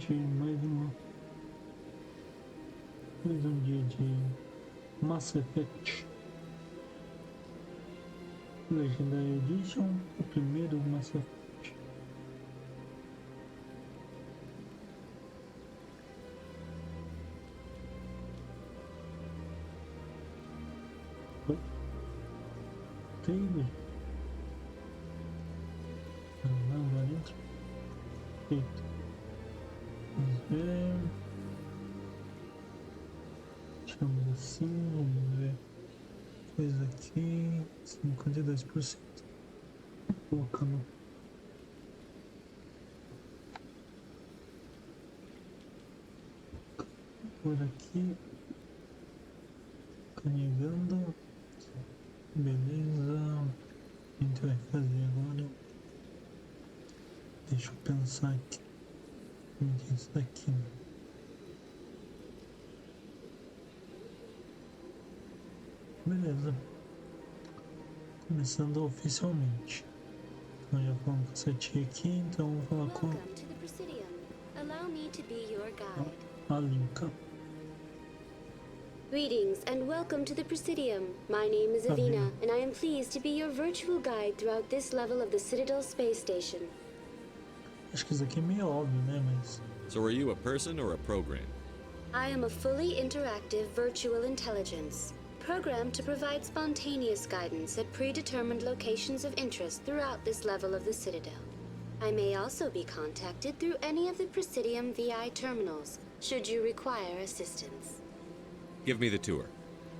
assistir mais um dia de Mass Effect Legendary Edition, o primeiro Mass Effect. Trailer. Não, lá dentro. Feito. Vamos ver. Deixamos assim, vamos ver. Coisa aqui. 52%. Colocando. Por aqui. Carregando. Beleza. A gente vai fazer agora. Deixa eu pensar aqui. Onde é isso daqui? Beleza. Começando oficialmente. Então já vamos com essa tia aqui, então vou falar com a Linka. Greetings and welcome to the Presidium. My name is Avina, and I am pleased to be your virtual guide throughout this level of the Citadel space station. Acho que isso aqui é meio óbvio, né? Mas... So are you a person or a program? I am a fully interactive virtual intelligence, programmed to provide spontaneous guidance at predetermined locations of interest throughout this level of the Citadel. I may also be contacted through any of the Presidium VI terminals, should you require assistance. Give me the tour.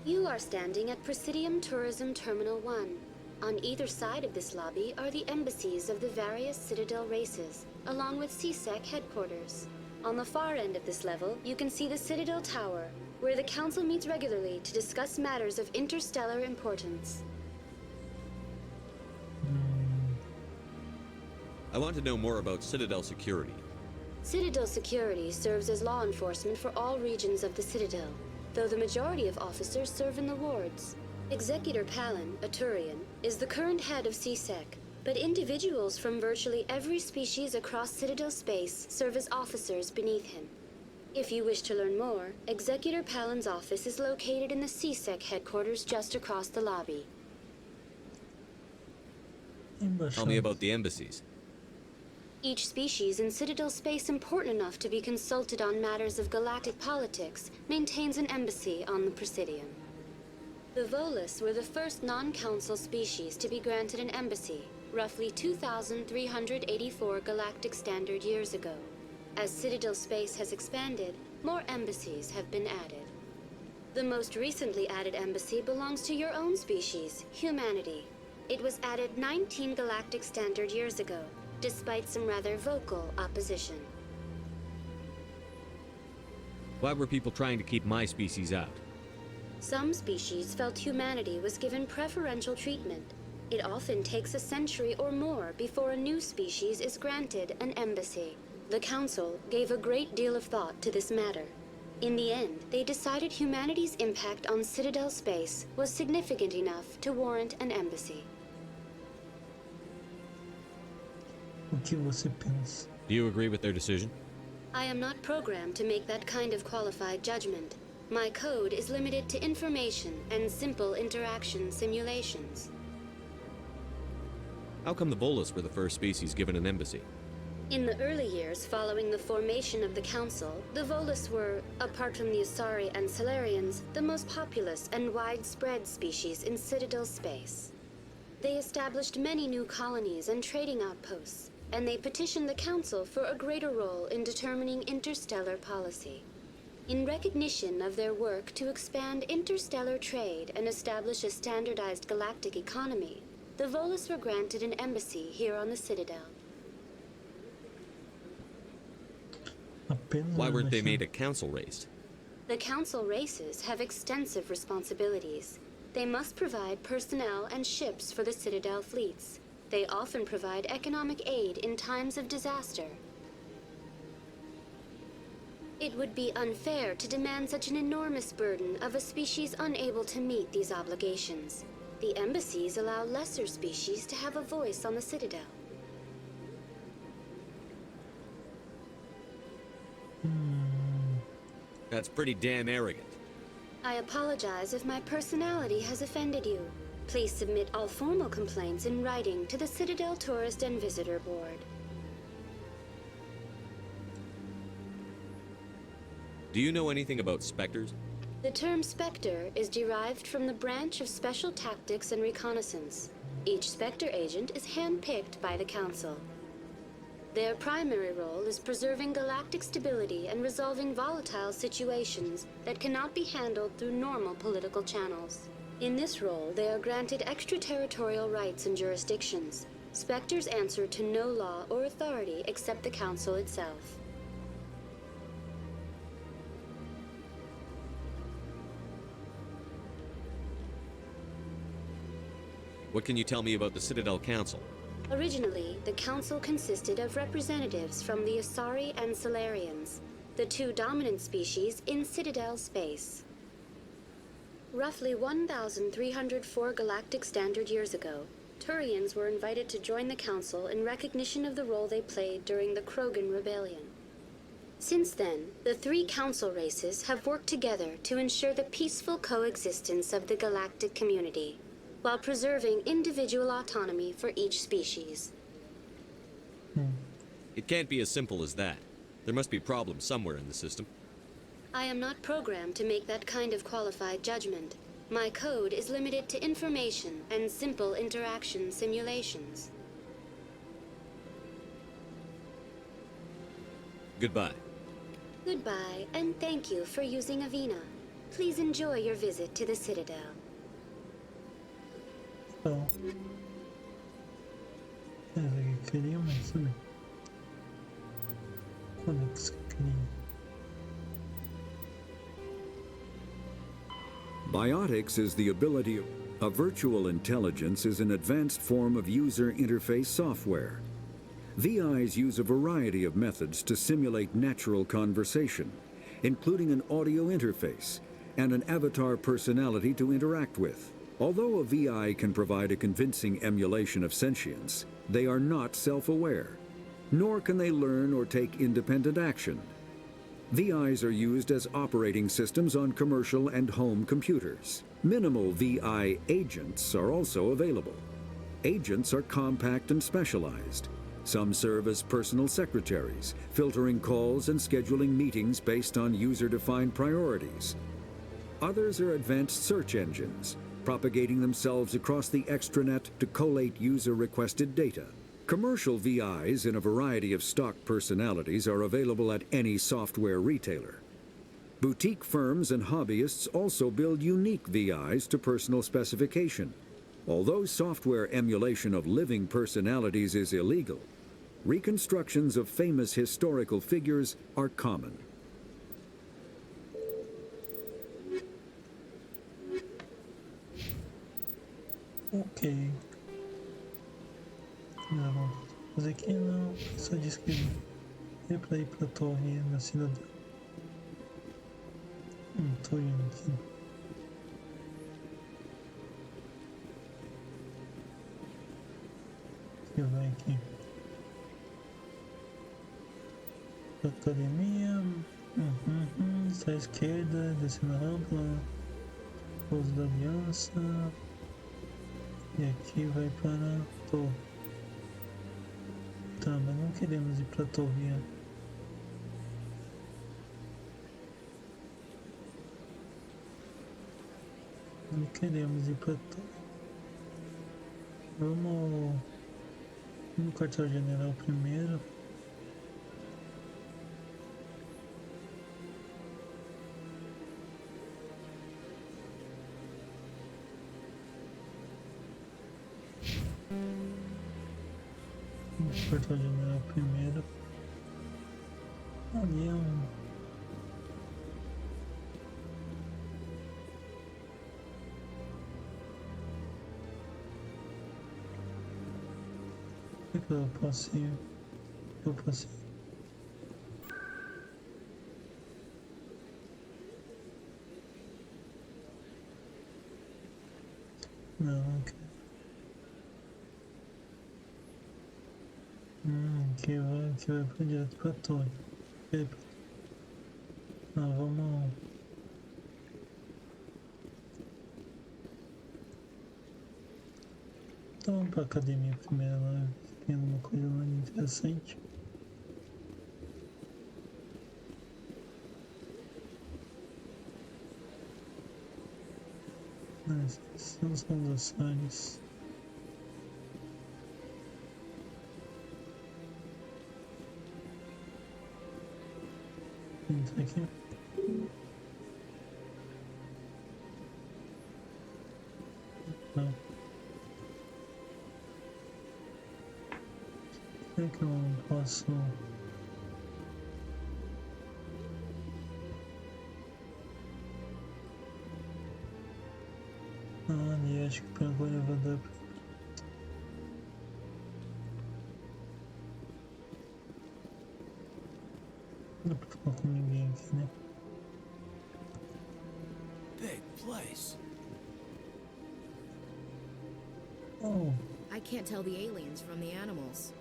You are standing at Presidium Tourism Terminal 1. On either side of this lobby are the embassies of the various Citadel races, along with CSEC headquarters. On the far end of this level, you can see the Citadel Tower, where the Council meets regularly to discuss matters of interstellar importance. I want to know more about Citadel security. Citadel security serves as law enforcement for all regions of the Citadel, though the majority of officers serve in the wards. Executor Palin, a Turian, is the current head of CSEC, but individuals from virtually every species across Citadel space serve as officers beneath him. If you wish to learn more, Executor Palin's office is located in the CSEC headquarters just across the lobby. Tell me about the embassies. Each species in Citadel space important enough to be consulted on matters of galactic politics maintains an embassy on the Presidium. The Volus were the first non-council species to be granted an embassy, roughly 2,384 galactic standard years ago. As Citadel space has expanded, more embassies have been added. The most recently added embassy belongs to your own species, humanity. It was added 19 galactic standard years ago, despite some rather vocal opposition. Why were people trying to keep my species out? Some species felt humanity was given preferential treatment. It often takes a century or more before a new species is granted an embassy. The Council gave a great deal of thought to this matter. In the end, they decided humanity's impact on Citadel space was significant enough to warrant an embassy. O que você pensa? Do you agree with their decision? I am not programmed to make that kind of qualified judgment. My code is limited to information and simple interaction simulations. How come the Volus were the first species given an embassy? In the early years following the formation of the Council, the Volus were, apart from the Asari and Solarians, the most populous and widespread species in Citadel space. They established many new colonies and trading outposts, and they petitioned the Council for a greater role in determining interstellar policy. In recognition of their work to expand interstellar trade and establish a standardized galactic economy, the Volus were granted an embassy here on the Citadel. Why weren't they made a council race? The council races have extensive responsibilities. They must provide personnel and ships for the Citadel fleets. They often provide economic aid in times of disaster. It would be unfair to demand such an enormous burden of a species unable to meet these obligations. The embassies allow lesser species to have a voice on the Citadel. That's pretty damn arrogant. I apologize if my personality has offended you. Please submit all formal complaints in writing to the Citadel Tourist and Visitor Board. Do you know anything about specters? The term Spectre is derived from the branch of Special Tactics and Reconnaissance. Each Spectre agent is handpicked by the Council. Their primary role is preserving galactic stability and resolving volatile situations that cannot be handled through normal political channels. In this role, they are granted extraterritorial rights and jurisdictions. Spectres answer to no law or authority except the Council itself. What can you tell me about the Citadel Council? Originally, the Council consisted of representatives from the Asari and Solarians, the two dominant species in Citadel space. Roughly 1,304 galactic standard years ago, Turians were invited to join the Council in recognition of the role they played during the Krogan Rebellion. Since then, the three Council races have worked together to ensure the peaceful coexistence of the galactic community, while preserving individual autonomy for each species. It can't be as simple as that. There must be problems somewhere in the system. I am not programmed to make that kind of qualified judgment. My code is limited to information and simple interaction simulations. Goodbye. Goodbye, and thank you for using Avina. Please enjoy your visit to the Citadel. Então, essa aqui eu queria, mas também. Quando é que você queria? Biotics is the ability of... A virtual intelligence is an advanced form of user interface software. VIs use a variety of methods to simulate natural conversation, including an audio interface and an avatar personality to interact with. Although a VI can provide a convincing emulation of sentience, they are not self-aware, nor can they learn or take independent action. VIs are used as operating systems on commercial and home computers. Minimal VI agents are also available. Agents are compact and specialized. Some serve as personal secretaries, filtering calls and scheduling meetings based on user-defined priorities. Others are advanced search engines, propagating themselves across the extranet to collate user-requested data. Commercial VIs in a variety of stock personalities are available at any software retailer. Boutique firms and hobbyists also build unique VIs to personal specification. Although software emulation of living personalities is illegal, reconstructions of famous historical figures are common. Ok. Não, vamos fazer aqui não. Só disse que é pra ir pra torre da cidade. Tô indo aqui. Você vai aqui. Academia. Está à esquerda, descendo a rampa. Pouso da Aliança. E aqui vai para a torre. Tá, mas não queremos ir para a torre. Não queremos ir para a torre. Vamos no quartel-general primeiro. Quartel-general primeiro. Ali é o que eu posso ir? Eu posso ir. Não quero. Aqui vai direto pra torre. Vamos. Então vamos pra academia primeiro, né? Tem alguma coisa mais interessante. Esses não são os açares. Entra aqui. Não. Será que eu não posso... Ali acho que pegou o elevador. Não dá pra ficar com ninguém aqui, né? Big place. Oh, I can't tell the aliens from the animals.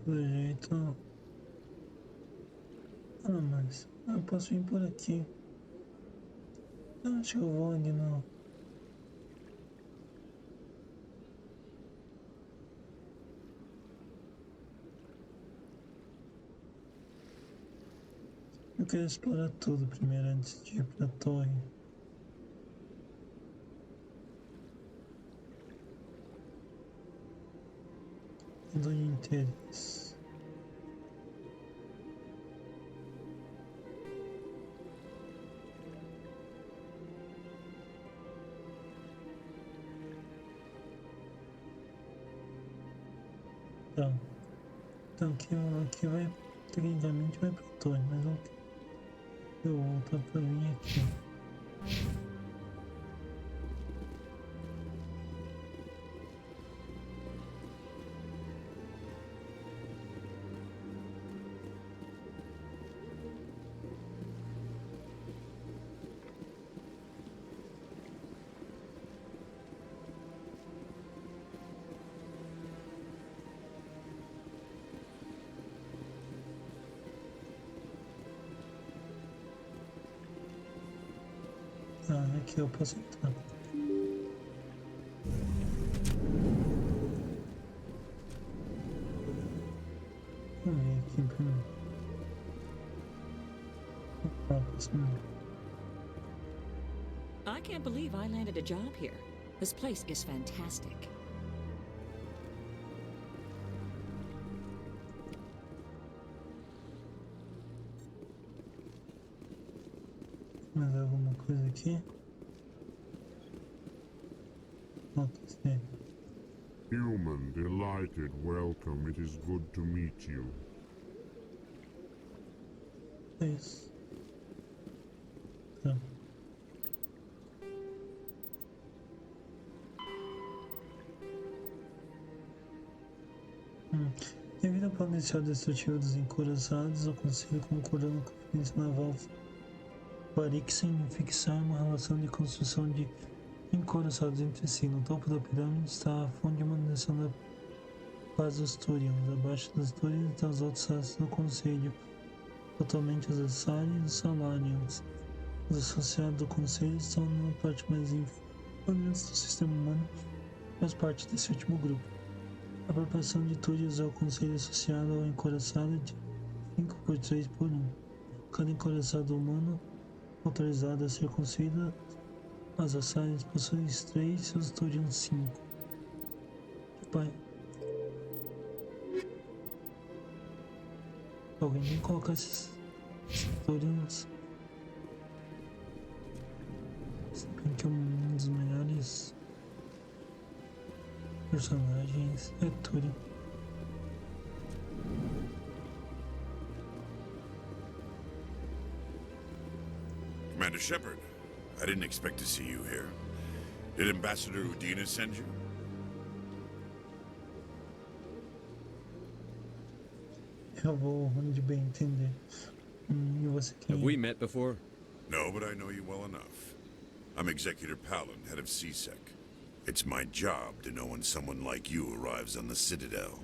do jeito... mas eu posso vir por aqui. Eu acho que eu vou ali no... Eu quero explorar tudo primeiro antes de ir pra torre. Do interesse. Então aqui vai, tecnicamente vai pra torre, mas eu volto pra mim aqui. Aqui eu posso entrar. Vamos ver aqui primeiro. I can't believe I landed a job here. This place is fantastic. Mais alguma coisa aqui? Human, delighted, welcome. It is good to meet you. Isso. Tá. Devido ao potencial destrutivo dos encouraçados, o Conselho concordou na Conferência Naval Barixen em fixar uma relação de construção de encouraçados entre si. No topo da pirâmide está a fonte de manutenção da base dos Turians. Abaixo das Turians estão os outros astros do Conselho, totalmente os Assari e os Salarians. Os associados do Conselho estão na parte mais inferior do sistema humano, faz parte desse último grupo. A proporção de Turians ao Conselho associado ao encouraçado é de 5 por 3 por 1. Cada encouraçado humano autorizado a ser construído, as Assarians possuem 3 e os Turians 5. Pai. Alguém tem que colocar esses Turians. Se bem que um dos melhores personagens é Turian. Commander Shepard, I didn't expect to see you here. Did Ambassador Udina send you? Eu vou onde bem entender. E você quem Have é? we met before? No, but I know you well enough. I'm Executor Palin, head of CSEC. It's my job to know when someone like you arrives on the Citadel.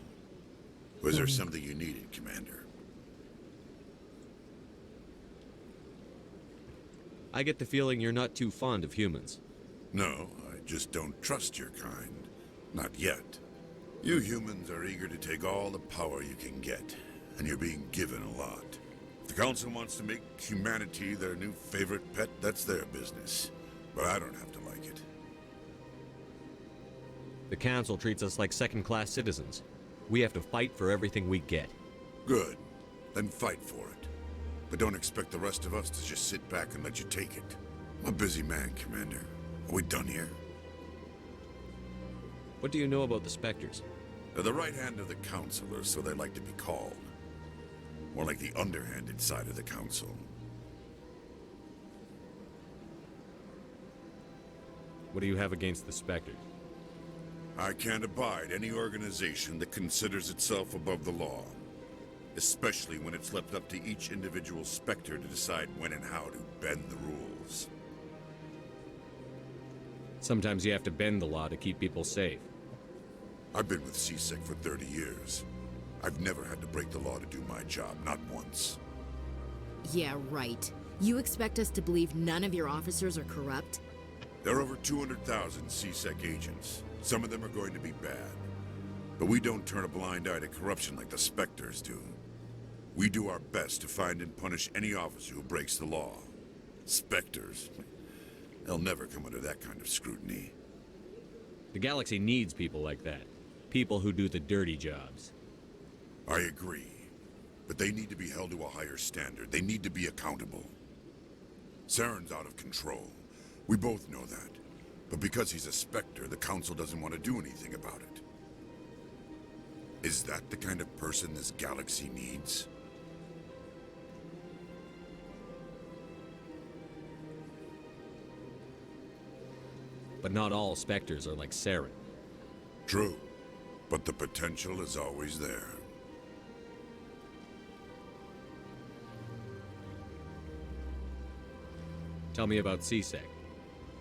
Was there something you needed, Commander? I get the feeling you're not too fond of humans. No, I just don't trust your kind. Not yet. You humans are eager to take all the power you can get, and you're being given a lot. If the Council wants to make humanity their new favorite pet, that's their business. But I don't have to like it. The Council treats us like second-class citizens. We have to fight for everything we get. Good. Then fight for it. But don't expect the rest of us to just sit back and let you take it. I'm a busy man, Commander. Are we done here? What do you know about the Spectres? They're the right hand of the Council, or so they like to be called. More like the underhanded side of the Council. What do you have against the Spectres? I can't abide any organization that considers itself above the law. Especially when it's left up to each individual Spectre to decide when and how to bend the rules. Sometimes you have to bend the law to keep people safe. I've been with CSEC for 30 years. I've never had to break the law to do my job, not once. Yeah, right. You expect us to believe none of your officers are corrupt? There are over 200,000 CSEC agents. Some of them are going to be bad. But we don't turn a blind eye to corruption like the Spectres do. We do our best to find and punish any officer who breaks the law. Spectres, they'll never come under that kind of scrutiny. The Galaxy needs people like that. People who do the dirty jobs. I agree. But they need to be held to a higher standard. They need to be accountable. Saren's out of control. We both know that. But because he's a Spectre, the Council doesn't want to do anything about it. Is that the kind of person this galaxy needs? But not all Spectres are like Saren. True. But the potential is always there. Tell me about CSEC.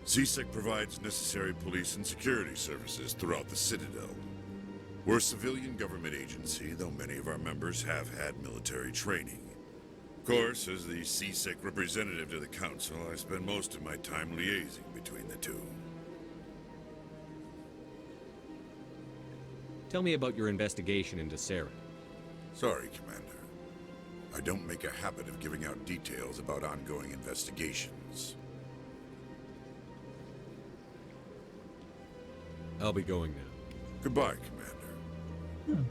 CSEC provides necessary police and security services throughout the Citadel. We're a civilian government agency, though many of our members have had military training. Of course, as the CSEC representative to the Council, I spend most of my time liaising between the two. Tell me about your investigation into Saren. Sorry, Commander. I don't make a habit of giving out details about ongoing investigations. I'll be going now. Goodbye, Commander.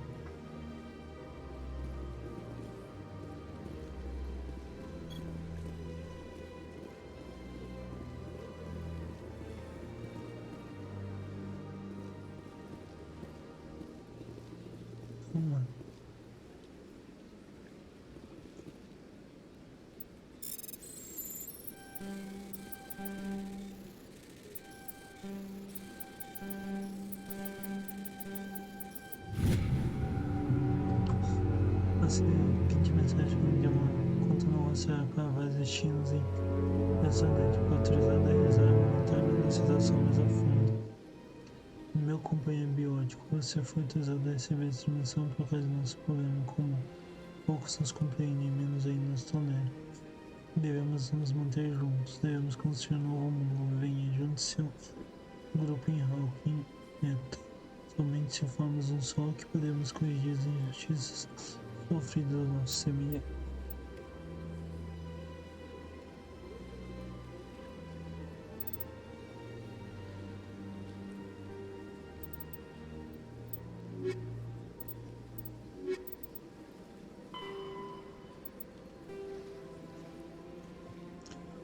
Uma. Seguinte mensagem de amor continua a ser para vários destinos e descendente foi autorizado a realizar uma determinada situação mais a fundo. Meu companheiro biótico, você foi autorizado a receber essa dimensão por causa do nosso problema comum. Poucos nos compreendem, menos ainda nos toleram. Devemos nos manter juntos, devemos construir um novo mundo. Venha, junte-se ao grupo em Hawking Meta. Somente se formos um só que podemos corrigir as injustiças sofridas ao nosso semelhante.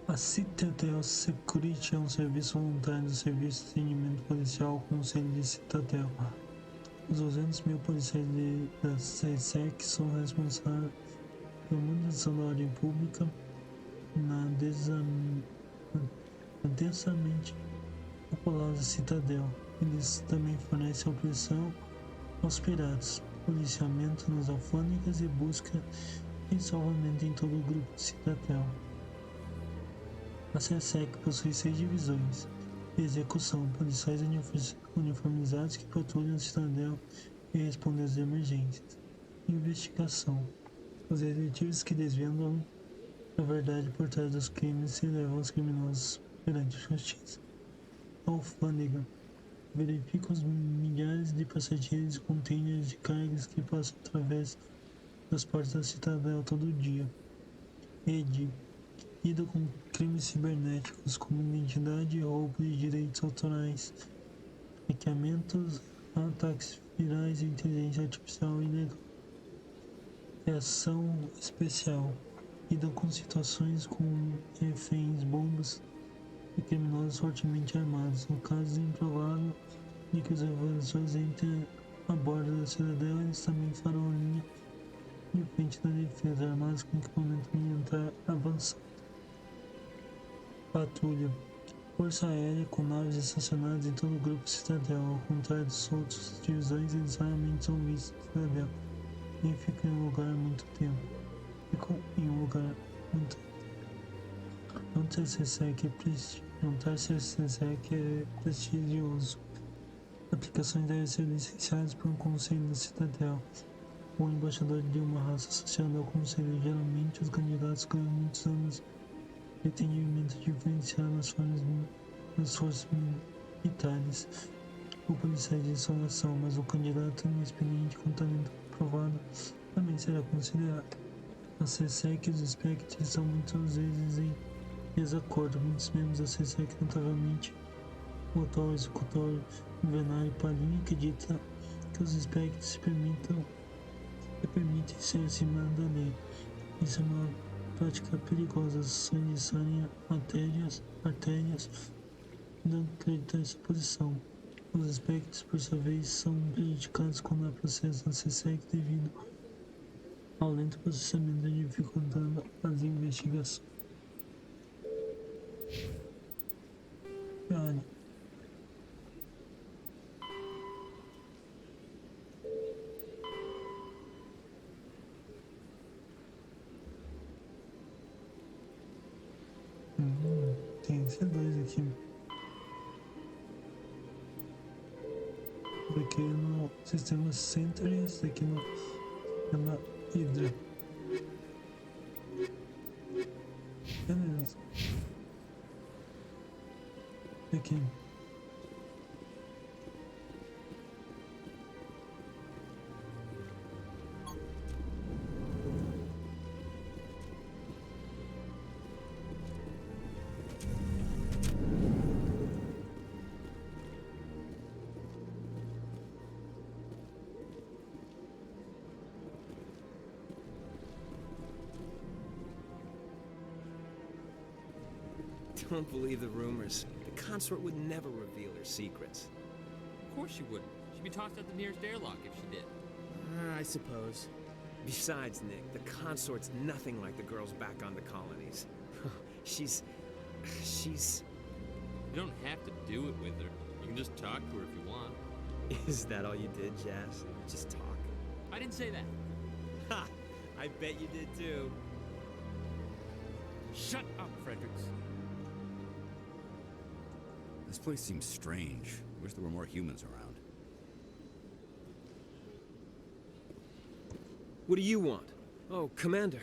A Citadel Security é um serviço voluntário do Serviço de Atendimento Policial ao Conselho de Citadel. Os 200 mil policiais da CSEC são responsáveis pela manutenção da ordem pública na densamente populosa Citadel. Eles também fornecem opressão aos piratas, policiamento nas alfândegas e busca de salvamento em todo o grupo de Citadel. A CSEC possui 6 divisões: execução, policiais uniformizados que patrulham a Citadel e respondem às emergências; investigação, os detetives que desvendam a verdade por trás dos crimes e levam os criminosos perante a justiça; alfândega, verifica os milhares de passageiros e containers de cargas que passam através das portas da Citadel todo dia; rede, lida com crimes cibernéticos como identidade e roubo de direitos autorais, hackeamentos, ataques virais e inteligência artificial ilegal; reação especial, lida com situações com reféns, bombas e criminosos fortemente armados. No caso improvável de que os invasores entrem a bordo da Citadel, eles também farão a linha de frente da defesa, armados com equipamento militar avançado. Patrulha, força aérea com naves estacionadas em todo o grupo Citadel. Ao contrário dos outros divisões, eles raramente são vistos na Citadel. Nem ficam em um lugar há muito tempo. Não ter CSEC é prestigioso. Aplicações devem ser licenciadas por um conselho da Citadel. O embaixador de uma raça associada ao conselho. Geralmente, os candidatos ganham muitos anos de atendimento diferenciado nas forças militares ou policiais de insolação, mas o candidato inexperiente com talento provado também será considerado. A CSEC e os SPECT estão muitas vezes em desacordo. Muitos membros da CSEC, notavelmente o atual executor Venário Palin, acredita que os SPECT se permitem ser acima da lei. Isso é uma prática perigosa. As ações de sangue artérias não acreditam nessa posição. Os aspectos, por sua vez, são prejudicados quando há processo na CSEC devido ao lento processamento dificultando as investigações. Olha. Tem C2 aqui. Esse aqui no sistema Center e esse aqui no sistema Hydra. Beleza. Aqui. Don't believe the rumors. The consort would never reveal her secrets. Of course she wouldn't. She'd be tossed out the nearest airlock if she did. I suppose. Besides, Nick, the consort's nothing like the girls back on the colonies. She's... You don't have to do it with her. You can just talk to her if you want. Is that all you did, Jazz? Just talk? I didn't say that. Ha! I bet you did too. Shut up, Fredericks. This place seems strange. Wish there were more humans around. What do you want? Oh, Commander.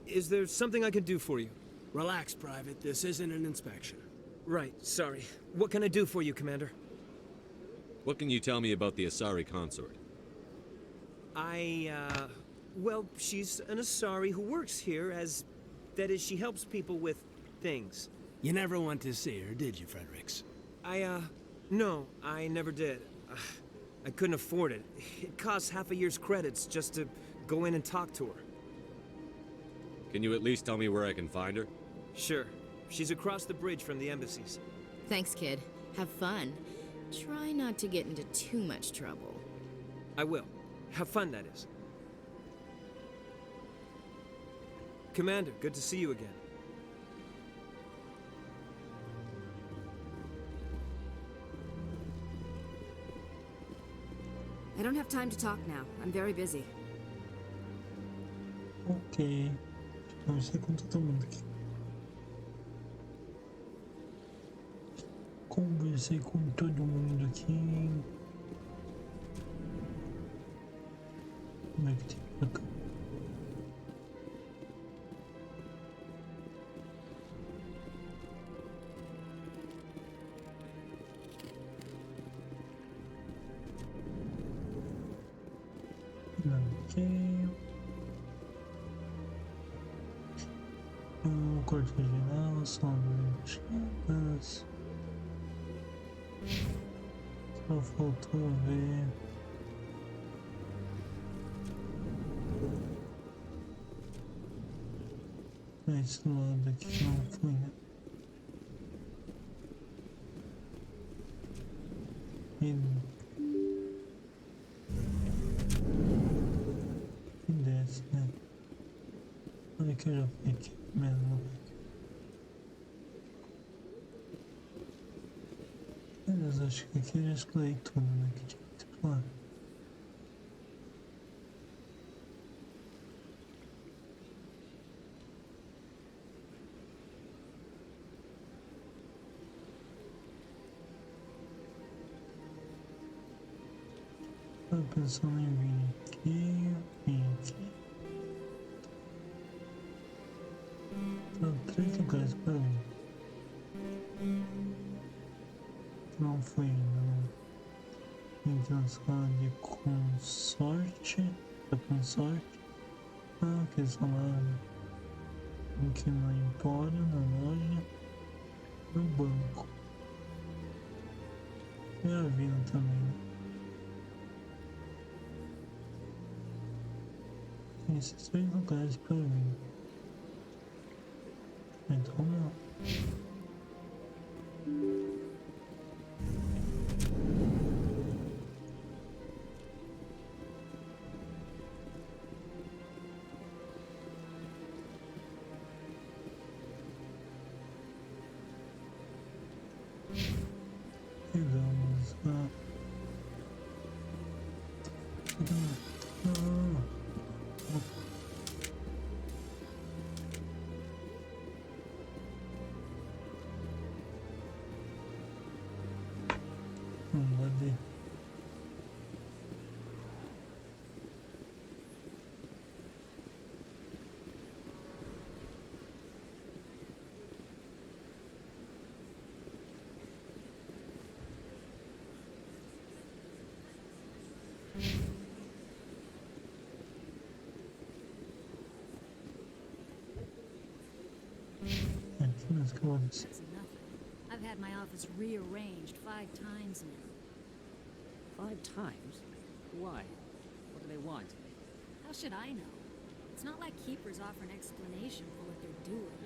Is there something I can do for you? Relax, Private. This isn't an inspection. Right, sorry. What can I do for you, Commander? What can you tell me about the Asari consort? Well, she's an Asari who works here as... That is, she helps people with things. You never went to see her, did you, Fredericks? No, I never did. I couldn't afford it. It costs half a year's credits just to go in and talk to her. Can you at least tell me where I can find her? Sure. She's across the bridge from the embassies. Thanks, kid. Have fun. Try not to get into too much trouble. I will. Have fun, that is. Commander, good to see you again. I don't have time to talk now. I'm very busy. Ok. Conversei com todo mundo aqui. Conversei com todo mundo aqui. Como é que tem pra cá? Ok. O corte geral, são embaixadas. Só faltou ver. Esse lado aqui não foi, né? E desce, né? Olha que eu já fui aqui mesmo. Mas acho que aqui eu já escolhi tudo, né? Que tinha que ter lá. Tô pensando em vir aqui. São 3 lugares pra mim. Não foi ainda, não. Então, sala de consorte. Da consorte. Ah, que salário. Aqui no empório, na loja. No banco. E a vila também, né? Esses 3 lugares pra mim. Então não. Vamos lá. Cadê? That's nothing. I've had my office rearranged 5 times now. 5 times? Why? What do they want? How should I know? It's not like keepers offer an explanation for what they're doing.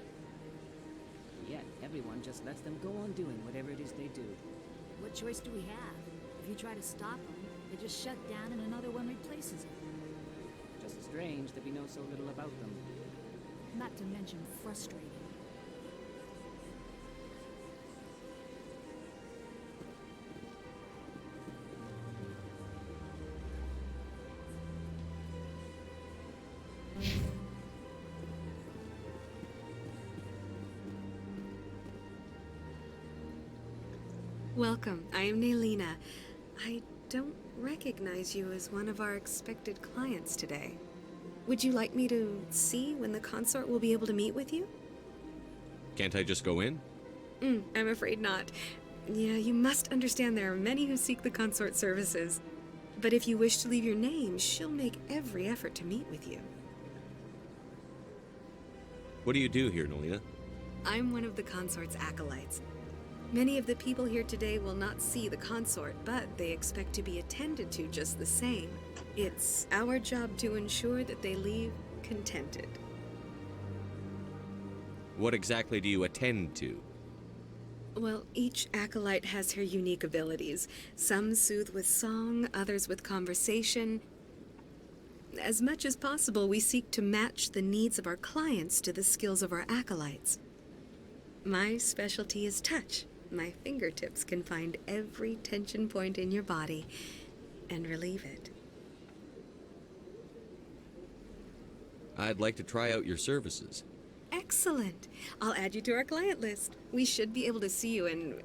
Yet, everyone just lets them go on doing whatever it is they do. What choice do we have? If you try to stop them, they just shut down and another one replaces it. Just strange that we know so little about them. Not to mention frustrating. Welcome. I am Naylina. I don't recognize you as one of our expected clients today. Would you like me to see when the consort will be able to meet with you? Can't I just go in? I'm afraid not. Yeah, you must understand there are many who seek the consort services. But if you wish to leave your name, she'll make every effort to meet with you. What do you do here, Nolina? I'm one of the consort's acolytes. Many of the people here today will not see the consort, but they expect to be attended to just the same. It's our job to ensure that they leave contented. What exactly do you attend to? Well, each acolyte has her unique abilities. Some soothe with song, others with conversation. As much as possible, we seek to match the needs of our clients to the skills of our acolytes. My specialty is touch. My fingertips can find every tension point in your body. and relieve it. I'd like to try out your services. Excellent. I'll add you to our client list. We should be able to see you in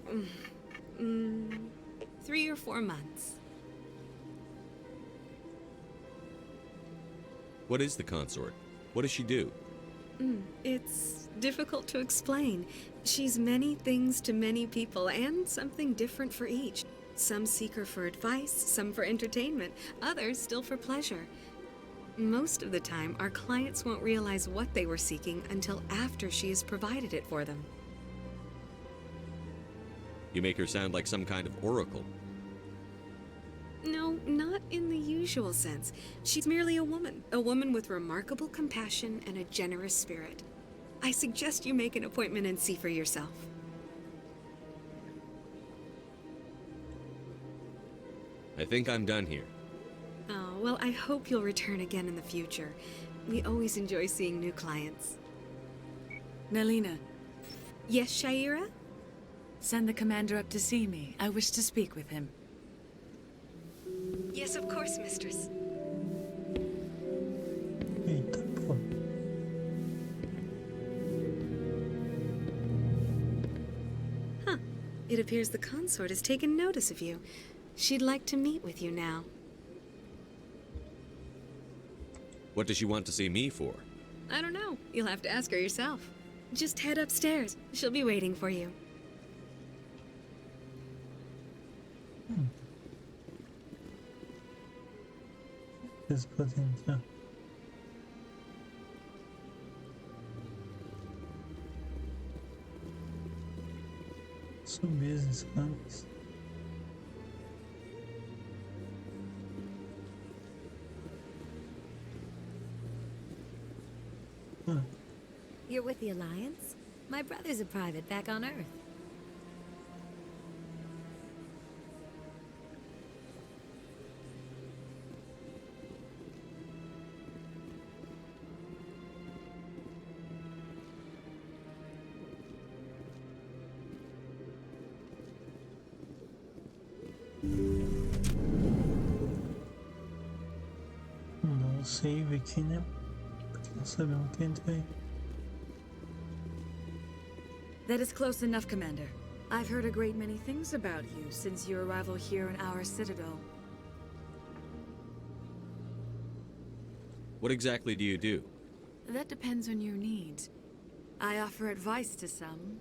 3 or 4 months. What is the consort? What does she do? It's difficult to explain. She's many things to many people, and something different for each. Some seek her for advice, some for entertainment, others still for pleasure. Most of the time, our clients won't realize what they were seeking until after she has provided it for them. You make her sound like some kind of oracle. No, not in the usual sense. She's merely a woman with remarkable compassion and a generous spirit. I suggest you make an appointment and see for yourself. I think I'm done here. Oh, well, I hope you'll return again in the future. We always enjoy seeing new clients. Nelina. Yes, Shaira? Send the commander up to see me. I wish to speak with him. Yes, of course, mistress. Eita, pô. Huh. It appears the consort has taken notice of you. She'd like to meet with you now. What does she want to see me for? I don't know. You'll have to ask her yourself. Just head upstairs. She'll be waiting for you. Vocês podem entrar. Subir as escadas. You're with the Alliance? My brother's a private back on Earth. Não save aqui, né? Porque não sabemos quem entrei. That is close enough, Commander. I've heard a great many things about you since your arrival here in our Citadel. What exactly do you do? That depends on your needs. I offer advice to some,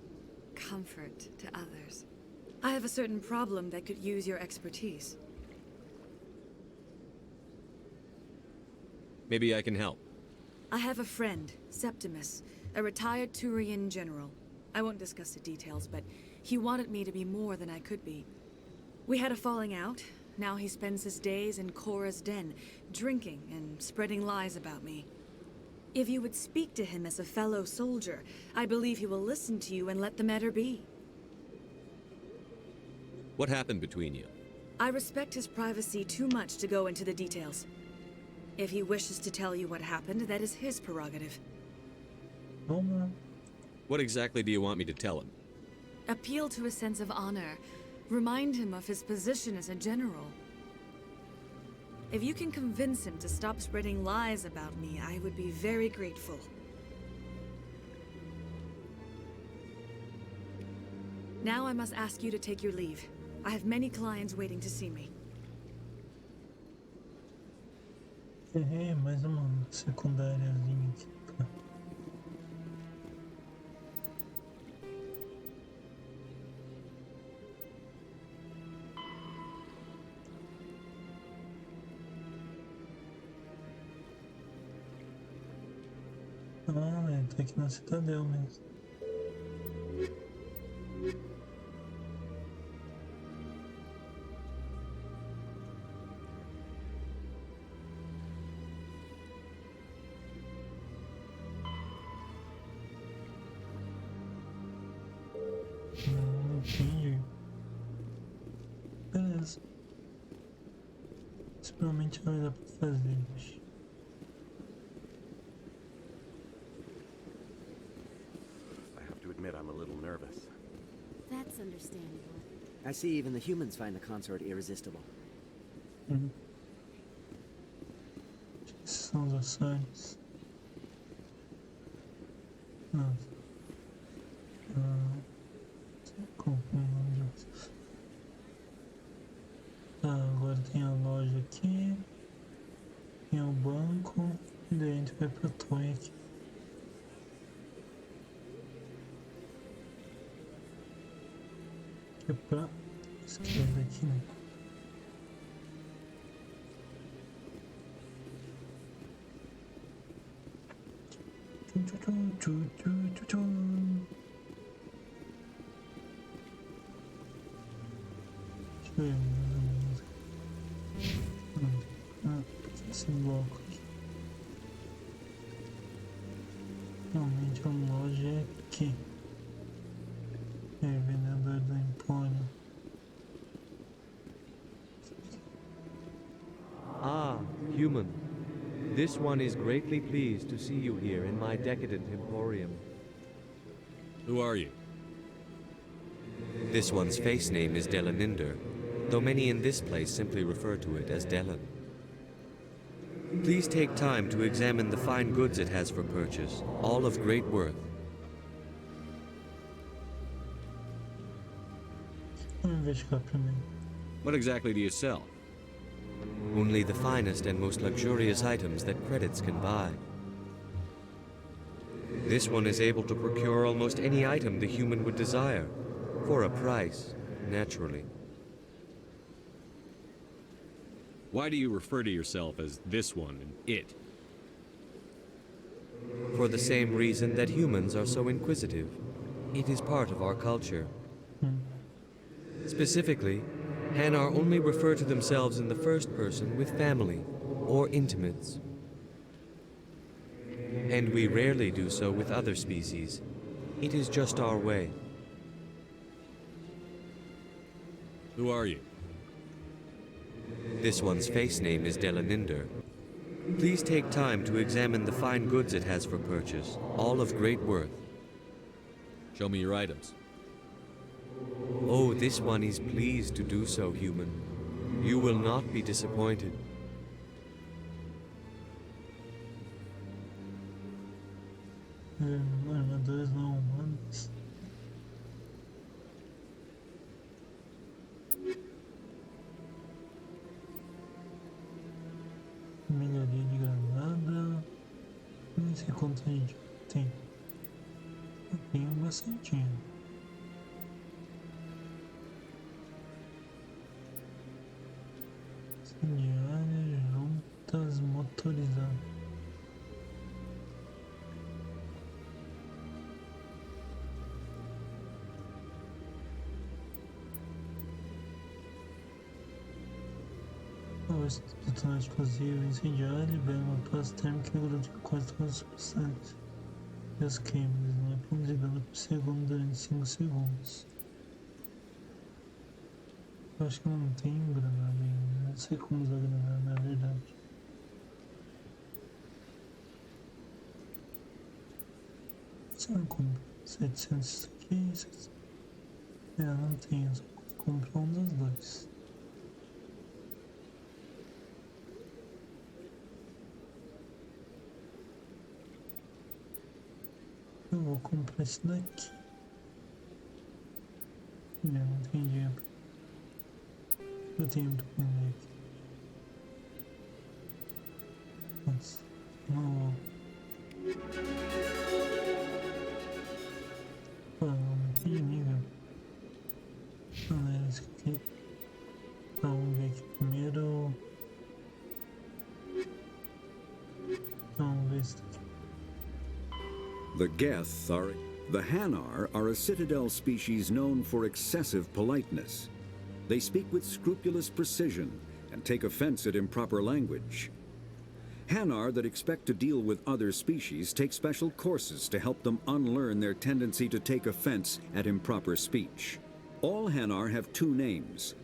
comfort to others. I have a certain problem that could use your expertise. Maybe I can help. I have a friend, Septimus, a retired Turian general. I won't discuss the details, but he wanted me to be more than I could be. We had a falling out. Now he spends his days in Korra's den, drinking and spreading lies about me. If you would speak to him as a fellow soldier, I believe he will listen to you and let the matter be. What happened between you? I respect his privacy too much to go into the details. If he wishes to tell you what happened, that is his prerogative. What exactly do you want me to tell him? Appeal to a sense of honor. Remind him of his position as a general. If you can convince him to stop spreading lies about me, I would be very grateful. Now I must ask you to take your leave. I have many clients waiting to see me. Mais uma secundáriazinha aqui. Ah, tá aqui na Citadel mesmo. Entendi. Beleza. Isso provavelmente vai dar pra fazer. I'm a little nervous. That's understandable. I see even the humans find the consort irresistible. Mm-hmm. transações. Nossa. Tá, agora tem a loja aqui. Tem o banco. E daí a gente vai pra torre aqui. Aqui é pra esquerda aqui, né? Deixa eu ver esse bloco aqui. Realmente a loja é aqui. É vendedor do empório. Ah, human. This one is greatly pleased to see you here in my decadent emporium. Who are you? This one's face name is Delaninder, though many in this place simply refer to it as Delan. Please take time to examine the fine goods it has for purchase, all of great worth. What exactly do you sell? Only the finest and most luxurious items that credits can buy. This one is able to procure almost any item the human would desire, for a price, naturally. Why do you refer to yourself as this one and it? For the same reason that humans are so inquisitive. It is part of our culture. Specifically, Hanar only refer to themselves in the first person with family or intimates. And we rarely do so with other species. It is just our way. Who are you? This one's face name is Delaninder. Please take time to examine the fine goods it has for purchase, all of great worth. Show me your items. Oh, this one is pleased to do so, human. You will not be disappointed. Armadores não humanos. Melhoria de granada. Nem sei quanto a gente tem. Eu tenho bastante. Incendiárias, juntas motorizadas. Os detonantes explosivos incendiários liberam uma paz térmica que dura quase todas as substâncias. E as queimas não é ponto de dano por segundo durante 5 segundos. Eu acho que eu não tenho granada ainda. Não sei como usar granada, na verdade. Se eu não compro 700 isso aqui, 700. Não tenho, só compro um dos dois. Eu vou comprar esse daqui. Não tem dinheiro. Eu tenho muito pra vender aqui. Nossa, não vou. Vamos aqui de nível. Não era esse aqui. Vamos ver aqui primeiro. Vamos ver esse daqui. The Geth are... The Hanar are a Citadel species known for excessive politeness. They speak with scrupulous precision and take offense at improper language. Hanar that expect to deal with other species take special courses to help them unlearn their tendency to take offense at improper speech. All Hanar have two names.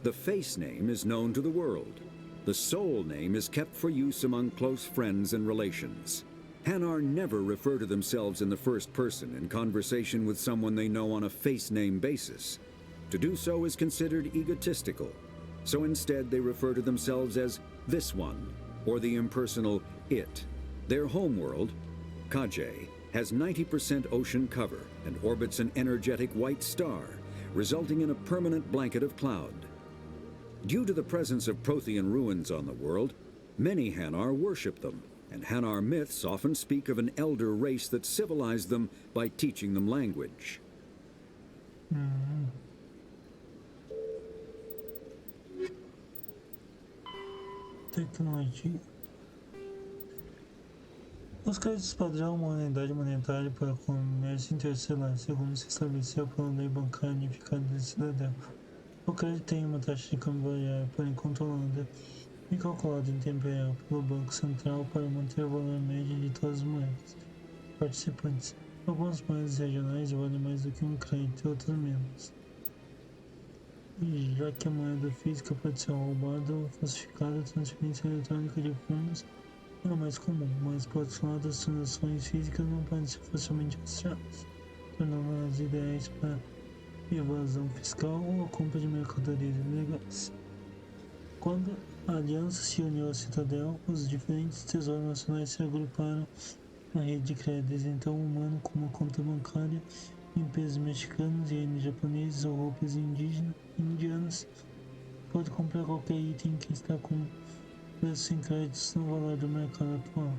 The face name is known to the world. The soul name is kept for use among close friends and relations. Hanar never refer to themselves in the first person in conversation with someone they know on a face name basis. To do so is considered egotistical, so instead they refer to themselves as this one, or the impersonal it. Their homeworld, Kajay, has 90% ocean cover and orbits an energetic white star, resulting in a permanent blanket of cloud. Due to the presence of Prothean ruins on the world, many Hanar worship them, and Hanar myths often speak of an elder race that civilized them by teaching them language. Tecnologia. Os créditos padrão, uma unidade monetária para comércio interestelar, segundo se estabeleceu pela lei bancária unificada de Citadel. O crédito tem uma taxa de câmbio variável, porém controlada e calculada em tempo real pelo Banco Central para manter o valor médio de todas as moedas participantes. Algumas moedas regionais valem mais do que um crédito e outras menos. E já que a moeda física pode ser roubada ou falsificada, a transferência eletrônica de fundos é o mais comum, mas por outro lado as transações físicas não podem ser facilmente rastreadas, tornando-as ideais para evasão fiscal ou a compra de mercadorias ilegais. Quando a aliança se uniu à Citadel, os diferentes tesouros nacionais se agruparam na rede de créditos, então o humano com uma conta bancária em pesos mexicanos, ienes japoneses ou roupas indianas pode comprar qualquer item que está com preço sem créditos no valor do mercado atual.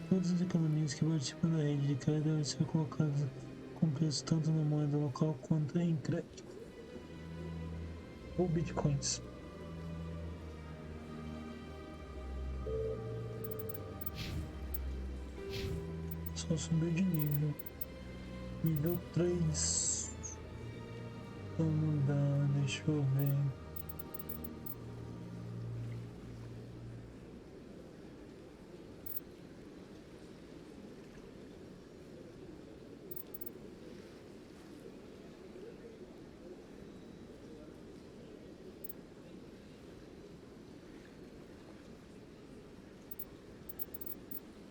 Todas as economias que participam da rede de crédito devem ser colocadas com preço tanto na moeda local quanto em crédito ou bitcoins. Só subiu de nível. Nível 3. Vamos dar, deixa eu ver.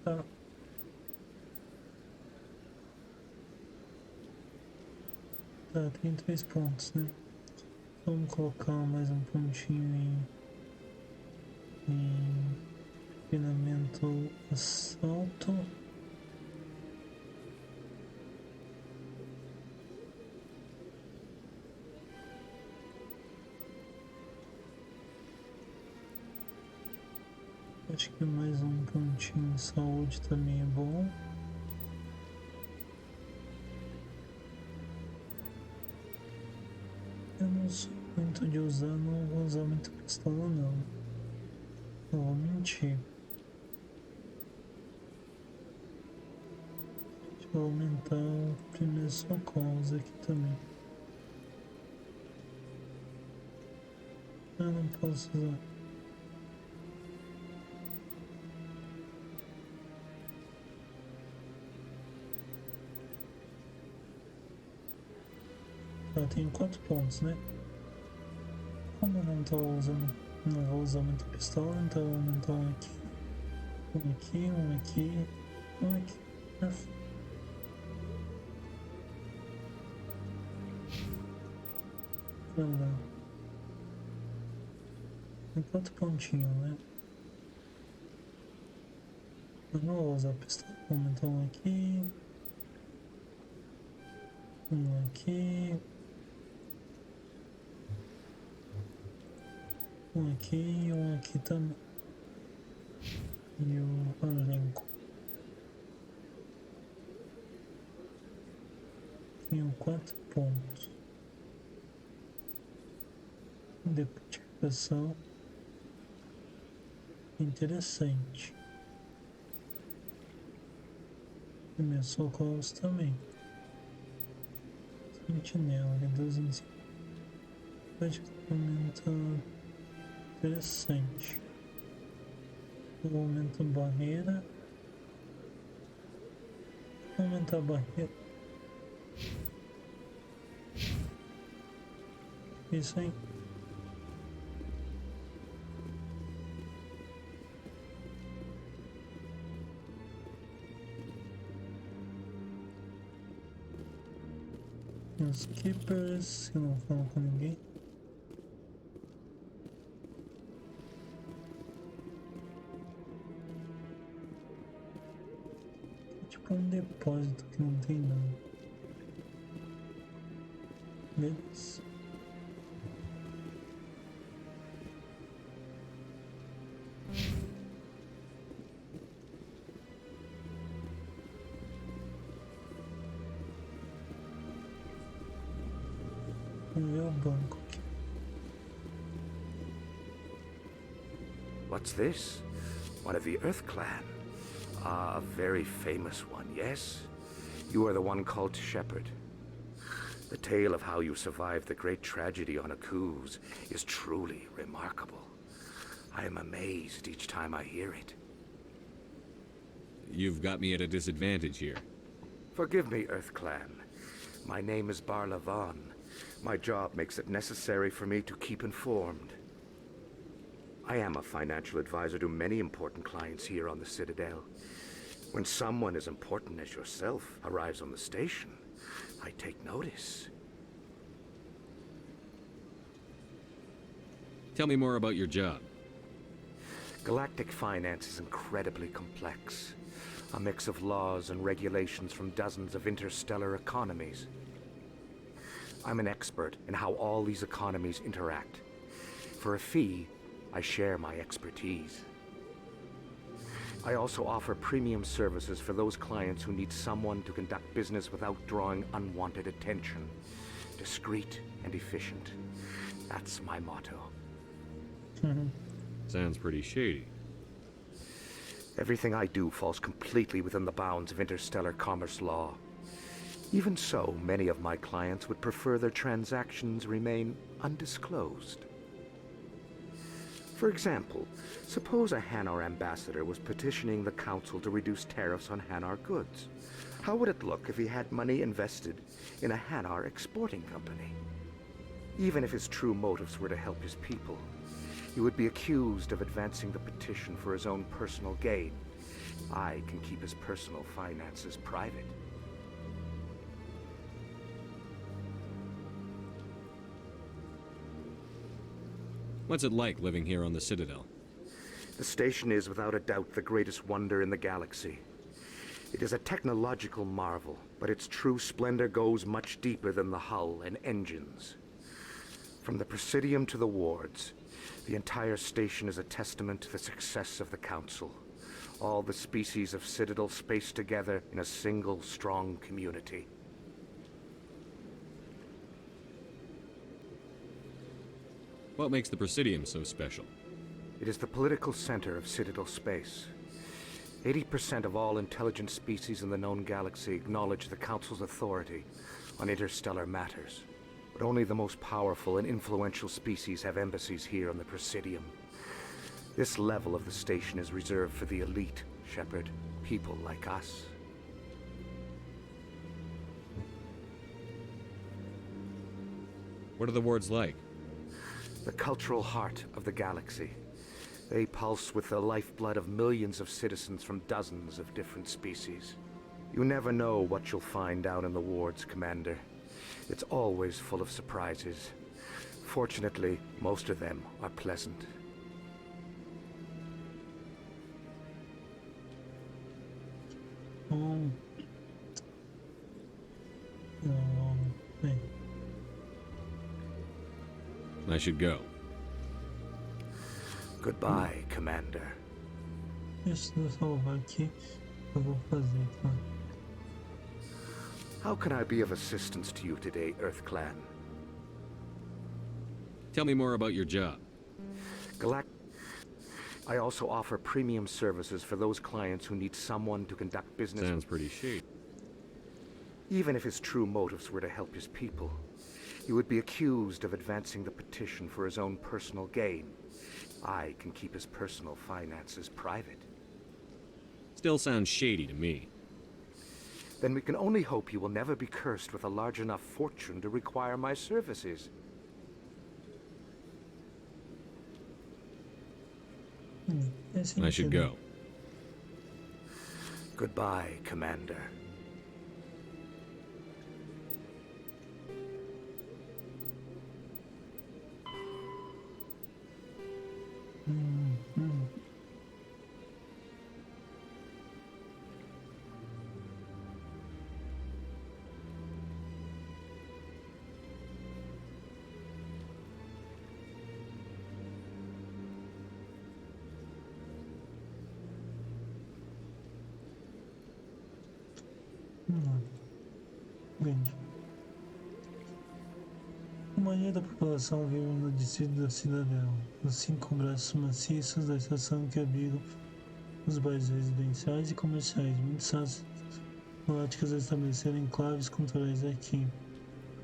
Tá. Tá, tem 3 pontos, né? Vamos colocar mais um pontinho em treinamento assalto. Acho que mais um pontinho em saúde também é bom. Eu não sou muito de usar, não vou usar muito pistola não. Não vou mentir. Deixa eu aumentar o primeiro socorros aqui também. Ah, não posso usar. Tá, tenho 4 pontos, né? Como eu não tô usando, não vou usar muito pistola, então eu vou aumentar um aqui, um aqui, um aqui, um aqui. Perfeito. Tem 4 pontinhos, né? Eu não vou usar pistola, vou aumentar um aqui, um aqui. Um aqui e um aqui também. E o elenco. Tenho 4 pontos. Decodificação. Interessante. E meus socorros também. Sentinela, reduz em cima. Pode aumentar. Interessante. Eu aumento a barreira. Vou aumentar a barreira. Isso aí. Os keepers, que não falam com ninguém. depósito que não tem nada. Beleza. Vamos ver o banco aqui. What's this? One of the Earth Clan. Ah, a very famous one, yes? You are the one called Shepard. The tale of how you survived the great tragedy on Akuz is truly remarkable. I am amazed each time I hear it. You've got me at a disadvantage here. Forgive me, Earth Clan. My name is Barla Vaughn. My job makes it necessary for me to keep informed. I am a financial advisor to many important clients here on the Citadel. When someone as important as yourself arrives on the station, I take notice. Tell me more about your job. Galactic finance is incredibly complex. A mix of laws and regulations from dozens of interstellar economies. I'm an expert in how all these economies interact. For a fee, I share my expertise. I also offer premium services for those clients who need someone to conduct business without drawing unwanted attention. Discreet and efficient. That's my motto. Sounds pretty shady. Everything I do falls completely within the bounds of interstellar commerce law. Even so, many of my clients would prefer their transactions remain undisclosed. For example, suppose a Hanar ambassador was petitioning the council to reduce tariffs on Hanar goods. How would it look if he had money invested in a Hanar exporting company? Even if his true motives were to help his people, he would be accused of advancing the petition for his own personal gain. I can keep his personal finances private. What's it like living here on the Citadel? The station is without a doubt the greatest wonder in the galaxy. It is a technological marvel, but its true splendor goes much deeper than the hull and engines. From the Presidium to the wards, the entire station is a testament to the success of the Council. All the species of Citadel spaced together in a single strong community. What makes the Presidium so special? It is the political center of Citadel space. 80% of all intelligent species in the known galaxy acknowledge the Council's authority on interstellar matters. But only the most powerful and influential species have embassies here on the Presidium. This level of the station is reserved for the elite, Shepard. People like us. What are the wards like? The cultural heart of the galaxy. They pulse with the lifeblood of millions of citizens from dozens of different species. You never know what you'll find down in the wards, Commander. It's always full of surprises. Fortunately, most of them are pleasant. I should go. Goodbye, Commander. Deixa eu salvar aqui. Eu vou fazer, tá? How can I be of assistance to you today, Earth Clan? Tell me more about your job. I also offer premium services for those clients who need someone to conduct business. Sounds pretty shady. Even if his true motives were to help his people, he would be accused of advancing the petition for his own personal gain. I can keep his personal finances private. Still sounds shady to me. Then we can only hope you will never be cursed with a large enough fortune to require my services. I should go. Goodbye, Commander. Grande. A maioria da população vive no distrito da Cidadel, os 5 braços maciços da estação que abrigam os bairros residenciais e comerciais. Muitas áreas galácticas estabeleceram enclaves culturais aqui.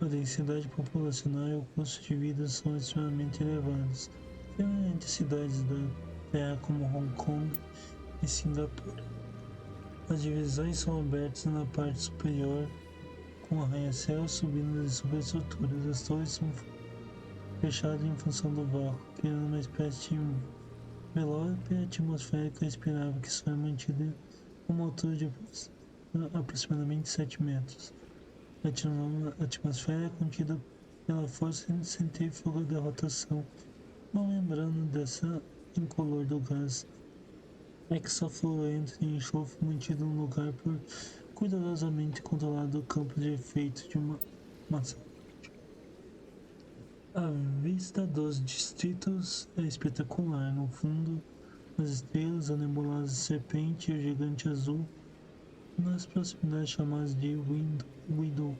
A densidade populacional e o custo de vida são extremamente elevados, semelhante a cidades da Terra como Hong Kong e Singapura. As divisões são abertas na parte superior, com arranha-céus subindo de superestruturas. As torres são fechadas em função do vácuo, criando uma espécie de envelope atmosférico respirável que só é mantido a uma altura de aproximadamente 7 metros. A atmosfera é contida pela força centrífuga da rotação. Uma membrana dessa incolor do gás hexafluorento de enxofre mantido no lugar por cuidadosamente controlado campo de efeito de uma massa. A vista dos distritos é espetacular. No fundo, as estrelas, a nebulosa serpente e o gigante azul, nas proximidades chamadas de Vídeo,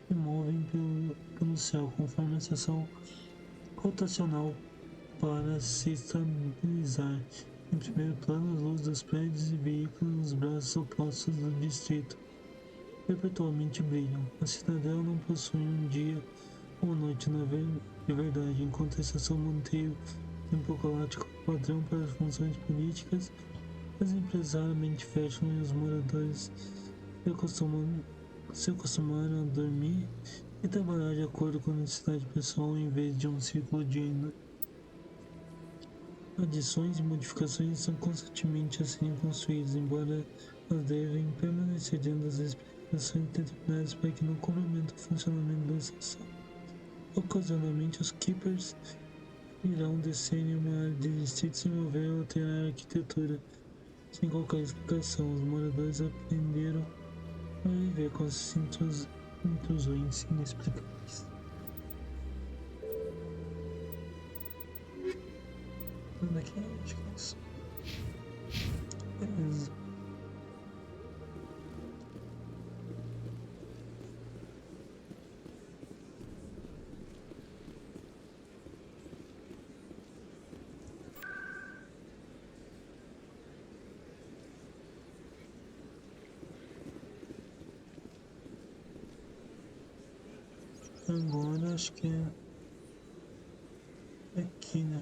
se movem pelo céu conforme a estação rotacional para se estabilizar. Em primeiro plano, as luzes dos prédios e veículos nos braços opostos do distrito perpetuamente brilham. A cidadela não possui um dia ou noite de verdade, enquanto a estação mantém o tempo galáctico padrão para as funções políticas. As empresas raramente fecham e os moradores se acostumaram a dormir e trabalhar de acordo com a necessidade pessoal em vez de um ciclo de adições e modificações são constantemente a serem construídas, embora elas devem permanecer dentro das especificações determinadas para que não comprometam o funcionamento da estação. Ocasionalmente, os Keepers irão descer em uma área de distrito se mover ou alterar a arquitetura. Sem qualquer explicação, os moradores aprenderam a viver com as intrusões inexplicáveis. Daqui, acho que é isso. Beleza. Agora acho que é aqui, né?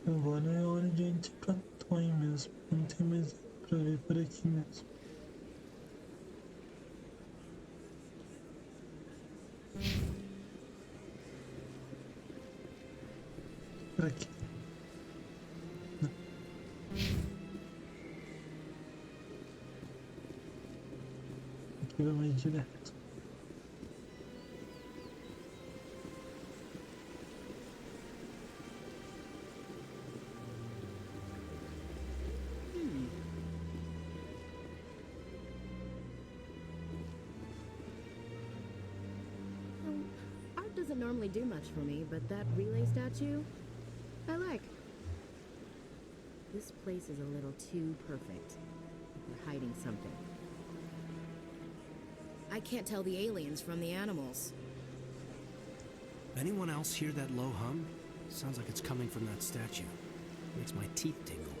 Agora é hora de entrar pra Toy mesmo. Não tem mais pra ver por aqui mesmo. Por aqui. Não. Aqui vai mais direto. Doesn't normally do much for me, but that relay statue, I like. This place is a little too perfect. They're hiding something. I can't tell the aliens from the animals. Anyone else hear that low hum? Sounds like it's coming from that statue. Makes my teeth tingle.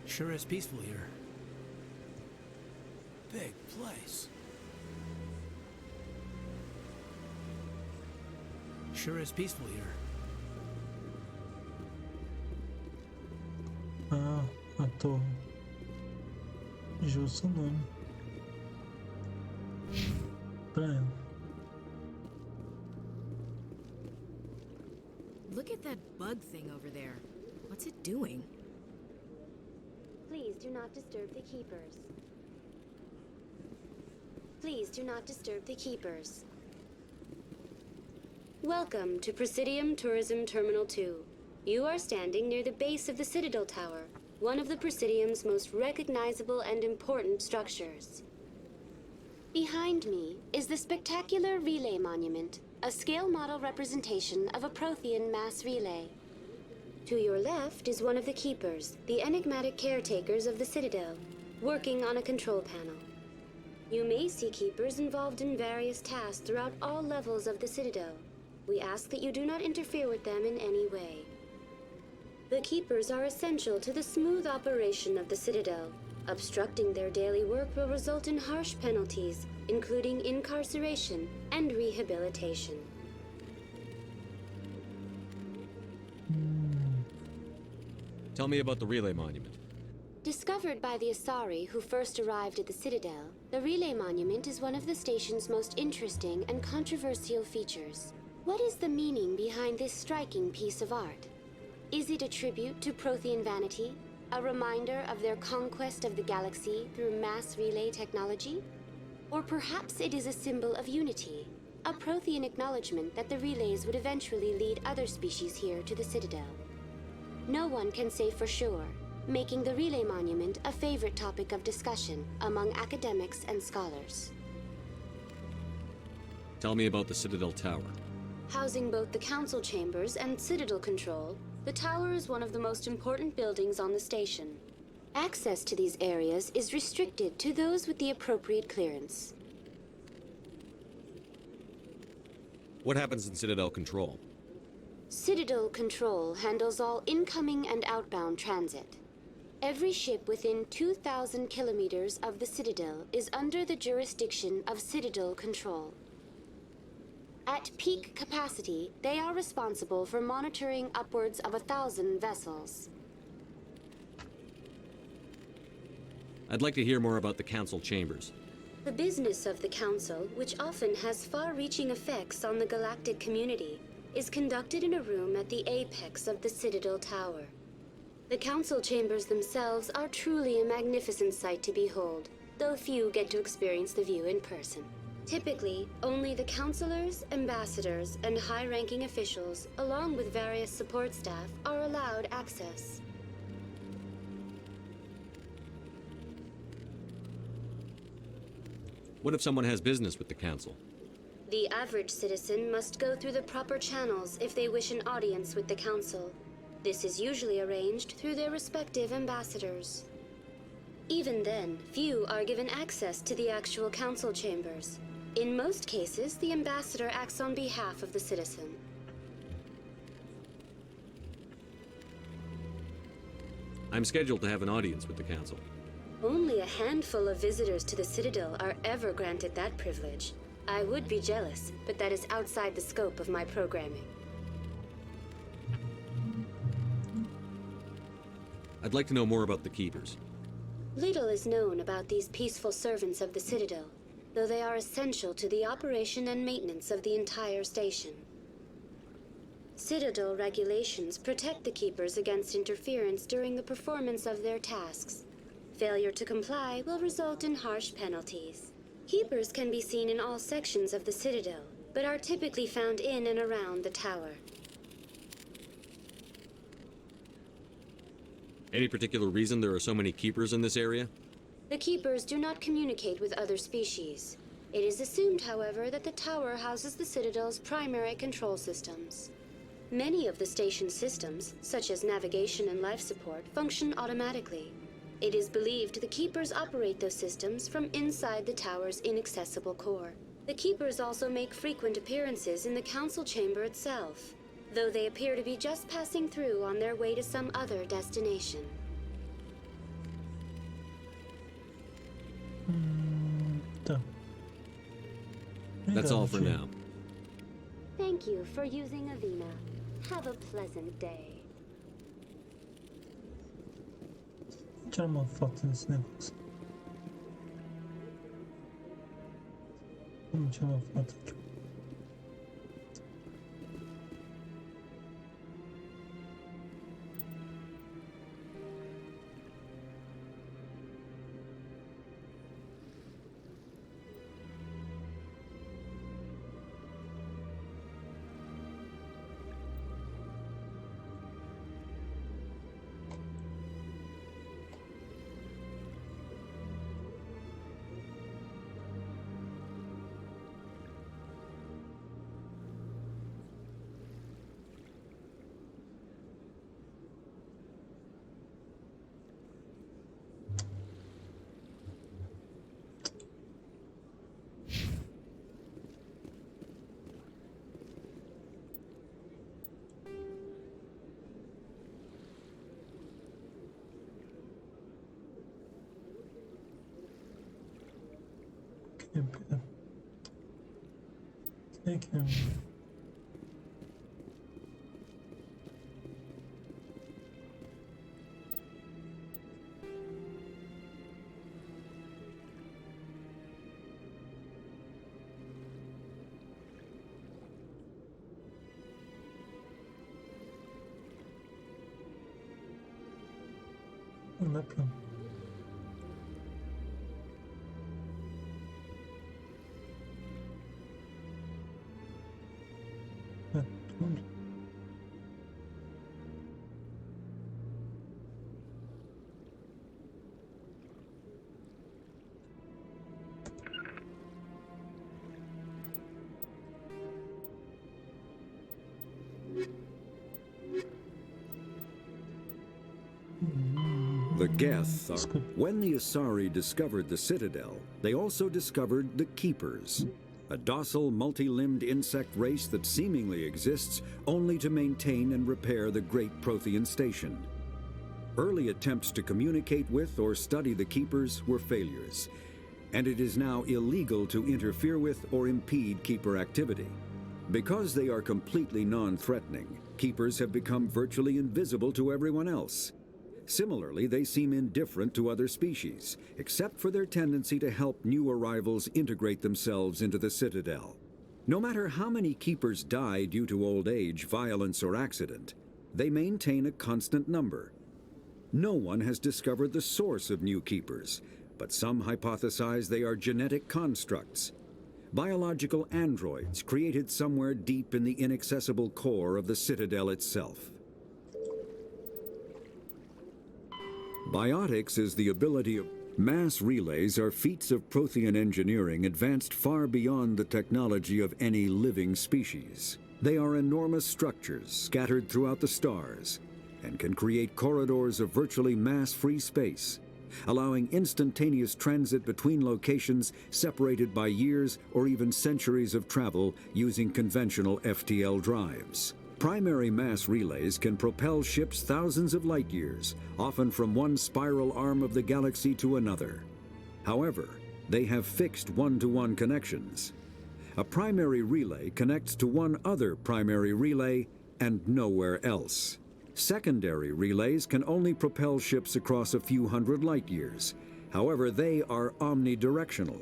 Sure is peaceful here. Big place. Sure is peaceful here. Ah, a torre. Justo o nome. Pra ela. Look at that bug thing over there. What's it doing? Please do not disturb the keepers. Please do not disturb the keepers. Welcome to Presidium Tourism Terminal 2. You are standing near the base of the Citadel Tower, one of the Presidium's most recognizable and important structures. Behind me is the spectacular Relay Monument, a scale model representation of a Prothean mass relay. To your left is one of the Keepers, the enigmatic caretakers of the Citadel. working on a control panel. You may see keepers involved in various tasks throughout all levels of the Citadel. We ask that you do not interfere with them in any way. The keepers are essential to the smooth operation of the Citadel. Obstructing their daily work will result in harsh penalties, including incarceration and rehabilitation. Tell me about the relay monument. Discovered by the Asari who first arrived at the Citadel, the relay monument is one of the station's most interesting and controversial features. What is the meaning behind this striking piece of art? Is it a tribute to Prothean vanity? A reminder of their conquest of the galaxy through mass relay technology? Or perhaps it is a symbol of unity, a Prothean acknowledgement that the relays would eventually lead other species here to the Citadel. No one can say for sure, making the relay monument a favorite topic of discussion among academics and scholars. Tell me about the Citadel Tower. Housing both the council chambers and Citadel control, the tower is one of the most important buildings on the station. Access to these areas is restricted to those with the appropriate clearance. What happens in Citadel Control? Citadel Control handles all incoming and outbound transit. Every ship within 2,000 kilometers of the Citadel is under the jurisdiction of Citadel Control. At peak capacity, they are responsible for monitoring upwards of 1,000 vessels. I'd like to hear more about the council chambers. The business of the Council, which often has far-reaching effects on the galactic community, is conducted in a room at the apex of the Citadel Tower. The Council chambers themselves are truly a magnificent sight to behold, though few get to experience the view in person. Typically, only the councilors, ambassadors, and high-ranking officials, along with various support staff, are allowed access. What if someone has business with the council? The average citizen must go through the proper channels if they wish an audience with the council. This is usually arranged through their respective ambassadors. Even then, few are given access to the actual council chambers. In most cases, the ambassador acts on behalf of the citizen. I'm scheduled to have an audience with the council. Only a handful of visitors to the Citadel are ever granted that privilege. I would be jealous, but that is outside the scope of my programming. I'd like to know more about the keepers. Little is known about these peaceful servants of the Citadel, though they are essential to the operation and maintenance of the entire station. Citadel regulations protect the keepers against interference during the performance of their tasks. Failure to comply will result in harsh penalties. Keepers can be seen in all sections of the Citadel, but are typically found in and around the tower. Any particular reason there are so many keepers in this area? The keepers do not communicate with other species. It is assumed, however, that the tower houses the Citadel's primary control systems. Many of the station's systems, such as navigation and life support, function automatically. It is believed the keepers operate those systems from inside the tower's inaccessible core. The keepers also make frequent appearances in the council chamber itself, though they appear to be just passing through on their way to some other destination. That's all for now. Thank you for using Avina. Have a pleasant day. Tirar uma foto desse negócio. Vamos tirar uma foto aqui. Não dá pra... É tudo. The Geth are... When the Asari discovered the Citadel, they also discovered the Keepers, a docile, multi-limbed insect race that seemingly exists only to maintain and repair the Great Prothean Station. Early attempts to communicate with or study the Keepers were failures, and it is now illegal to interfere with or impede Keeper activity. Because they are completely non-threatening, Keepers have become virtually invisible to everyone else. Similarly, they seem indifferent to other species, except for their tendency to help new arrivals integrate themselves into the Citadel. No matter how many Keepers die due to old age, violence, or accident, they maintain a constant number. No one has discovered the source of new Keepers, but some hypothesize they are genetic constructs. Biological androids created somewhere deep in the inaccessible core of the Citadel itself. Biotics is the ability of... Mass relays are feats of Prothean engineering advanced far beyond the technology of any living species. They are enormous structures scattered throughout the stars and can create corridors of virtually mass-free space, allowing instantaneous transit between locations separated by years or even centuries of travel using conventional FTL drives. Primary mass relays can propel ships thousands of light years, often from one spiral arm of the galaxy to another. However, they have fixed one-to-one connections. A primary relay connects to one other primary relay and nowhere else. Secondary relays can only propel ships across a few hundred light years. However, they are omnidirectional.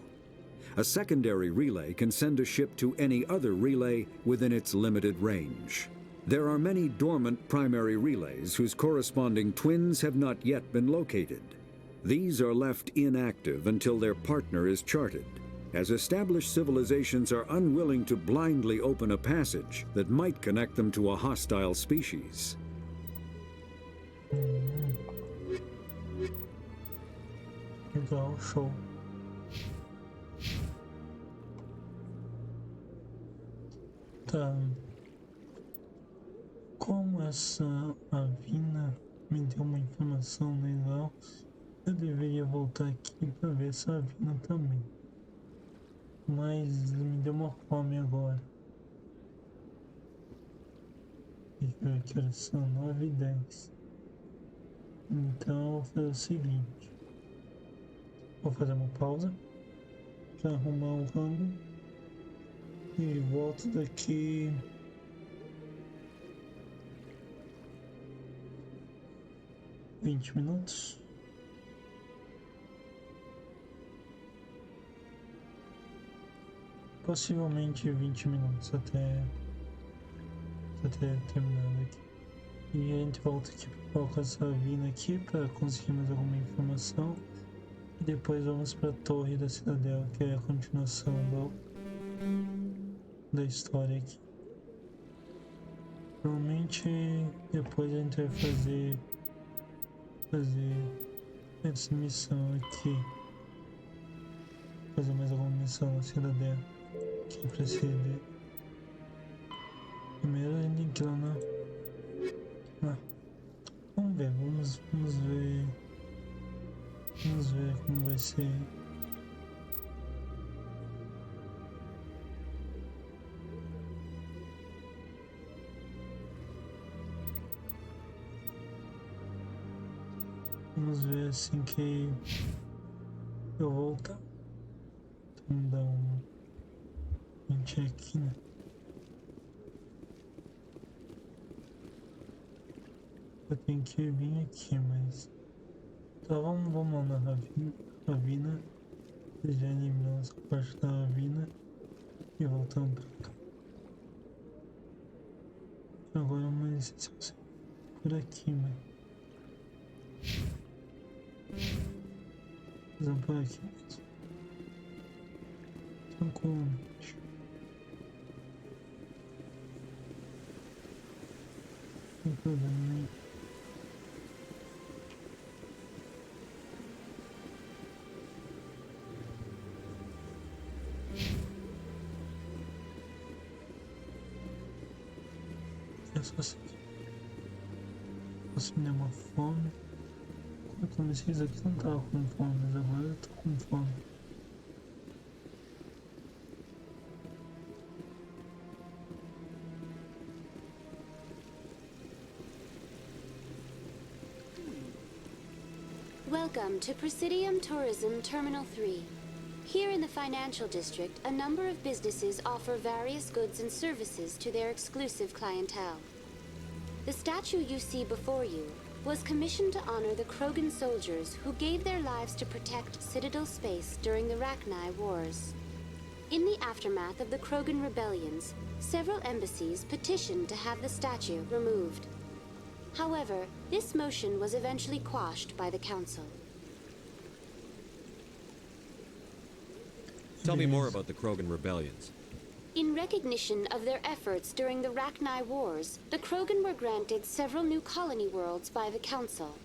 A secondary relay can send a ship to any other relay within its limited range. There are many dormant primary relays whose corresponding twins have not yet been located. These are left inactive until their partner is charted, as established civilizations are unwilling to blindly open a passage that might connect them to a hostile species. Legal, show. Tá. Como essa avina me deu uma informação legal, eu deveria voltar aqui para ver essa avina também. Mas me deu uma fome agora. Deixa eu ver que horas são, 9h10. Então eu vou fazer o seguinte. Vou fazer uma pausa para arrumar o rango e volto daqui 20 minutos. Possivelmente 20 minutos até terminar aqui. E a gente volta aqui para colocar essa vina aqui para conseguir mais alguma informação. E depois vamos para a torre da Citadel, que é a continuação da história aqui. Provavelmente depois a gente vai fazer essa missão aqui. Fazer mais alguma missão na Citadel. Que precisa. Primeiro a gente tem que ir lá na... Vamos ver, vamos ver. Vamos ver como vai ser. Vamos ver assim que eu voltar. Vamos dar um check, né? Eu tenho que vir aqui, mas... Tá, vamos lá na ravina. Já eliminamos essa parte da ravina. E voltamos pra cá. Agora uma licença por aqui, mas... Vamos por aqui mesmo. Tranquilamente. Sem problema nenhum. É só seguir. Posso me dar uma fome. Quando eu comecei isso aqui, eu não tava com fome, mas agora eu tô com fome. Welcome to Presidium Tourism Terminal 3. Here in the financial district, a number of businesses offer various goods and services to their exclusive clientele. The statue you see before you was commissioned to honor the Krogan soldiers who gave their lives to protect Citadel space during the Rachni Wars. In the aftermath of the Krogan rebellions, several embassies petitioned to have the statue removed. However, this motion was eventually quashed by the Council. Tell me more about the Krogan rebellions. In recognition of their efforts during the Rachni Wars, the Krogan were granted several new colony worlds by the Council.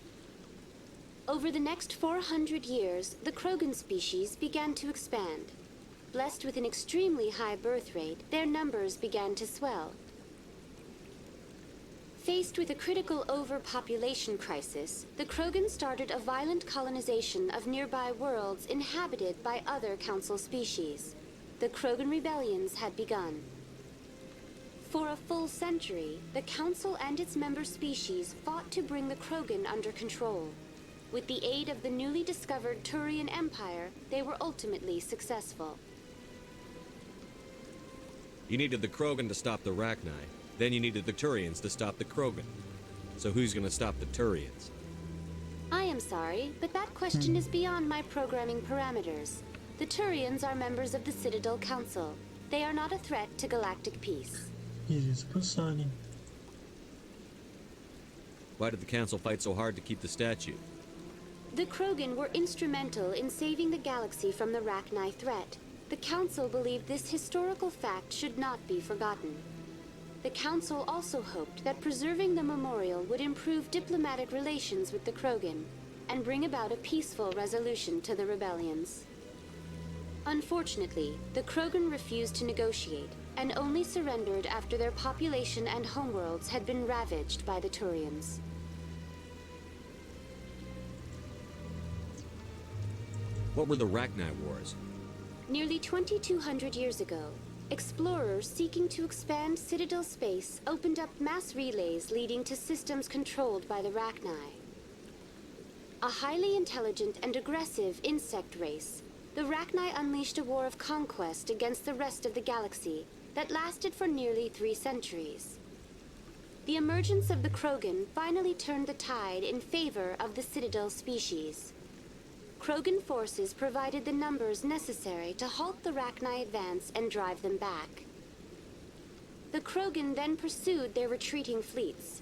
Over the next 400 years, the Krogan species began to expand. Blessed with an extremely high birth rate, their numbers began to swell. Faced with a critical overpopulation crisis, the Krogan started a violent colonization of nearby worlds inhabited by other Council species. The Krogan rebellions had begun. For a full century, the Council and its member species fought to bring the Krogan under control. With the aid of the newly discovered Turian Empire, they were ultimately successful. You needed the Krogan to stop the Rachni. Then you needed the Turians to stop the Krogan. So who's gonna stop the Turians? I am sorry, but that question is beyond my programming parameters. The Turians are members of the Citadel Council. They are not a threat to galactic peace. Why did the Council fight so hard to keep the statue? The Krogan were instrumental in saving the galaxy from the Rachni threat. The Council believed this historical fact should not be forgotten. The Council also hoped that preserving the memorial would improve diplomatic relations with the Krogan and bring about a peaceful resolution to the rebellions. Unfortunately, the Krogan refused to negotiate and only surrendered after their population and homeworlds had been ravaged by the Turians. What were the Rachni Wars? Nearly 2,200 years ago, explorers seeking to expand Citadel space opened up mass relays leading to systems controlled by the Rachni. A highly intelligent and aggressive insect race, the Rachni unleashed a war of conquest against the rest of the galaxy that lasted for nearly 3 centuries. The emergence of the Krogan finally turned the tide in favor of the Citadel species. Krogan forces provided the numbers necessary to halt the Rachni advance and drive them back. The Krogan then pursued their retreating fleets.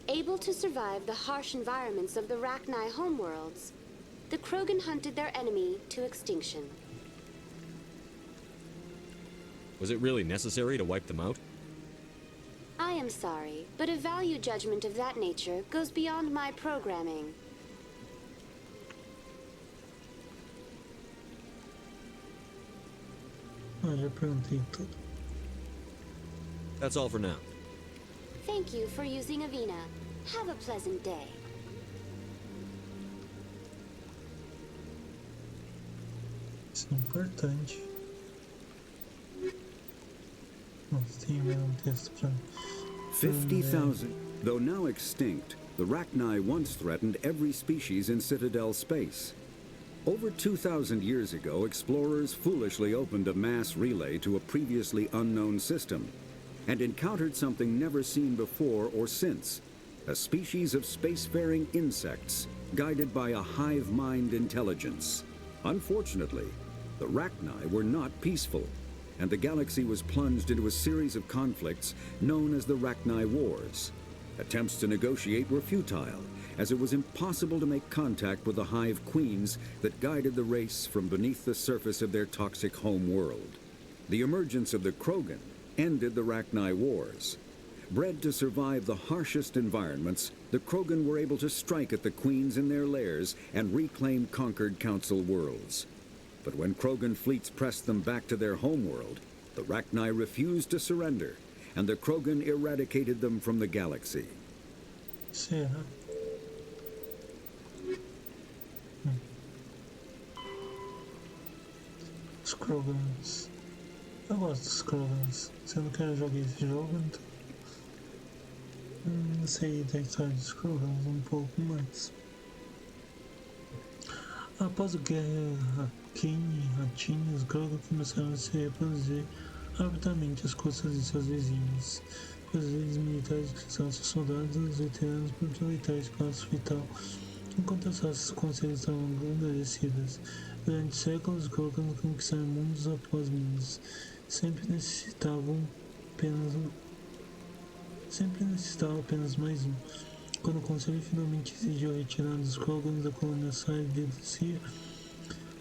Able to survive the harsh environments of the Rachni homeworlds, the Krogan hunted their enemy to extinction. Was it really necessary to wipe them out? I am sorry, but a value judgment of that nature goes beyond my programming. Já perguntei tudo. That's all for now. Thank you for using Avina. Have a pleasant day. Isso é importante. Nossa, tem um texto pra... 50,000. Though now extinct, the Rachni once threatened every species in Citadel space. Over 2,000 years ago, explorers foolishly opened a mass relay to a previously unknown system and encountered something never seen before or since, a species of spacefaring insects guided by a hive mind intelligence. Unfortunately, the Rachni were not peaceful, and the galaxy was plunged into a series of conflicts known as the Rachni Wars. Attempts to negotiate were futile, as it was impossible to make contact with the hive queens that guided the race from beneath the surface of their toxic home world. The emergence of the Krogan ended the Rachni Wars. Bred to survive the harshest environments, the Krogan were able to strike at the queens in their lairs and reclaim conquered Council worlds. But when Krogan fleets pressed them back to their homeworld, the Rachni refused to surrender, and the Krogan eradicated them from the galaxy. Será? Os Krogans. Eu gosto dos Krogans. Sendo que eu joguei esse jogo, então não sei da história dos Krogans um pouco mais. Após a guerra Ratinha, os Krogans começaram a se reproduzir rapidamente às custas de seus vizinhos. Os líderes militares utilizavam seus soldados e os veteranos para aproveitar o espaço vital, enquanto as raças conselhos estavam agradecidas. Durante séculos, os Krogans conquistaram mundos após mundos. Sempre necessitavam apenas mais um. Quando o Conselho finalmente exigiu a retirada dos Krogans da colônia de Lucia,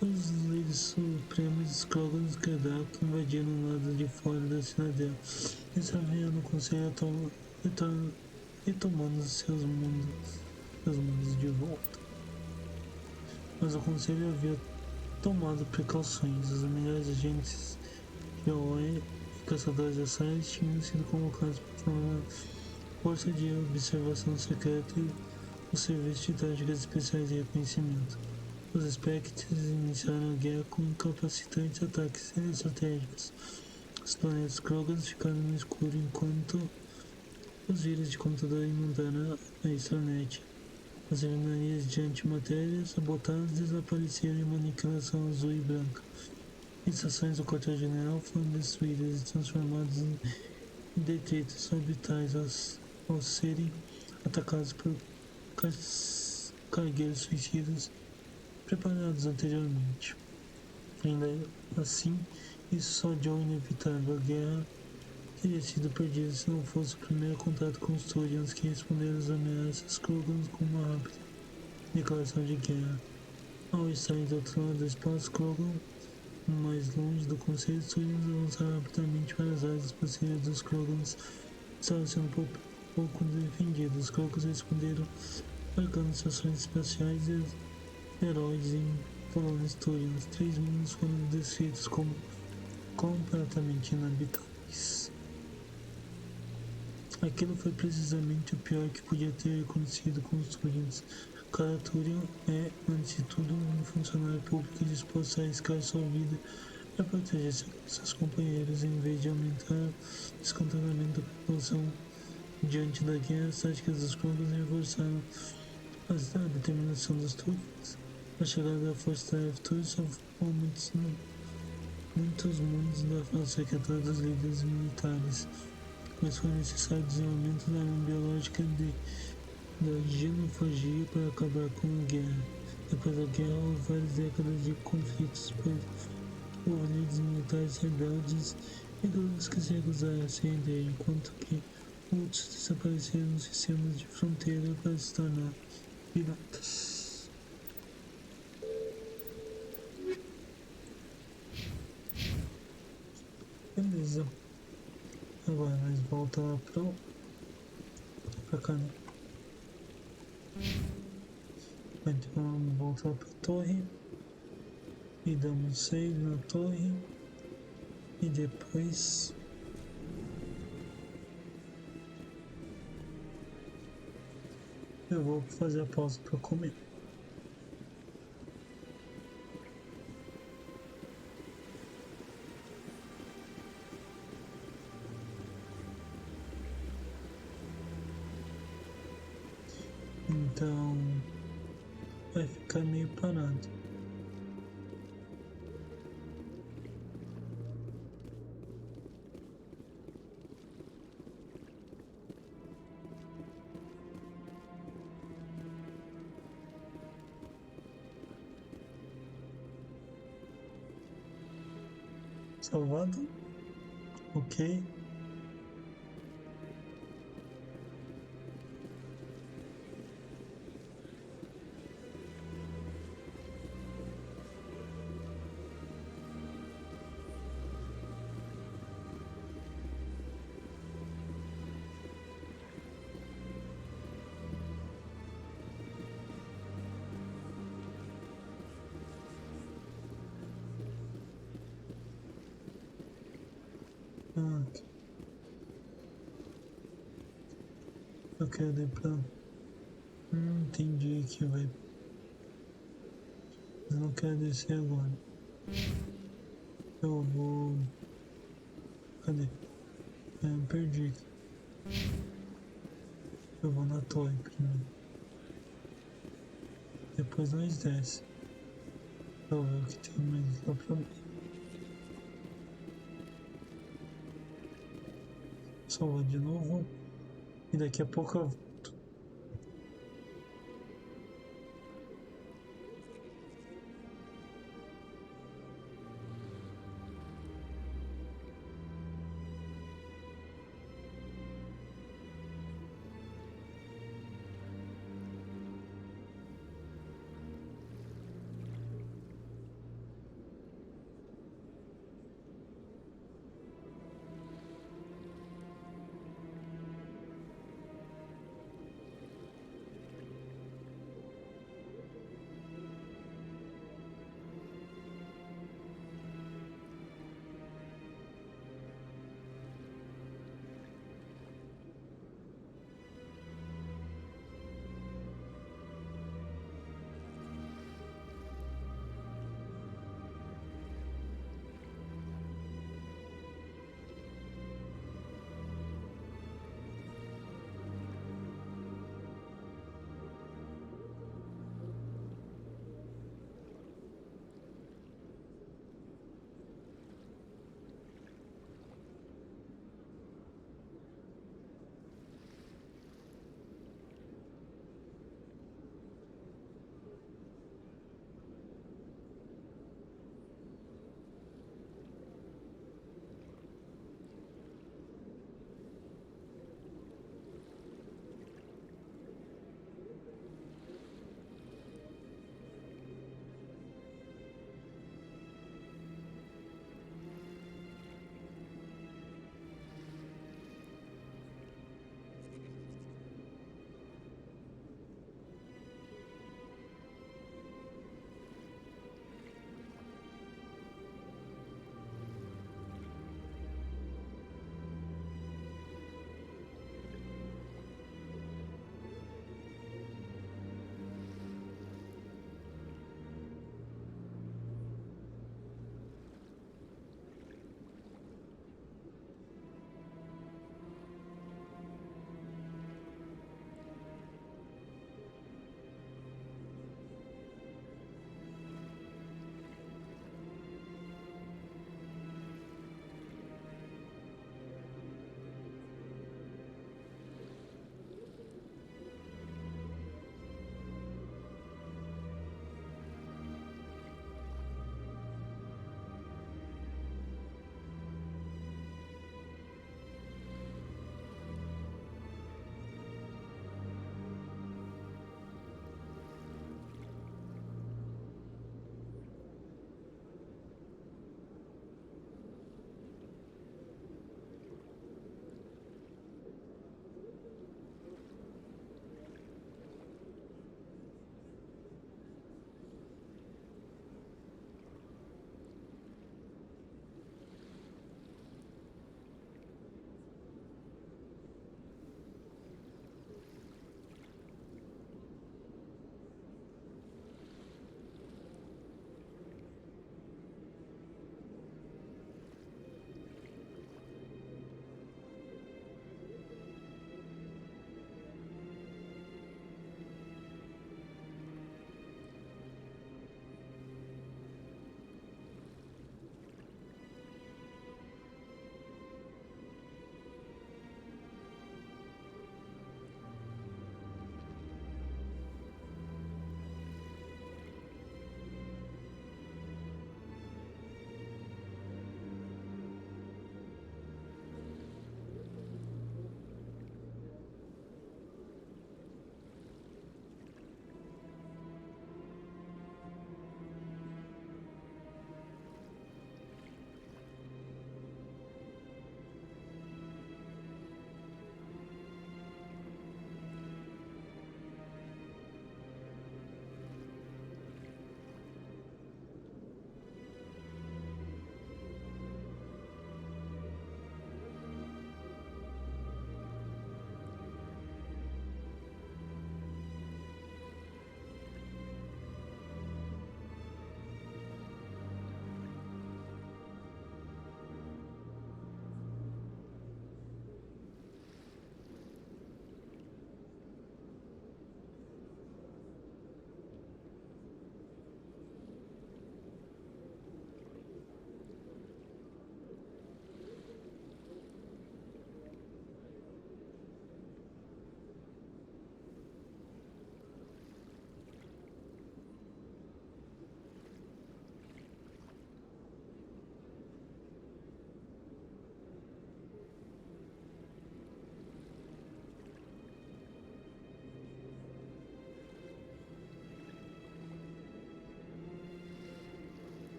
os líderes supremos dos Krogans Kedak invadiram o lado de fora da Citadel, desafiando o Conselho retomando seus mundos de volta. Mas o Conselho havia tomado precauções. Os melhores agentes de OE e caçadores de ações tinham sido convocados por uma força de observação secreta e o Serviço de Táticas Especiais de Reconhecimento. Os Spectres iniciaram a guerra com incapacitantes ataques estratégicos. Os planetas Krogans ficaram no escuro enquanto os vírus de computador inundaram a extranet. As refinarias de antimatéria sabotadas desapareceram em uma aniquilação azul e branca. Estações do quartel-general foram destruídas e transformadas em detritos orbitais ao serem atacados por cargueiros suicidas preparados anteriormente. Ainda assim, isso só adiou o inevitável. A guerra teria sido perdida se não fosse o primeiro contato com os Turians, que responderam às ameaças Krogans com uma rápida declaração de guerra. Ao estarem do outro lado do espaço Krogan, mais longe do Conselho, os Turians avançaram rapidamente para as áreas possíveis dos Krogans estavam sendo pouco defendidos. Os Krogans responderam marcando estações espaciais e heróis em colônias Turians. 3 mundos foram descritos como completamente inabitáveis. Aquilo foi precisamente o pior que podia ter acontecido com os Turians. Cada Turian é, antes de tudo, um funcionário público disposto a arriscar sua vida para proteger seus companheiros, em vez de aumentar o descontentamento da população. Diante da guerra, as táticas dos Krogans reforçaram a determinação dos Turians. A chegada da Força da Aventura salvou muitos mundos da falsa secretária dos líderes militares, mas foi necessário o desenvolvimento da arma biológica da genofagia para acabar com a guerra. Depois da guerra, houve várias décadas de conflitos por líderes militares rebeldes e grupos que se recusaram a se render, enquanto que outros desapareceram nos sistemas de fronteira para se tornar piratas. Beleza. Agora nós voltamos lá pra cá, né? Então vamos voltar pra torre e damos save na torre e depois eu vou fazer a pausa para comer. Então vai ficar meio parado. Salvado. Ok. Eu quero ir pra... entendi que vai... Eu não quero descer agora. Eu vou... Cadê? Perdi. Eu vou na torre primeiro. Depois nós desce. Eu vou ver o que tem mais lá pra mim. Salvar de novo. E daqui a pouco eu volto.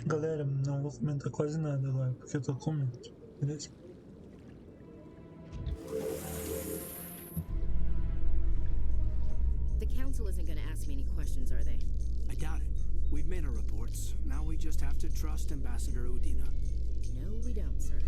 Galera, não vou comentar quase nada agora, porque eu tô com medo, beleza? The council isn't gonna ask me any questions, are they? I doubt it. We've made our reports. Now we just have to trust Ambassador Udina. No, we don't, sir.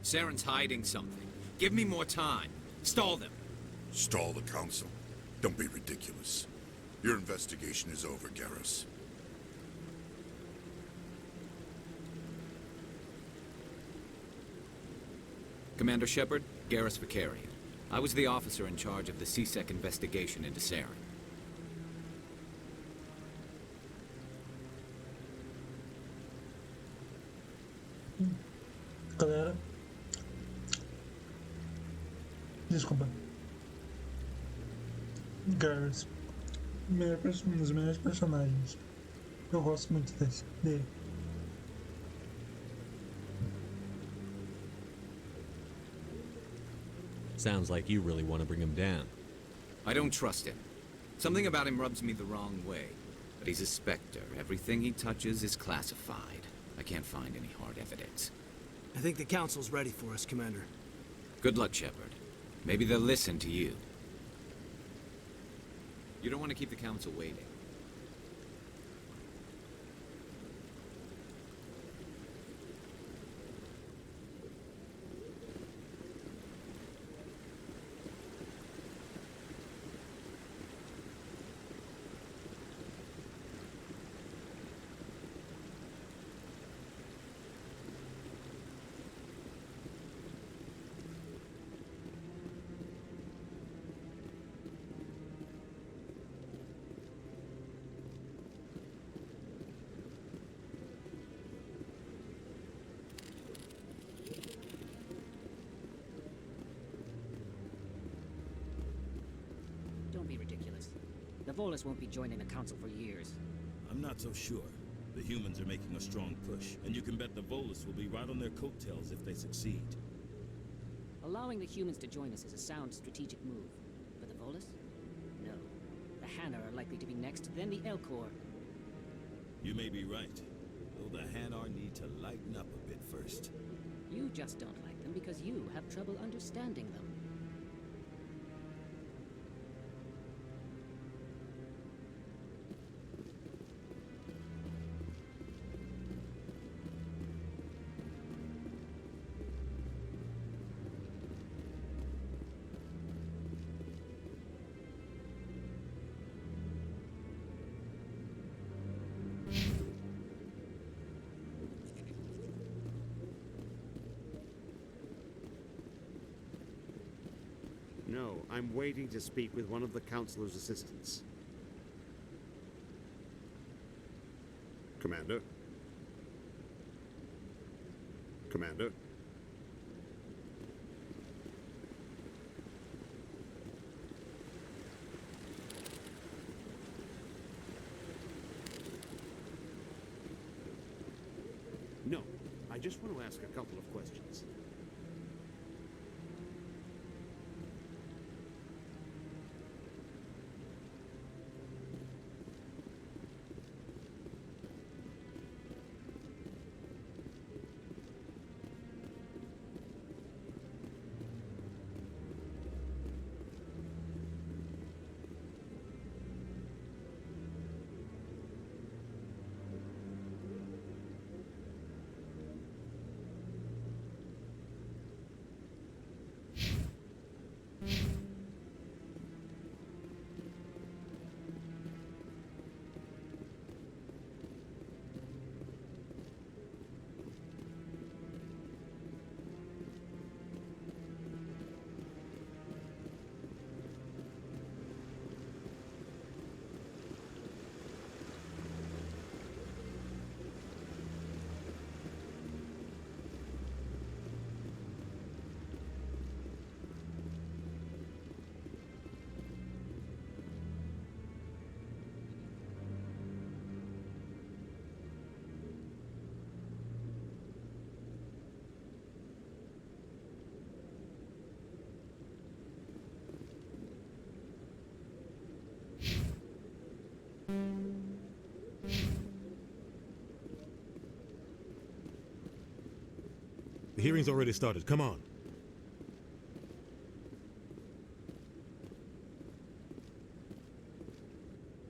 Saren's hiding something. Give me more time. Stall them. Stall the council? Don't be ridiculous. Your investigation is over, Garrus. Commander Shepard, Garrus Vicarian. I was the officer in charge of the CSEC investigation into Saren. Galera, desculpa. Garrus, um dos melhores personagens. Eu gosto muito dele. Sounds like you really want to bring him down. I don't trust him. Something about him rubs me the wrong way. But he's a Spectre. Everything he touches is classified. I can't find any hard evidence. I think the council's ready for us, Commander. Good luck, Shepard. Maybe they'll listen to you. You don't want to keep the council waiting. Don't be ridiculous. The Volus won't be joining the council for years. I'm not so sure. The humans are making a strong push, and you can bet the Volus will be right on their coattails if they succeed. Allowing the humans to join us is a sound strategic move. But the Volus? No. The Hanar are likely to be next, then the Elcor. You may be right, though the Hanar need to lighten up a bit first. You just don't like them because you have trouble understanding them. No, I'm waiting to speak with one of the Councilor's assistants. Commander? Commander? No, I just want to ask a couple of questions. The hearing's already started. Come on.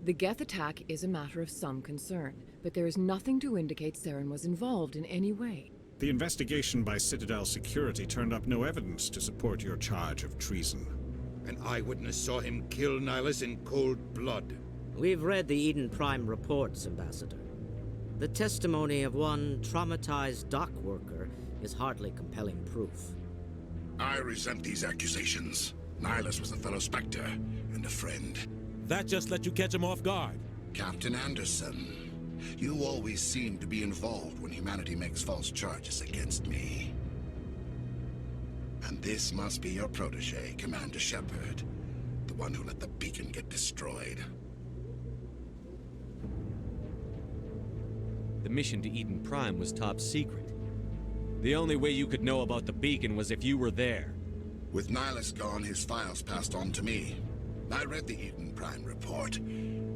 The Geth attack is a matter of some concern, but there is nothing to indicate Saren was involved in any way. The investigation by Citadel Security turned up no evidence to support your charge of treason. An eyewitness saw him kill Nihilus in cold blood. We've read the Eden Prime reports, Ambassador. The testimony of one traumatized dock worker is hardly compelling proof. I resent these accusations. Nihilus was a fellow Spectre and a friend. That just let you catch him off guard. Captain Anderson, you always seem to be involved when humanity makes false charges against me. And this must be your protege, Commander Shepard, the one who let the beacon get destroyed. The mission to Eden Prime was top secret. The only way you could know about the beacon was if you were there. With Nihilus gone, his files passed on to me. I read the Eden Prime report.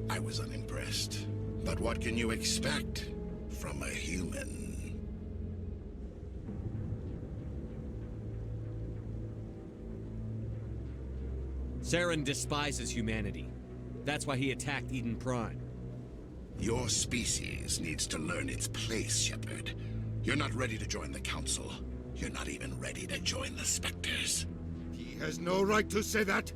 I was unimpressed. But what can you expect from a human? Saren despises humanity. That's why he attacked Eden Prime. Your species needs to learn its place, Shepard. You're not ready to join the Council. You're not even ready to join the Spectres. He has no right to say that.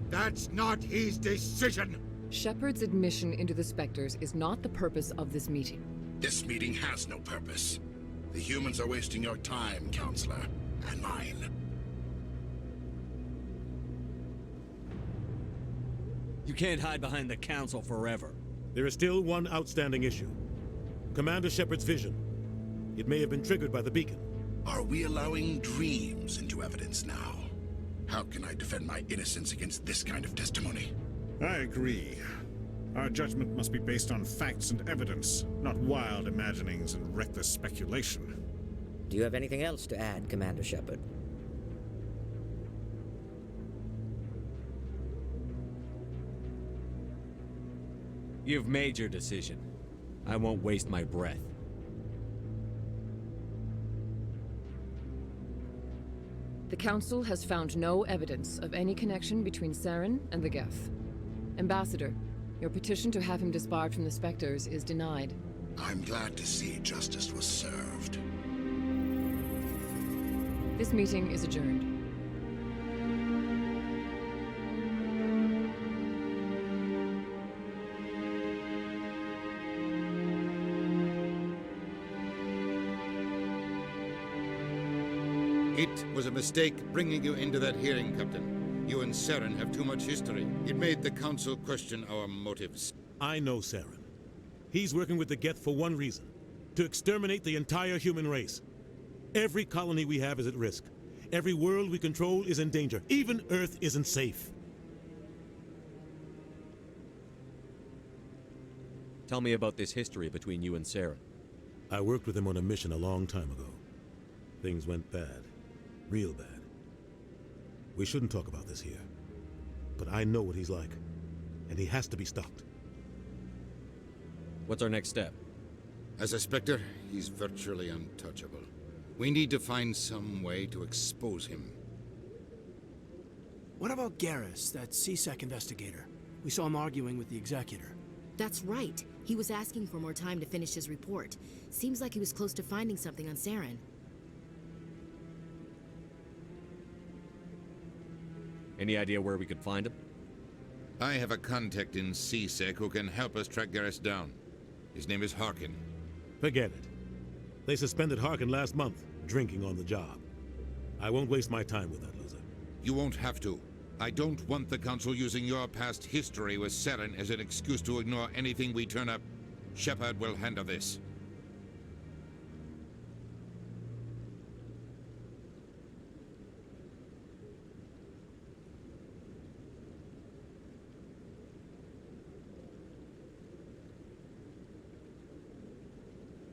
That's not his decision. Shepard's admission into the Spectres is not the purpose of this meeting. This meeting has no purpose. The humans are wasting your time, Counselor, and mine. You can't hide behind the Council forever. There is still one outstanding issue. Commander Shepard's vision. It may have been triggered by the beacon. Are we allowing dreams into evidence now? How can I defend my innocence against this kind of testimony? I agree. Our judgment must be based on facts and evidence, not wild imaginings and reckless speculation. Do you have anything else to add, Commander Shepard? You've made your decision. I won't waste my breath. The Council has found no evidence of any connection between Saren and the Geth. Ambassador, your petition to have him disbarred from the Spectres is denied. I'm glad to see justice was served. This meeting is adjourned. It was a mistake bringing you into that hearing, Captain. You and Saren have too much history. It made the Council question our motives. I know Saren. He's working with the Geth for one reason. To exterminate the entire human race. Every colony we have is at risk. Every world we control is in danger. Even Earth isn't safe. Tell me about this history between you and Saren. I worked with him on a mission a long time ago. Things went bad. Real bad. We shouldn't talk about this here. But I know what he's like. And he has to be stopped. What's our next step? As a Spectre, he's virtually untouchable. We need to find some way to expose him. What about Garrus, that CSEC investigator? We saw him arguing with the Executor. That's right. He was asking for more time to finish his report. Seems like he was close to finding something on Saren. Any idea where we could find him? I have a contact in CSEC who can help us track Garrus down. His name is Harkin. Forget it. They suspended Harkin last month, drinking on the job. I won't waste my time with that loser. You won't have to. I don't want the Council using your past history with Saren as an excuse to ignore anything we turn up. Shepard will handle this.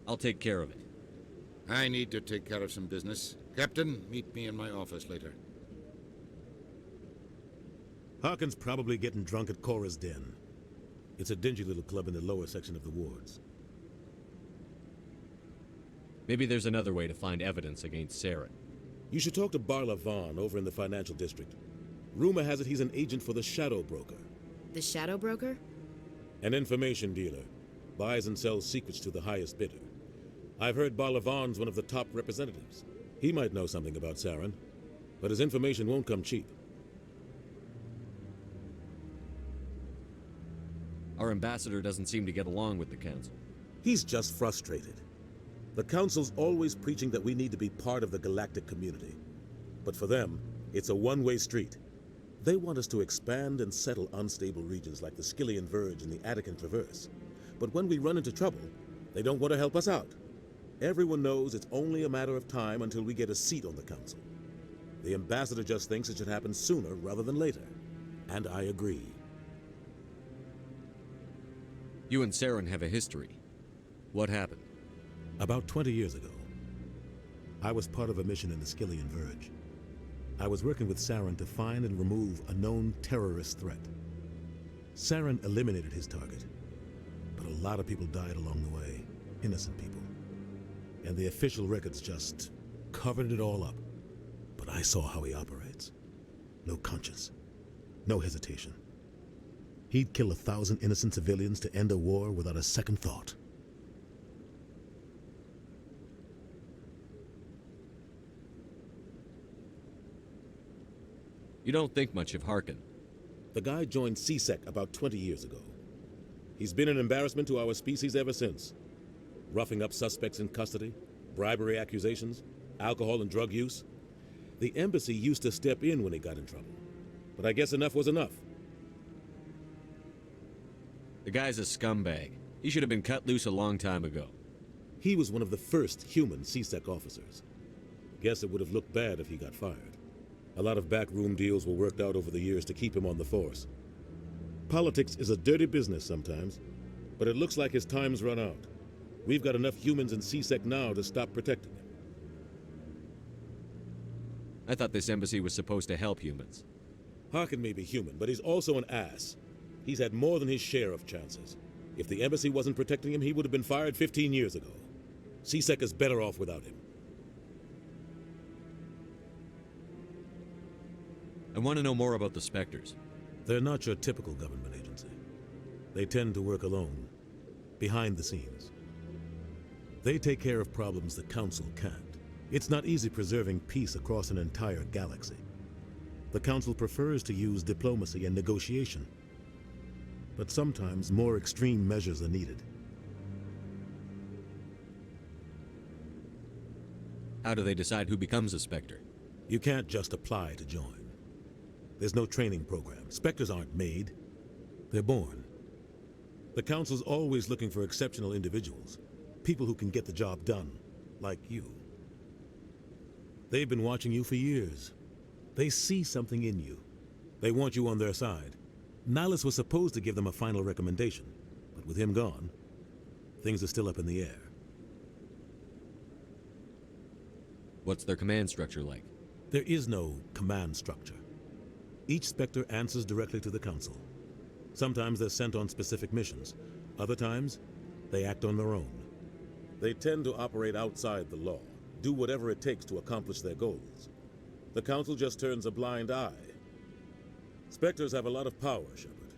I'll take care of it. I need to take care of some business. Captain, meet me in my office later. Harkin's probably getting drunk at Cora's Den. It's a dingy little club in the lower section of the wards. Maybe there's another way to find evidence against Saren. You should talk to Barla Vaughn over in the financial district. Rumor has it he's an agent for the Shadow Broker. The Shadow Broker? An information dealer. Buys and sells secrets to the highest bidder. I've heard Barla Vaughn's one of the top representatives. He might know something about Saren, but his information won't come cheap. Our ambassador doesn't seem to get along with the Council. He's just frustrated. The Council's always preaching that we need to be part of the galactic community. But for them, it's a one-way street. They want us to expand and settle unstable regions like the Skillian Verge and the Attican Traverse. But when we run into trouble, they don't want to help us out. Everyone knows it's only a matter of time until we get a seat on the Council. The ambassador just thinks it should happen sooner rather than later. And I agree. You and Saren have a history. What happened? About 20 years ago, I was part of a mission in the Skillian Verge. I was working with Saren to find and remove a known terrorist threat. Saren eliminated his target, but a lot of people died along the way, innocent people. And the official records just covered it all up. But I saw how he operates. No conscience, no hesitation. He'd kill 1,000 innocent civilians to end a war without a second thought. You don't think much of Harkin. The guy joined CSEC about 20 years ago. He's been an embarrassment to our species ever since. Roughing up suspects in custody, bribery accusations, alcohol and drug use. The embassy used to step in when he got in trouble. But I guess enough was enough. The guy's a scumbag. He should have been cut loose a long time ago. He was one of the first human CSEC officers. Guess it would have looked bad if he got fired. A lot of backroom deals were worked out over the years to keep him on the force. Politics is a dirty business sometimes, but it looks like his time's run out. We've got enough humans in CSEC now to stop protecting him. I thought this embassy was supposed to help humans. Harkin may be human, but he's also an ass. He's had more than his share of chances. If the embassy wasn't protecting him, he would have been fired 15 years ago. CSEC is better off without him. I want to know more about the Spectres. They're not your typical government agency. They tend to work alone, behind the scenes. They take care of problems the Council can't. It's not easy preserving peace across an entire galaxy. The Council prefers to use diplomacy and negotiation. But sometimes more extreme measures are needed. How do they decide who becomes a Spectre? You can't just apply to join. There's no training program. Spectres aren't made. They're born. The Council's always looking for exceptional individuals. People who can get the job done, like you. They've been watching you for years. They see something in you. They want you on their side. Nihilus was supposed to give them a final recommendation, but with him gone, things are still up in the air. What's their command structure like? There is no command structure. Each Spectre answers directly to the Council. Sometimes they're sent on specific missions. Other times, they act on their own. They tend to operate outside the law, do whatever it takes to accomplish their goals. The Council just turns a blind eye. Spectres have a lot of power, Shepard.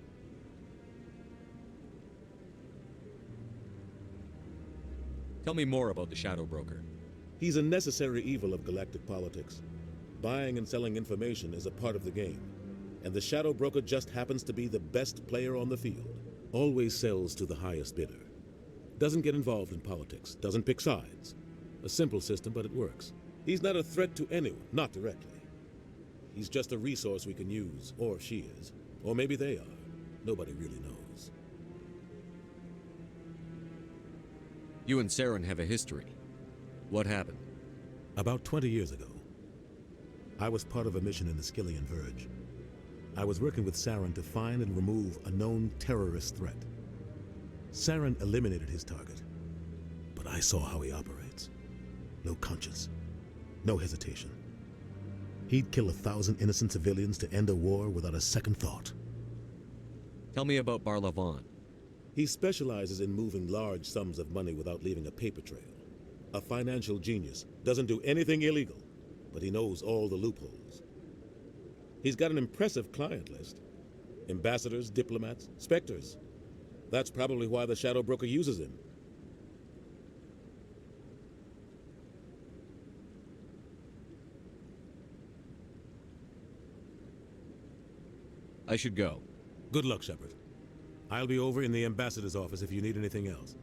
Tell me more about the Shadow Broker. He's a necessary evil of galactic politics. Buying and selling information is a part of the game, and the Shadow Broker just happens to be the best player on the field. Always sells to the highest bidder. Doesn't get involved in politics, doesn't pick sides. A simple system, but it works. He's not a threat to anyone, not directly. He's just a resource we can use, or she is. Or maybe they are. Nobody really knows. You and Saren have a history. What happened? About 20 years ago, I was part of a mission in the Skillian Verge. I was working with Saren to find and remove a known terrorist threat. Saren eliminated his target, but I saw how he operates. No conscience, no hesitation. He'd kill 1,000 innocent civilians to end a war without a second thought. Tell me about Barla Vaughn. He specializes in moving large sums of money without leaving a paper trail. a financial genius, doesn't do anything illegal, but he knows all the loopholes. He's got an impressive client list. Ambassadors, diplomats, specters. That's probably why the Shadow Broker uses him. I should go. Good luck, Shepard. I'll be over in the ambassador's office if you need anything else.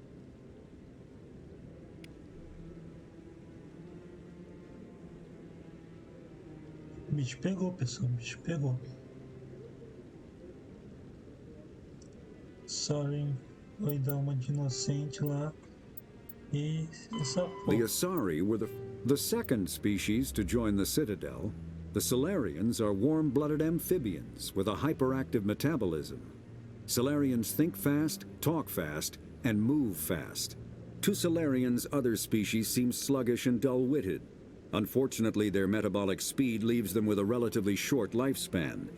O bicho pegou, pessoal. O bicho pegou. Sorry, foi dar uma de inocente lá. E safou. The Asari were the second species to join the Citadel. The Solarians are warm-blooded amphibians with a hyperactive metabolism. Solarians think fast, talk fast, and move fast. To Solarians, other species seem sluggish and dull-witted. Unfortunately, their metabolic speed leaves them with a relatively short lifespan.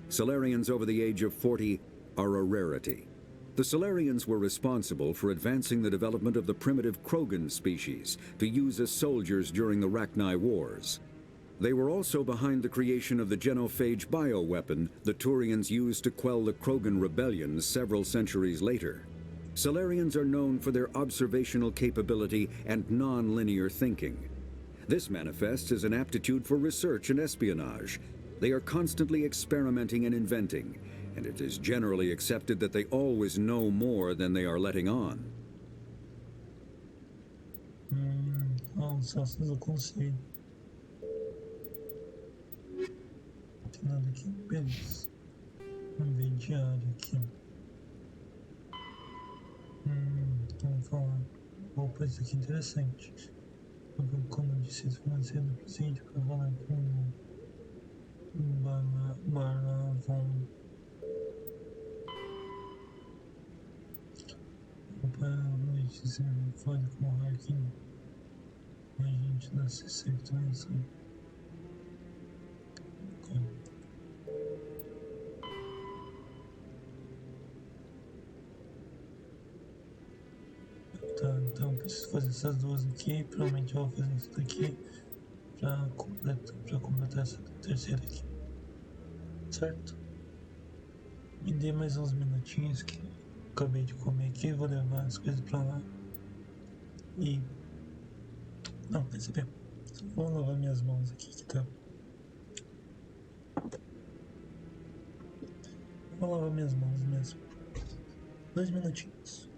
Solarians over the age of 40 are a rarity. The Solarians were responsible for advancing the development of the primitive Krogan species to use as soldiers during the Rachni Wars. They were also behind the creation of the genophage bioweapon the Turians used to quell the Krogan rebellions several centuries later. Solarians are known for their observational capability and non-linear thinking. This manifests as an aptitude for research and espionage. They are constantly experimenting and inventing, and it is generally accepted that they always know more than they are letting on. Sócios do Conselho. Tem nada aqui? Beleza. Vamos ver diário aqui. Vamos falar. Opa, isso aqui é interessante. Como disse, financeiro do presídio para falar com Baravon. Opa, noite, você pode com o Harkin. A gente dá certo nessa. Tá, então preciso fazer essas duas aqui. Provavelmente eu vou fazer isso daqui pra completar essa terceira aqui. Certo? Me dê mais uns minutinhos que acabei de comer aqui. Vou levar as coisas pra lá. E. Não, quer saber? Vou lavar minhas mãos aqui que tá. Vou lavar minhas mãos mesmo. 2 minutinhos.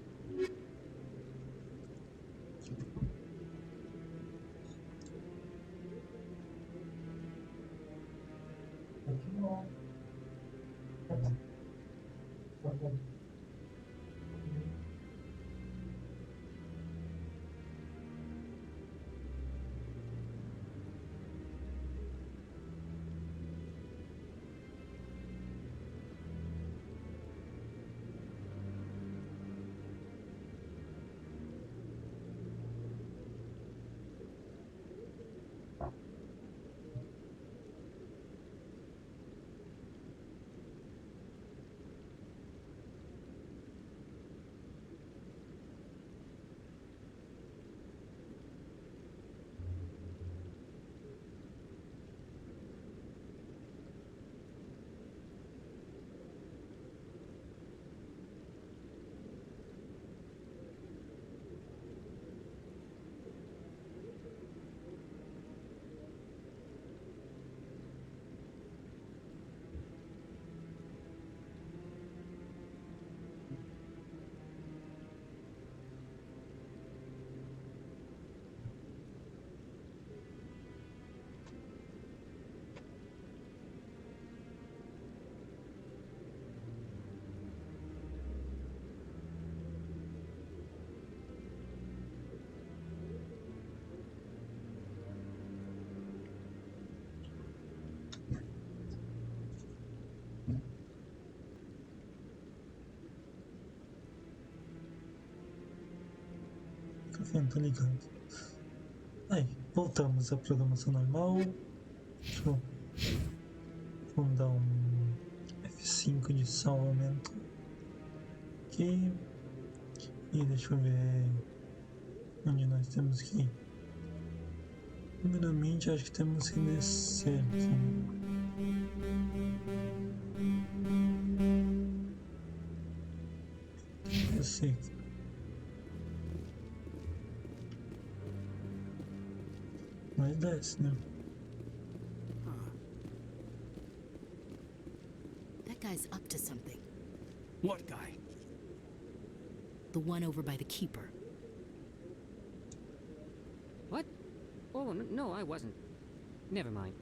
Tá ligado. Aí, voltamos à programação normal. Vamos dar um F5 de salvamento aqui. E deixa eu ver onde nós temos que ir. Primeiramente, acho que temos que descer aqui. Descer aqui. Mas desce, né? That guy's up to something. What guy? The one over by the keeper. What? Oh, no, I wasn't. Never mind.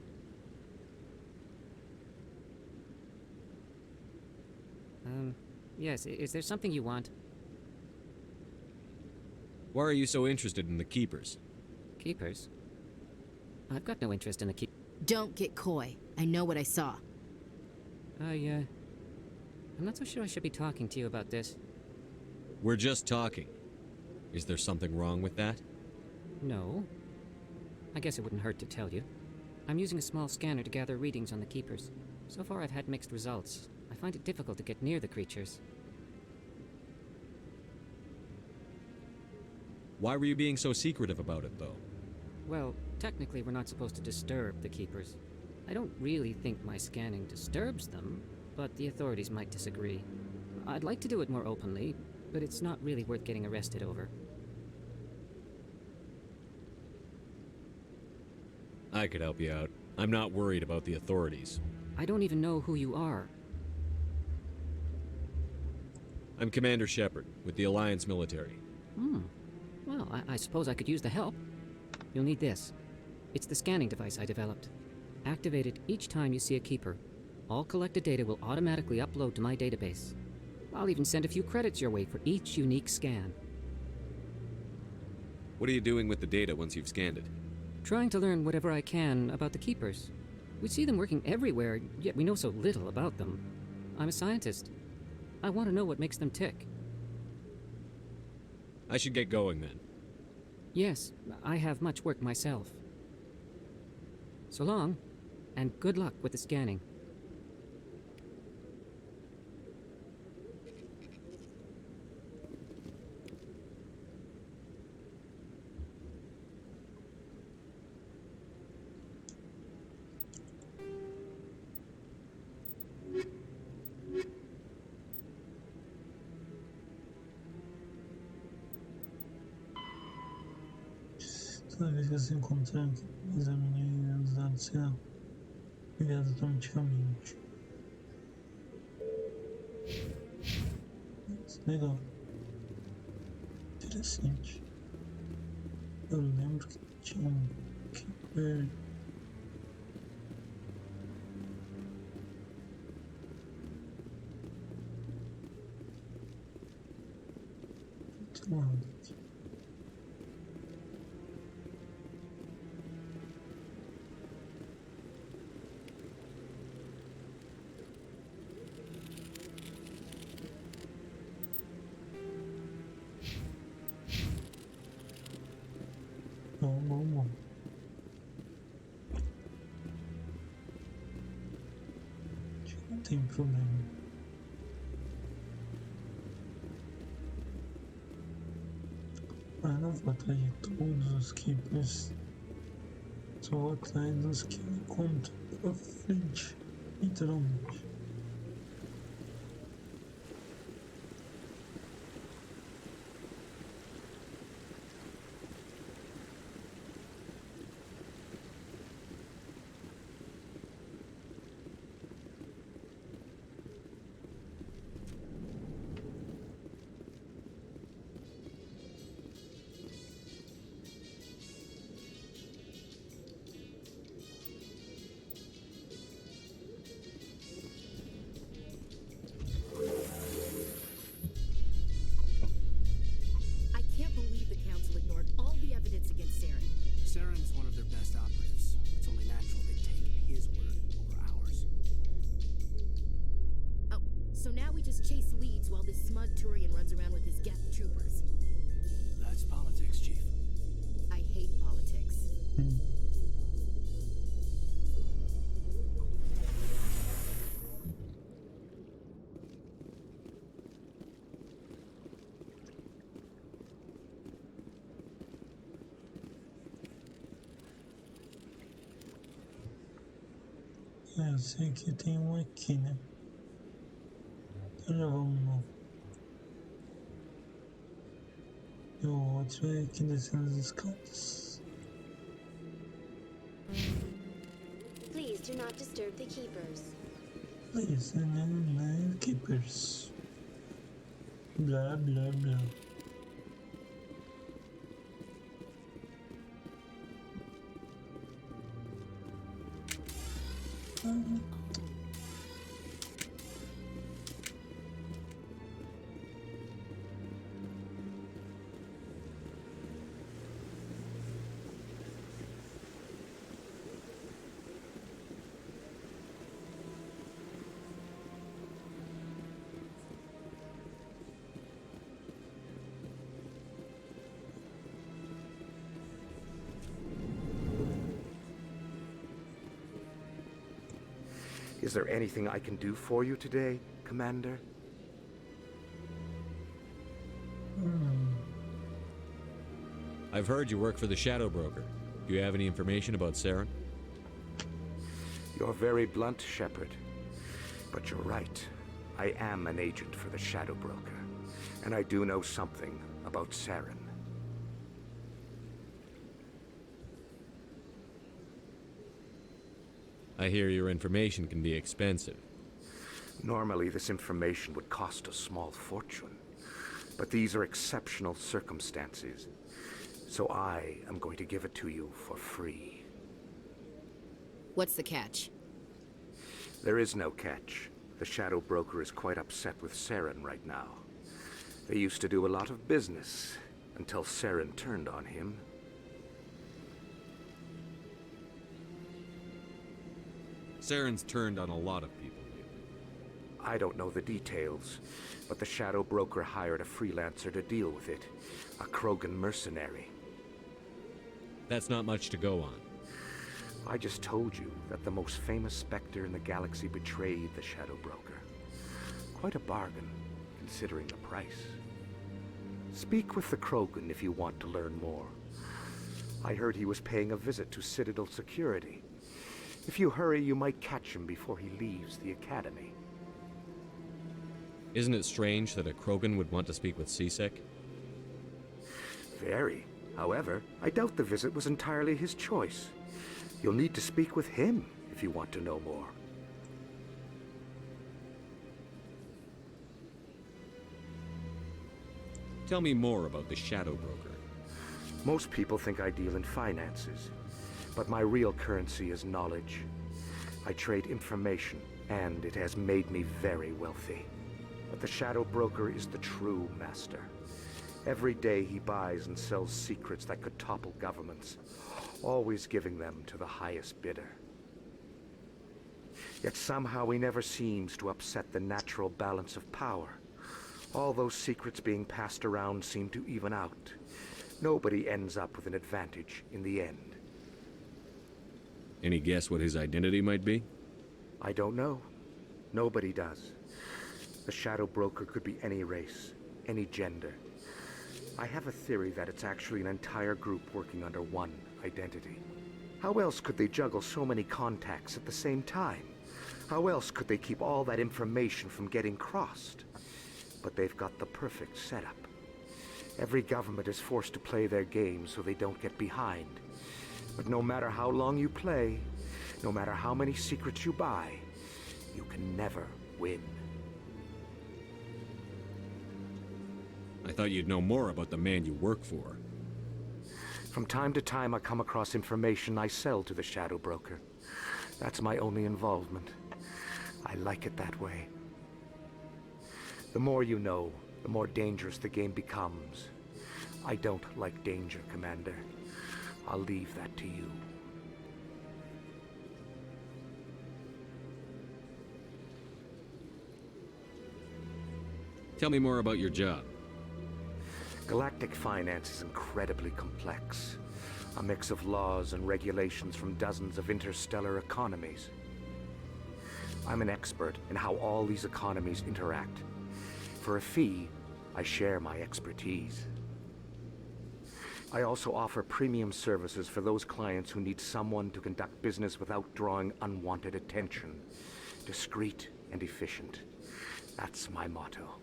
Yes, is there something you want? Why are you so interested in the Keepers? Keepers? I've got no interest in the keep. Don't get coy. I know what I saw. I'm not so sure I should be talking to you about this. We're just talking. Is there something wrong with that? No. I guess it wouldn't hurt to tell you. I'm using a small scanner to gather readings on the Keepers. So far I've had mixed results. I find it difficult to get near the creatures. Why were you being so secretive about it, though? Well, technically we're not supposed to disturb the Keepers. I don't really think my scanning disturbs them, but the authorities might disagree. I'd like to do it more openly, but it's not really worth getting arrested over. I could help you out. I'm not worried about the authorities. I don't even know who you are. I'm Commander Shepard, with the Alliance military. Well, I suppose I could use the help. You'll need this. It's the scanning device I developed. Activate it each time you see a Keeper. All collected data will automatically upload to my database. I'll even send a few credits your way for each unique scan. What are you doing with the data once you've scanned it? Trying to learn whatever I can about the Keepers. We see them working everywhere, yet we know so little about them. I'm a scientist. I want to know what makes them tick. I should get going then. Yes, I have much work myself. So long, and good luck with the scanning. Toda vez que se encontrar, examine os dados serão enviados automaticamente. Legal. Interessante. Eu lembro que tinha um keeper. Muito lado. Bom. Não tem problema. Mas não vou atrás de todos os keepers. Só vou atrás dos que eu encontro pra frente, literalmente. Eu sei que tem um aqui, né? Então já vamos no. E o outro é aqui descendo as escadas. Please do not disturb the keepers. Please, no keepers. Blá, blá, blá. Is there anything I can do for you today, Commander? I've heard you work for the Shadow Broker. Do you have any information about Saren? You're very blunt, Shepard. But you're right. I am an agent for the Shadow Broker. And I do know something about Saren. I hear your information can be expensive. Normally, this information would cost a small fortune. But these are exceptional circumstances. So I am going to give it to you for free. What's the catch? There is no catch. The Shadow Broker is quite upset with Saren right now. They used to do a lot of business, until Saren turned on him. Saren's turned on a lot of people lately. I don't know the details, but the Shadow Broker hired a freelancer to deal with it. A Krogan mercenary. That's not much to go on. I just told you that the most famous Spectre in the galaxy betrayed the Shadow Broker. Quite a bargain, considering the price. Speak with the Krogan if you want to learn more. I heard he was paying a visit to Citadel security. If you hurry, you might catch him before he leaves the Academy. Isn't it strange that a Krogan would want to speak with CSEC? Very. However, I doubt the visit was entirely his choice. You'll need to speak with him if you want to know more. Tell me more about the Shadow Broker. Most people think I deal in finances, but my real currency is knowledge. I trade information, and it has made me very wealthy. But the Shadow Broker is the true master. Every day he buys and sells secrets that could topple governments, always giving them to the highest bidder. Yet somehow he never seems to upset the natural balance of power. All those secrets being passed around seem to even out. Nobody ends up with an advantage in the end. Any guess what his identity might be? I don't know. Nobody does. The Shadow Broker could be any race, any gender. I have a theory that it's actually an entire group working under one identity. How else could they juggle so many contacts at the same time? How else could they keep all that information from getting crossed? But they've got the perfect setup. Every government is forced to play their game so they don't get behind. But no matter how long you play, no matter how many secrets you buy, you can never win. I thought you'd know more about the man you work for. From time to time, I come across information I sell to the Shadow Broker. That's my only involvement. I like it that way. The more you know, the more dangerous the game becomes. I don't like danger, Commander. I'll leave that to you. Tell me more about your job. Galactic finance is incredibly complex. A mix of laws and regulations from dozens of interstellar economies. I'm an expert in how all these economies interact. For a fee, I share my expertise. I also offer premium services for those clients who need someone to conduct business without drawing unwanted attention. Discreet and efficient. That's my motto.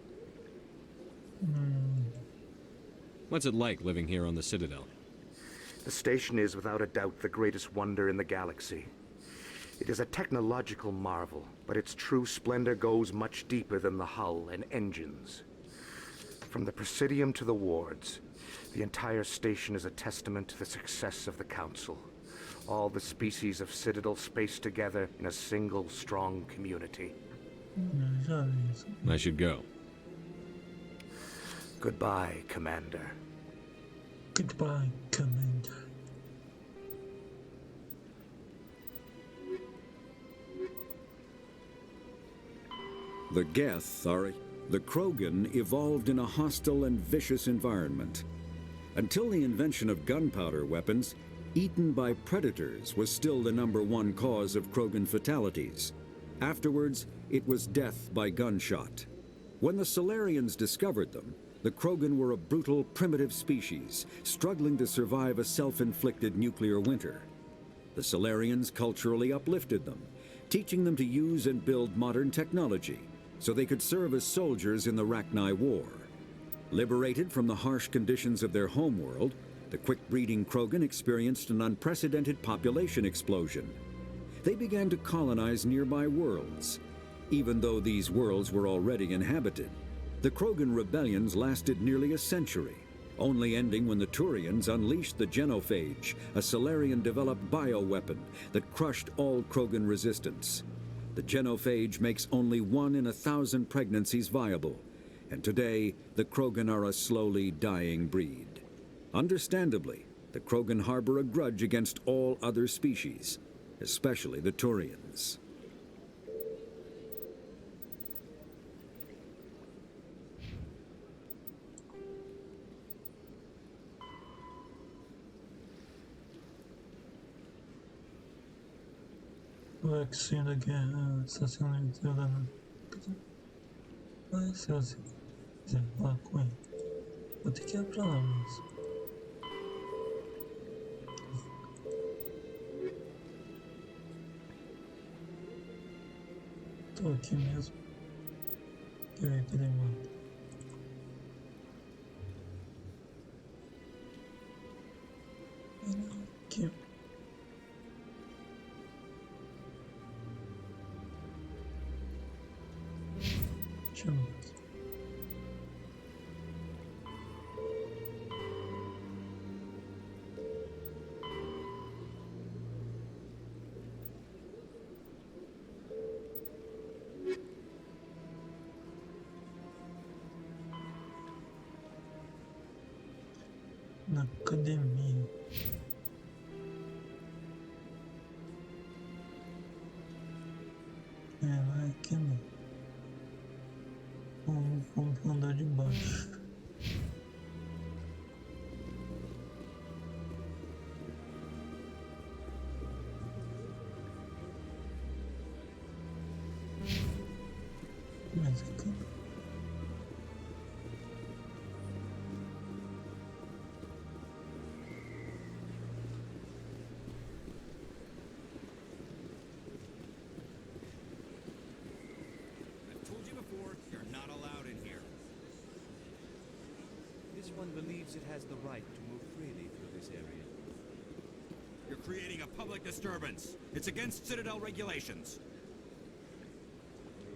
What's it like living here on the Citadel? The station is without a doubt the greatest wonder in the galaxy. It is a technological marvel, but its true splendor goes much deeper than the hull and engines. From the Presidium to the wards, the entire station is a testament to the success of the Council. All the species of Citadel spaced together in a single strong community. I should go. Goodbye, Commander. Goodbye, Commander. The Geth are... The Krogan evolved in a hostile and vicious environment. Until the invention of gunpowder weapons, eaten by predators was still the #1 cause of Krogan fatalities. Afterwards, it was death by gunshot. When the Solarians discovered them, the Krogan were a brutal, primitive species, struggling to survive a self-inflicted nuclear winter. The Solarians culturally uplifted them, teaching them to use and build modern technology, so they could serve as soldiers in the Rachni War. Liberated from the harsh conditions of their homeworld, the quick-breeding Krogan experienced an unprecedented population explosion. They began to colonize nearby worlds. Even though these worlds were already inhabited, the Krogan rebellions lasted nearly a century, only ending when the Turians unleashed the Genophage, a Solarian-developed bioweapon that crushed all Krogan resistance. The Genophage makes only 1 in 1,000 pregnancies viable, and today the Krogan are a slowly dying breed. Understandably, the Krogan harbor a grudge against all other species, especially the Turians. Vaccina da guerra, estacionamento violando. Vai ser assim. Lá com ele. Vou ter que ir pra lá, mas. Tô aqui mesmo. Que eu ia querer mais. Aqui. Na academia. Lá aqui não. Vamos pro andar de baixo. Mas aqui. This one believes it has the right to move freely through this area. You're creating a public disturbance. It's against Citadel regulations.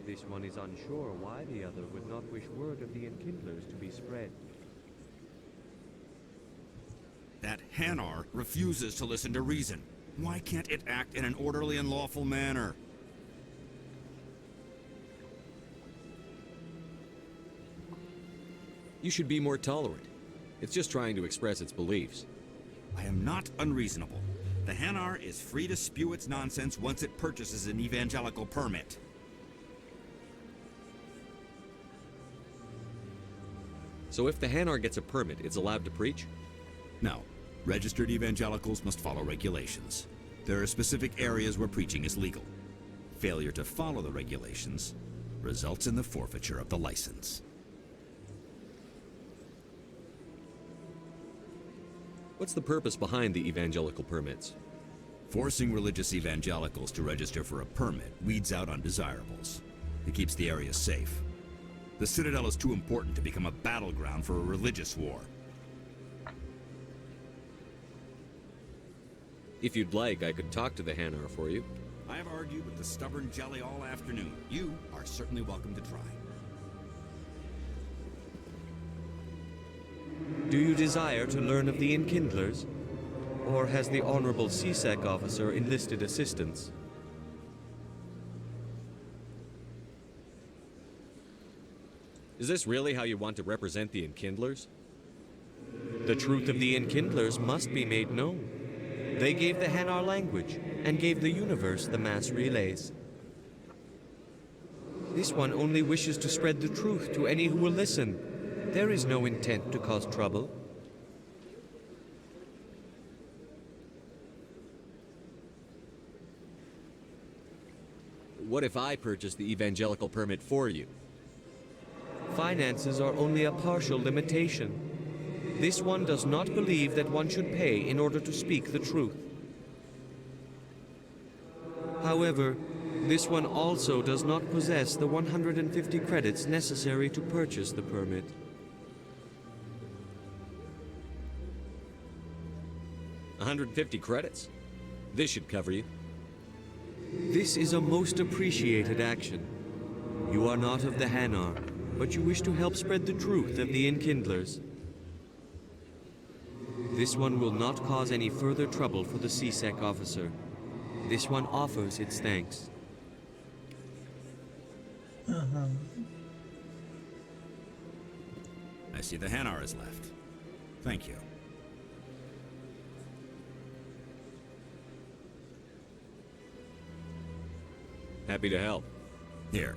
This one is unsure why the other would not wish word of the enkindlers to be spread. That Hanar refuses to listen to reason. Why can't it act in an orderly and lawful manner? You should be more tolerant. It's just trying to express its beliefs. I am not unreasonable. The Hanar is free to spew its nonsense once it purchases an evangelical permit. So if the Hanar gets a permit, it's allowed to preach? No. Registered evangelicals must follow regulations. There are specific areas where preaching is legal. Failure to follow the regulations results in the forfeiture of the license. What's the purpose behind the evangelical permits? Forcing religious evangelicals to register for a permit weeds out undesirables. It keeps the area safe. The Citadel is too important to become a battleground for a religious war. If you'd like, I could talk to the Hanar for you. I have argued with the stubborn jelly all afternoon. You are certainly welcome to try. Do you desire to learn of the Enkindlers? Or has the Honorable CSEC officer enlisted assistance? Is this really how you want to represent the Enkindlers? The truth of the Enkindlers must be made known. They gave the Hanar language, and gave the universe the mass relays. This one only wishes to spread the truth to any who will listen. There is no intent to cause trouble. What if I purchase the evangelical permit for you? Finances are only a partial limitation. This one does not believe that one should pay in order to speak the truth. However, this one also does not possess the 150 credits necessary to purchase the permit. $150 credits? This should cover you. This is a most appreciated action. You are not of the Hanar, but you wish to help spread the truth of the Enkindlers. This one will not cause any further trouble for the CSEC officer. This one offers its thanks. I see the Hanar is left. Thank you. Happy to help. Here,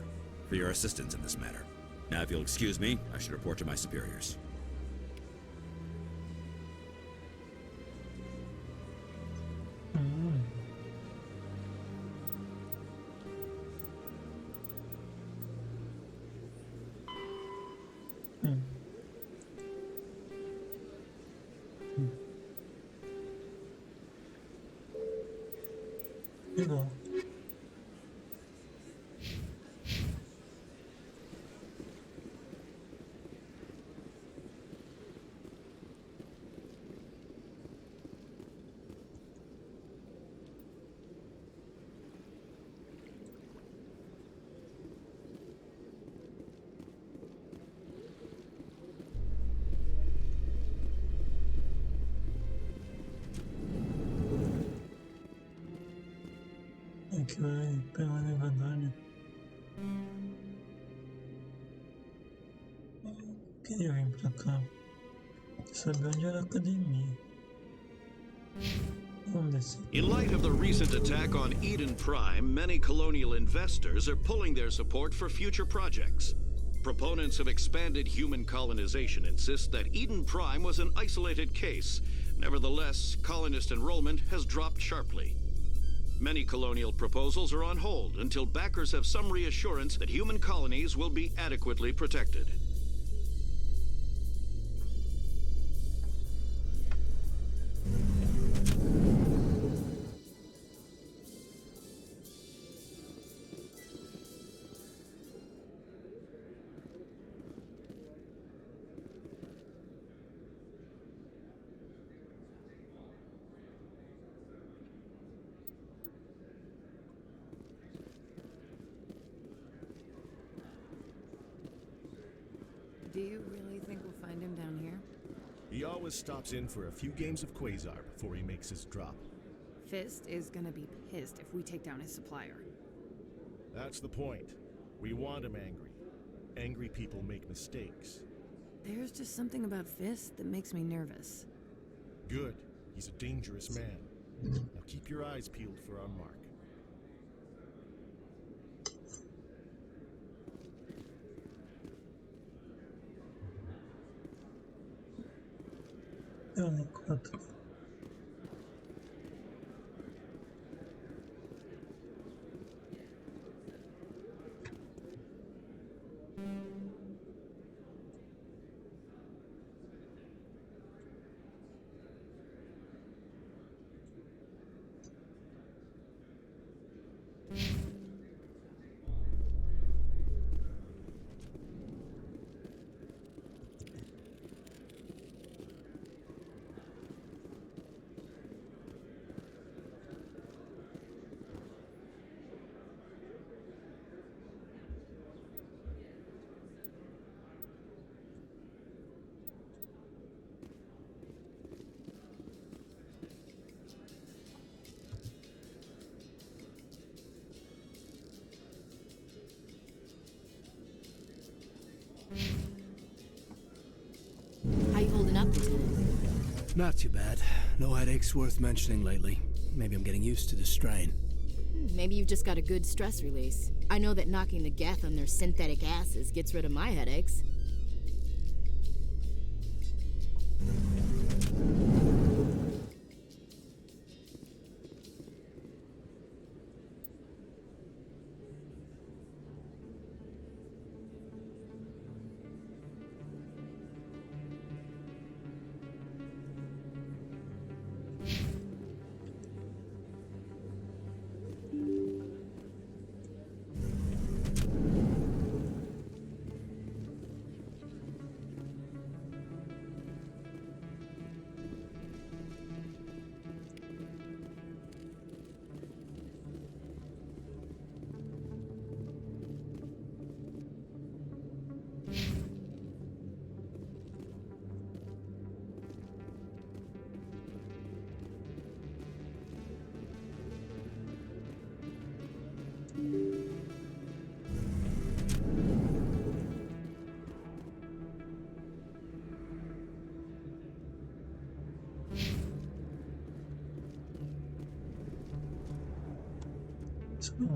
for your assistance in this matter. Now, if you'll excuse me, I should report to my superiors. 이거 que vai pegar na medalha. Queria vir pra cá. Saber onde era a academia. Vamos descer. In light of the recent attack on Eden Prime, many colonial investors are pulling their support for future projects. Proponents of expanded human colonization insist that Eden Prime was an isolated case. Nevertheless, colonist enrollment has dropped sharply. Many colonial proposals are on hold until backers have some reassurance that human colonies will be adequately protected. Do you really think we'll find him down here? He always stops in for a few games of Quasar before he makes his drop. Fist is gonna be pissed if we take down his supplier. That's the point. We want him angry. Angry people make mistakes. There's just something about Fist that makes me nervous. Good. He's a dangerous man. Now keep your eyes peeled for our mark. Quatro. Lieutenant? Not too bad. No headaches worth mentioning lately. Maybe I'm getting used to the strain. Maybe you've just got a good stress release. I know that knocking the Geth on their synthetic asses gets rid of my headaches.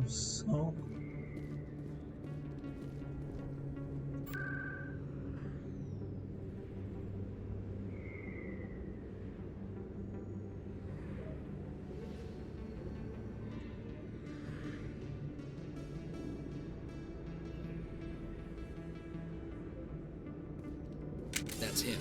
So That's him.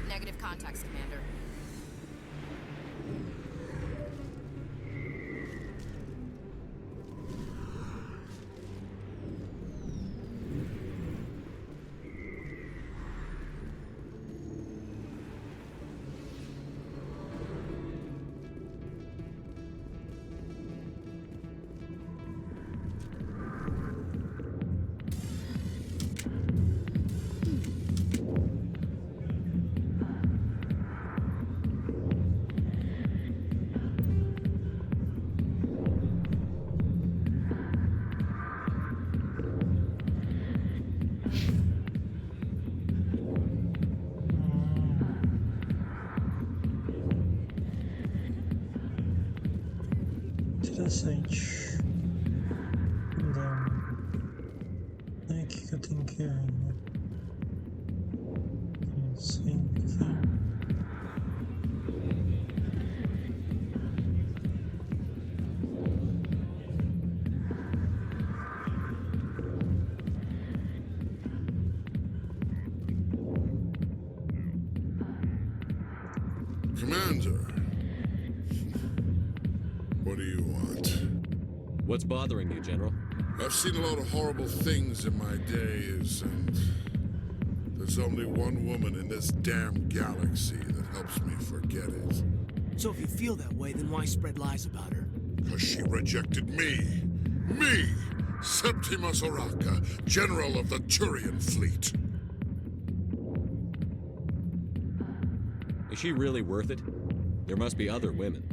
Negative contacts, Commander. Interessante. É aqui que eu tenho que ir. Não sei aqui. Commander. What do you want? What's bothering you, General? I've seen a lot of horrible things in my days, and there's only one woman in this damn galaxy that helps me forget it. So if you feel that way, then why spread lies about her? Because she rejected me! Me! Septimus Oraka, General of the Turian Fleet. Is she really worth it? There must be other women.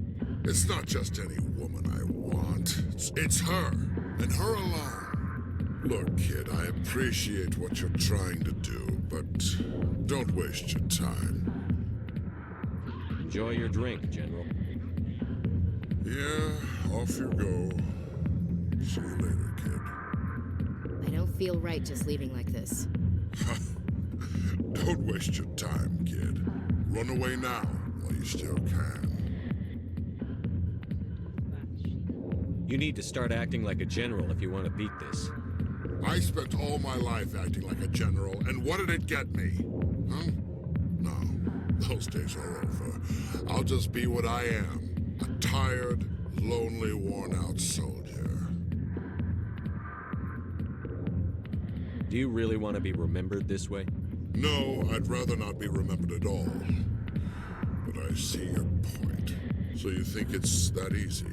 It's not just any woman I want. It's her, and her alone. Look, kid, I appreciate what you're trying to do, but don't waste your time. Enjoy your drink, General. Yeah, off you go. See you later, kid. I don't feel right just leaving like this. Don't waste your time, kid. Run away now, while you still can. You need to start acting like a general if you want to beat this. I spent all my life acting like a general, and what did it get me? Huh? No, those days are over. I'll just be what I am. A tired, lonely, worn-out soldier. Do you really want to be remembered this way? No, I'd rather not be remembered at all. But I see your point. So you think it's that easy?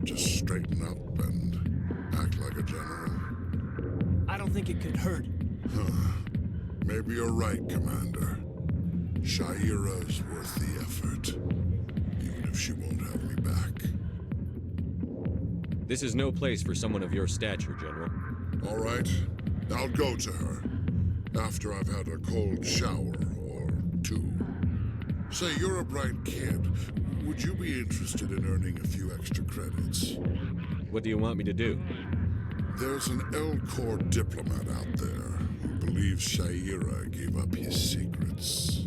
Just straighten up and act like a general? I don't think it could hurt. Huh. Maybe you're right, Commander. Sha'ira's worth the effort. Even if she won't have me back. This is no place for someone of your stature, General. All right. I'll go to her. After I've had a cold shower or two. Say, you're a bright kid. Would you be interested in earning a few extra credits? What do you want me to do? There's an L-Corps diplomat out there who believes Sha'ira gave up his secrets.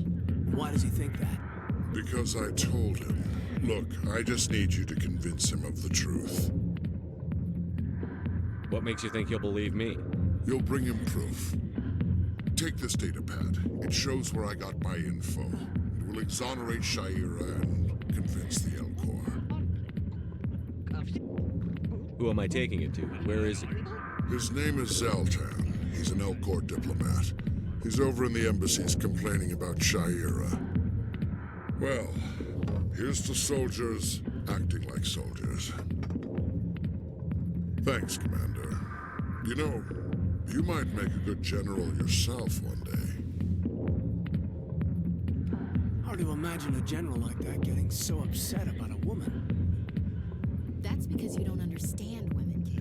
Why does he think that? Because I told him. Look, I just need you to convince him of the truth. What makes you think he'll believe me? You'll bring him proof. Take this datapad. It shows where I got my info. It will exonerate Sha'ira and convince the L-Corps. Who am I taking it to? Where is he? His name is Zoltan. He's an L-Corps diplomat. He's over in the embassies complaining about Sha'ira. Well, here's to soldiers acting like soldiers. Thanks, Commander. You know, you might make a good general yourself one day. Hard to imagine a general like that getting so upset about a woman. That's because you don't understand women, Kate.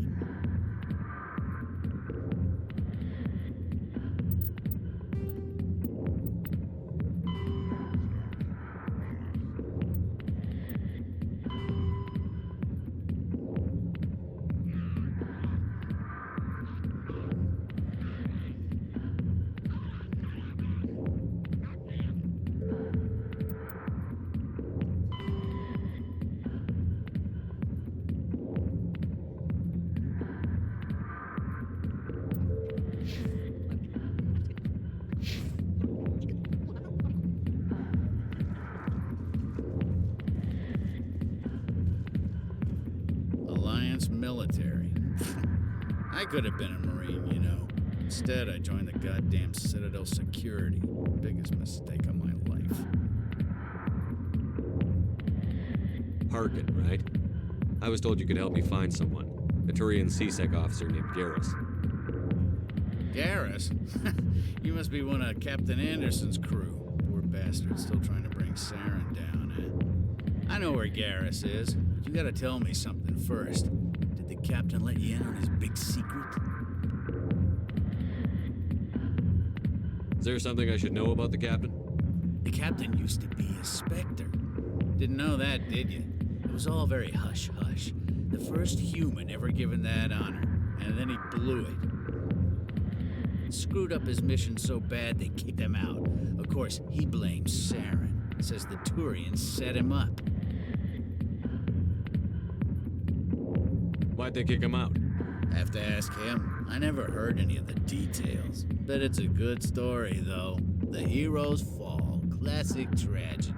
Military. I could have been a Marine, you know. Instead, I joined the goddamn Citadel security. Biggest mistake of my life. Harkin, right? I was told you could help me find someone. A Turian CSEC officer named Garrus. Garrus? You must be one of Captain Anderson's crew. Poor bastard, still trying to bring Saren down, eh? I know where Garrus is, but you gotta tell me something first. Did the captain let you in on his big secret? Is there something I should know about the captain? The captain used to be a Spectre. Didn't know that, did you? It was all very hush-hush. The first human ever given that honor, and then he blew it. Screwed up his mission so bad they kicked him out. Of course, he blames Saren. Says the Turians set him up. Why'd they kick him out? Have to ask him. I never heard any of the details. Bet it's a good story, though. The heroes fall. Classic tragedy.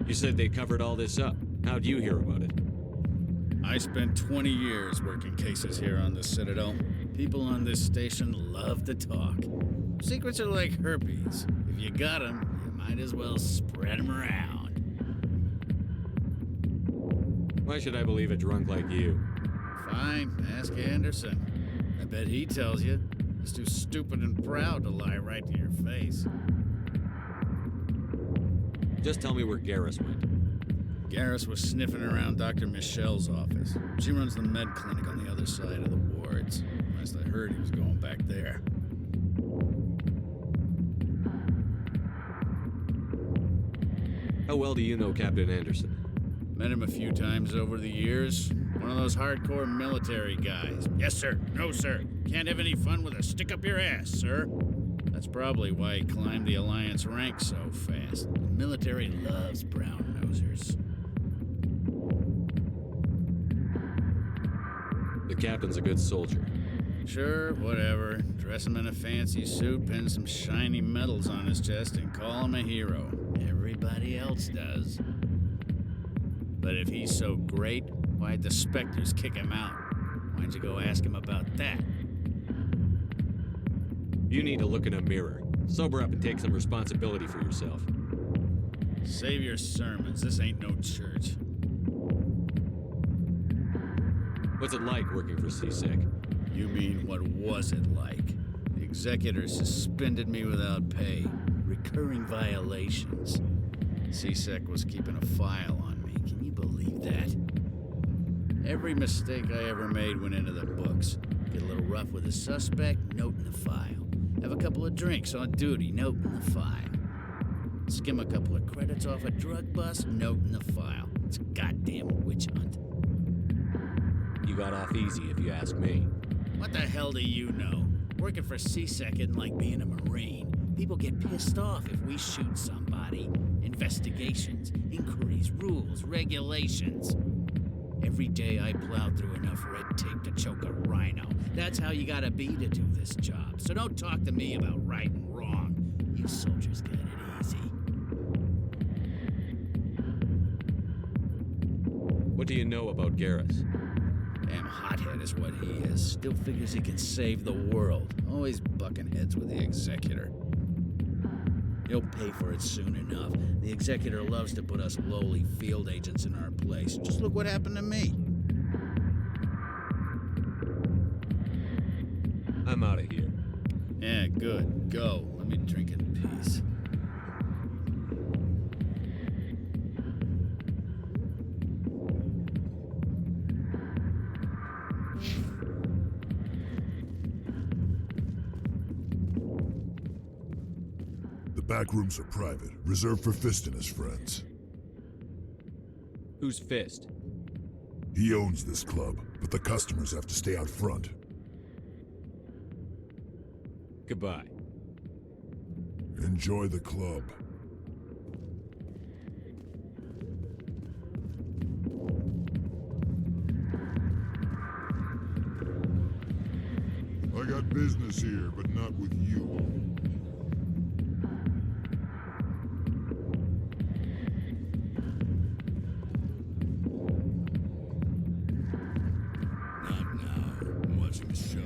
You said they covered all this up. How'd you hear about it? I spent 20 years working cases here on the Citadel. People on this station love to talk. Secrets are like herpes. If you got them, you might as well spread them around. Why should I believe a drunk like you? Fine, ask Anderson. I bet he tells you. He's too stupid and proud to lie right to your face. Just tell me where Garrus went. Garrus was sniffing around Dr. Michelle's office. She runs the med clinic on the other side of the wards. Last I heard, he was going back there. How well do you know Captain Anderson? Met him a few times over the years. One of those hardcore military guys. Yes, sir. No, sir. Can't have any fun with a stick up your ass, sir. That's probably why he climbed the Alliance ranks so fast. The military loves brown-nosers. The captain's a good soldier. Sure, whatever. Dress him in a fancy suit, pin some shiny medals on his chest, and call him a hero. Everybody else does. But if he's so great, why'd the Spectres kick him out? Why'd you go ask him about that? You need to look in a mirror. Sober up and take some responsibility for yourself. Save your sermons. This ain't no church. What's it like working for CSEC? You mean, what was it like? The executor suspended me without pay. Recurring violations. CSEC was keeping a file on me. Can you believe that? Every mistake I ever made went into the books. Get a little rough with a suspect, note in the file. Have a couple of drinks on duty, note in the file. Skim a couple of credits off a drug bust, note in the file. It's a goddamn witch hunt. You got off easy, if you ask me. What the hell do you know? Working for CSEC isn't like being a Marine. People get pissed off if we shoot somebody. Investigations, inquiries, rules, regulations. Every day I plow through enough red tape to choke a rhino. That's how you gotta be to do this job. So don't talk to me about right and wrong. You soldiers got it easy. What do you know about Garrus? Damn hothead is what he is. Still figures he can save the world. Always bucking heads with the executor. He'll pay for it soon enough. The executor loves to put us lowly field agents in our place. Just look what happened to me. I'm out of here. Yeah, good. Go. Let me drink in peace. The back rooms are private, reserved for Fist and his friends. Who's Fist? He owns this club, but the customers have to stay out front. Goodbye. Enjoy the club. I got business here, but not with you. Not now. I'm watching the show.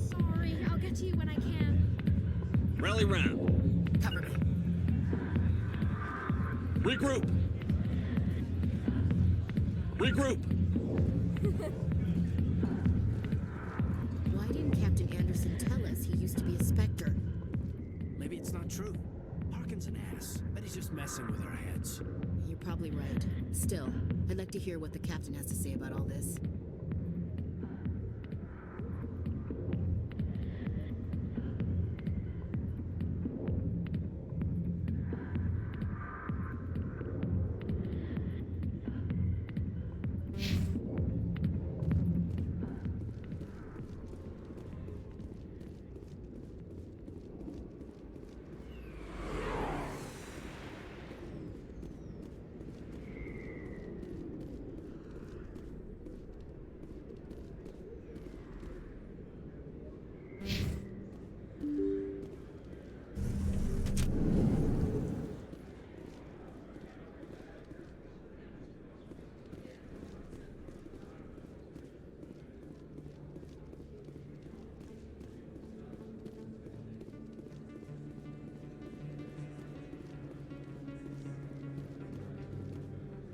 Sorry, I'll get to you when I can. Rally round. Cover me. Regroup. Regroup. Why didn't Captain Anderson tell us he used to be a Spectre? Maybe it's not true. Harkin's an ass. Bet he's just messing with our heads. You're probably right. Still, I'd like to hear what the captain has to say about all this.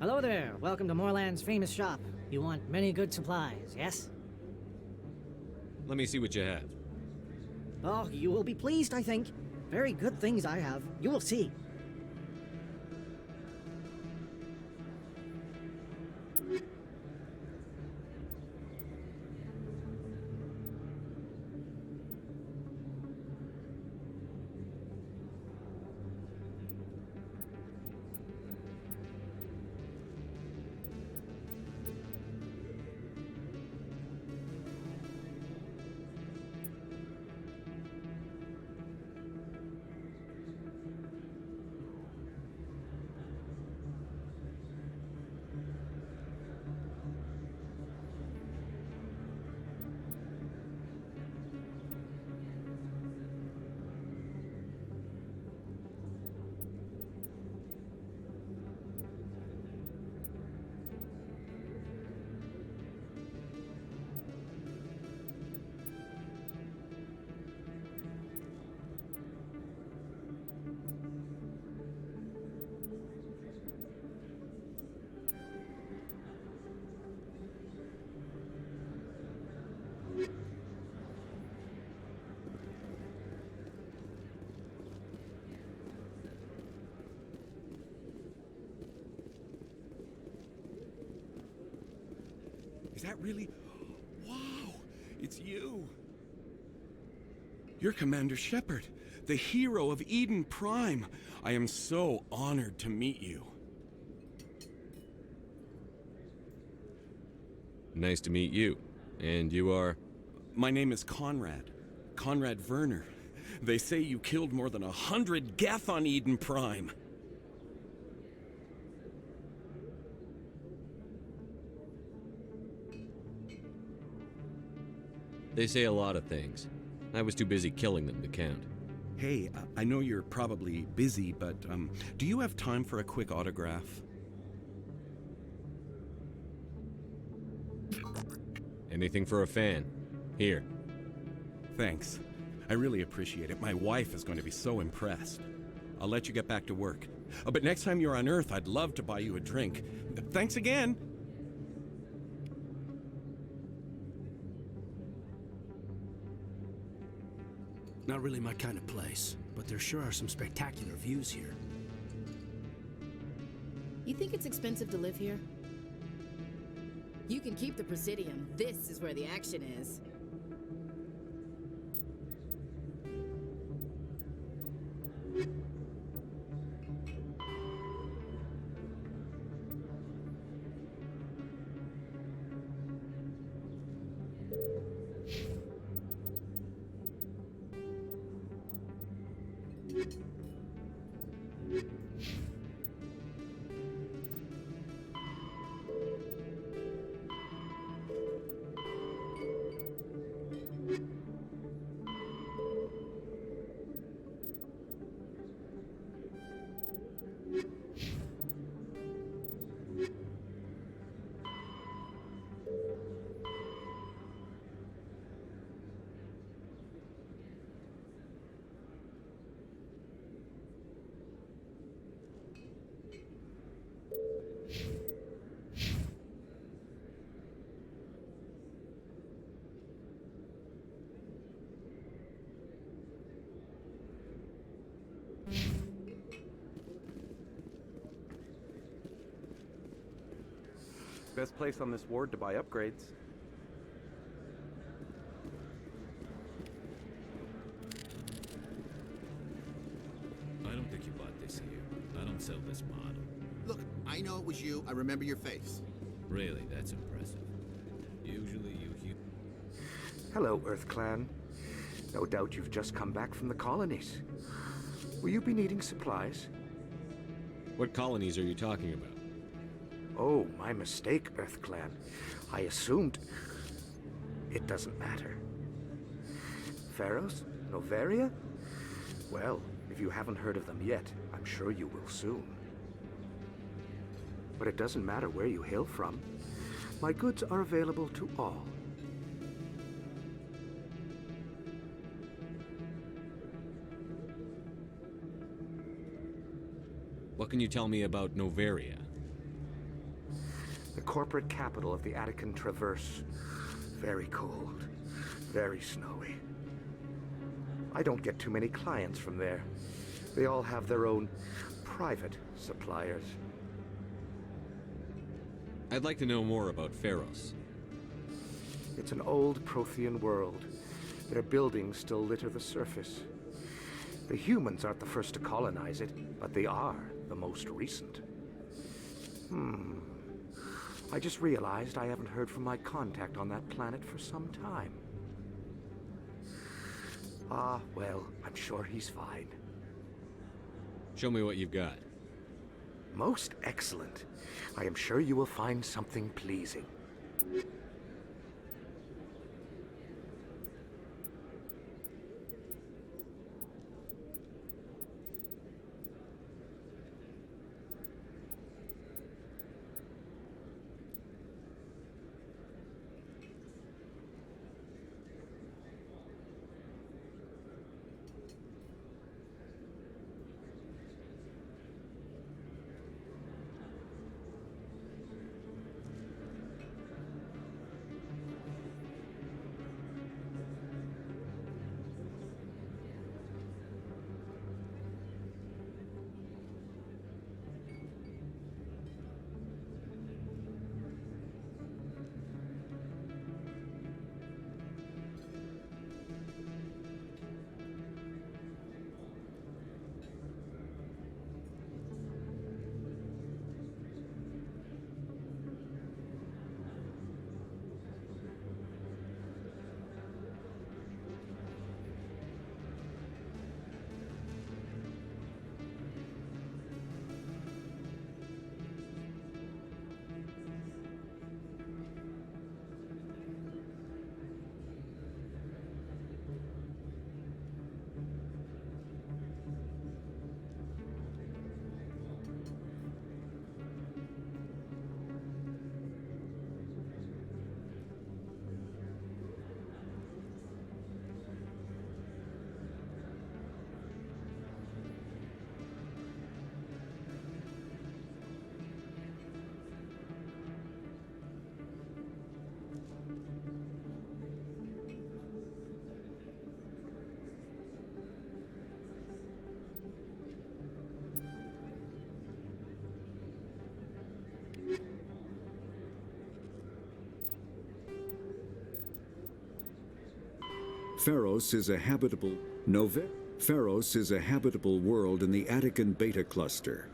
Hello there. Welcome to Moorland's famous shop. You want many good supplies, yes? Let me see what you have. Oh, you will be pleased, I think. Very good things I have. You will see. Is that really... Wow! It's you! You're Commander Shepard, the hero of Eden Prime. I am so honored to meet you. Nice to meet you. And you are? My name is Conrad. Conrad Werner. They say you killed more than 100 Geth on Eden Prime. They say a lot of things. I was too busy killing them to count. Hey, I know you're probably busy, but do you have time for a quick autograph? Anything for a fan. Here. Thanks. I really appreciate it. My wife is going to be so impressed. I'll let you get back to work. But next time you're on Earth, I'd love to buy you a drink. Thanks again! Not really my kind of place, but there sure are some spectacular views here. You think it's expensive to live here? You can keep the Presidium. This is where the action is. Best place on this ward to buy upgrades. I don't think you bought this here. I don't sell this model. Look, I know it was you. I remember your face. Really, that's impressive. Usually you... Hello, Earth Clan. No doubt you've just come back from the colonies. Will you be needing supplies? What colonies are you talking about? Oh, my mistake, Earth Clan. I assumed... It doesn't matter. Pharos? Noveria? Well, if you haven't heard of them yet, I'm sure you will soon. But it doesn't matter where you hail from. My goods are available to all. What can you tell me about Noveria? The corporate capital of the Attican Traverse. Very cold, very snowy. I don't get too many clients from there. They all have their own private suppliers. I'd like to know more about Pharos. It's an old Prothean world. Their buildings still litter the surface. The humans aren't the first to colonize it, but they are the most recent. I just realized I haven't heard from my contact on that planet for some time. Ah, well, I'm sure he's fine. Show me what you've got. Most excellent. I am sure you will find something pleasing. Pharos is a habitable Pharos is a habitable world in the Attican Beta cluster.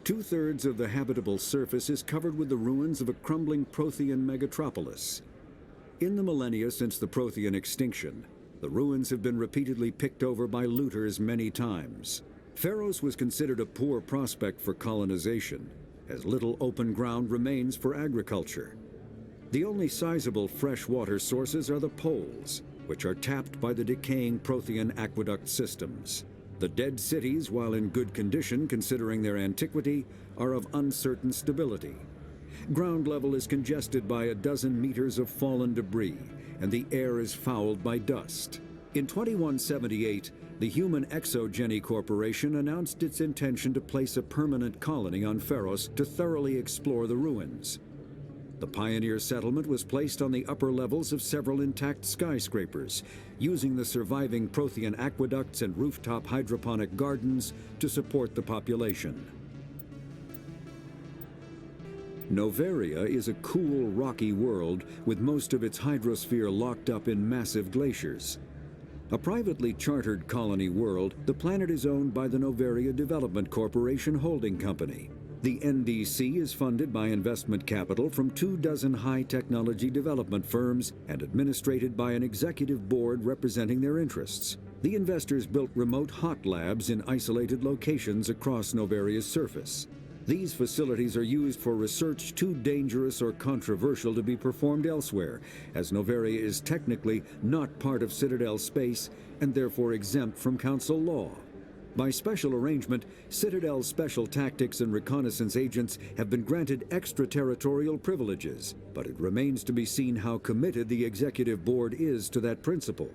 2/3 of the habitable surface is covered with the ruins of a crumbling Prothean megatropolis. In the millennia since the Prothean extinction, the ruins have been repeatedly picked over by looters many times. Pharos was considered a poor prospect for colonization, as little open ground remains for agriculture. The only sizable freshwater sources are the poles, which are tapped by the decaying Prothean aqueduct systems. The dead cities, while in good condition considering their antiquity, are of uncertain stability. Ground level is congested by a dozen meters of fallen debris, and the air is fouled by dust. In 2178, the Human Exogeny Corporation announced its intention to place a permanent colony on Pharos to thoroughly explore the ruins. The pioneer settlement was placed on the upper levels of several intact skyscrapers, using the surviving Prothean aqueducts and rooftop hydroponic gardens to support the population. Noveria is a cool, rocky world with most of its hydrosphere locked up in massive glaciers. A privately chartered colony world, the planet is owned by the Noveria Development Corporation Holding Company. The NDC is funded by investment capital from 24 high-technology development firms and administrated by an executive board representing their interests. The investors built remote hot labs in isolated locations across Noveria's surface. These facilities are used for research too dangerous or controversial to be performed elsewhere, as Noveria is technically not part of Citadel space and therefore exempt from Council law. By special arrangement, Citadel's special tactics and reconnaissance agents have been granted extraterritorial privileges, but it remains to be seen how committed the Executive Board is to that principle.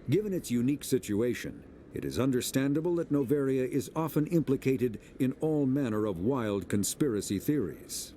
Given its unique situation, it is understandable that Noveria is often implicated in all manner of wild conspiracy theories.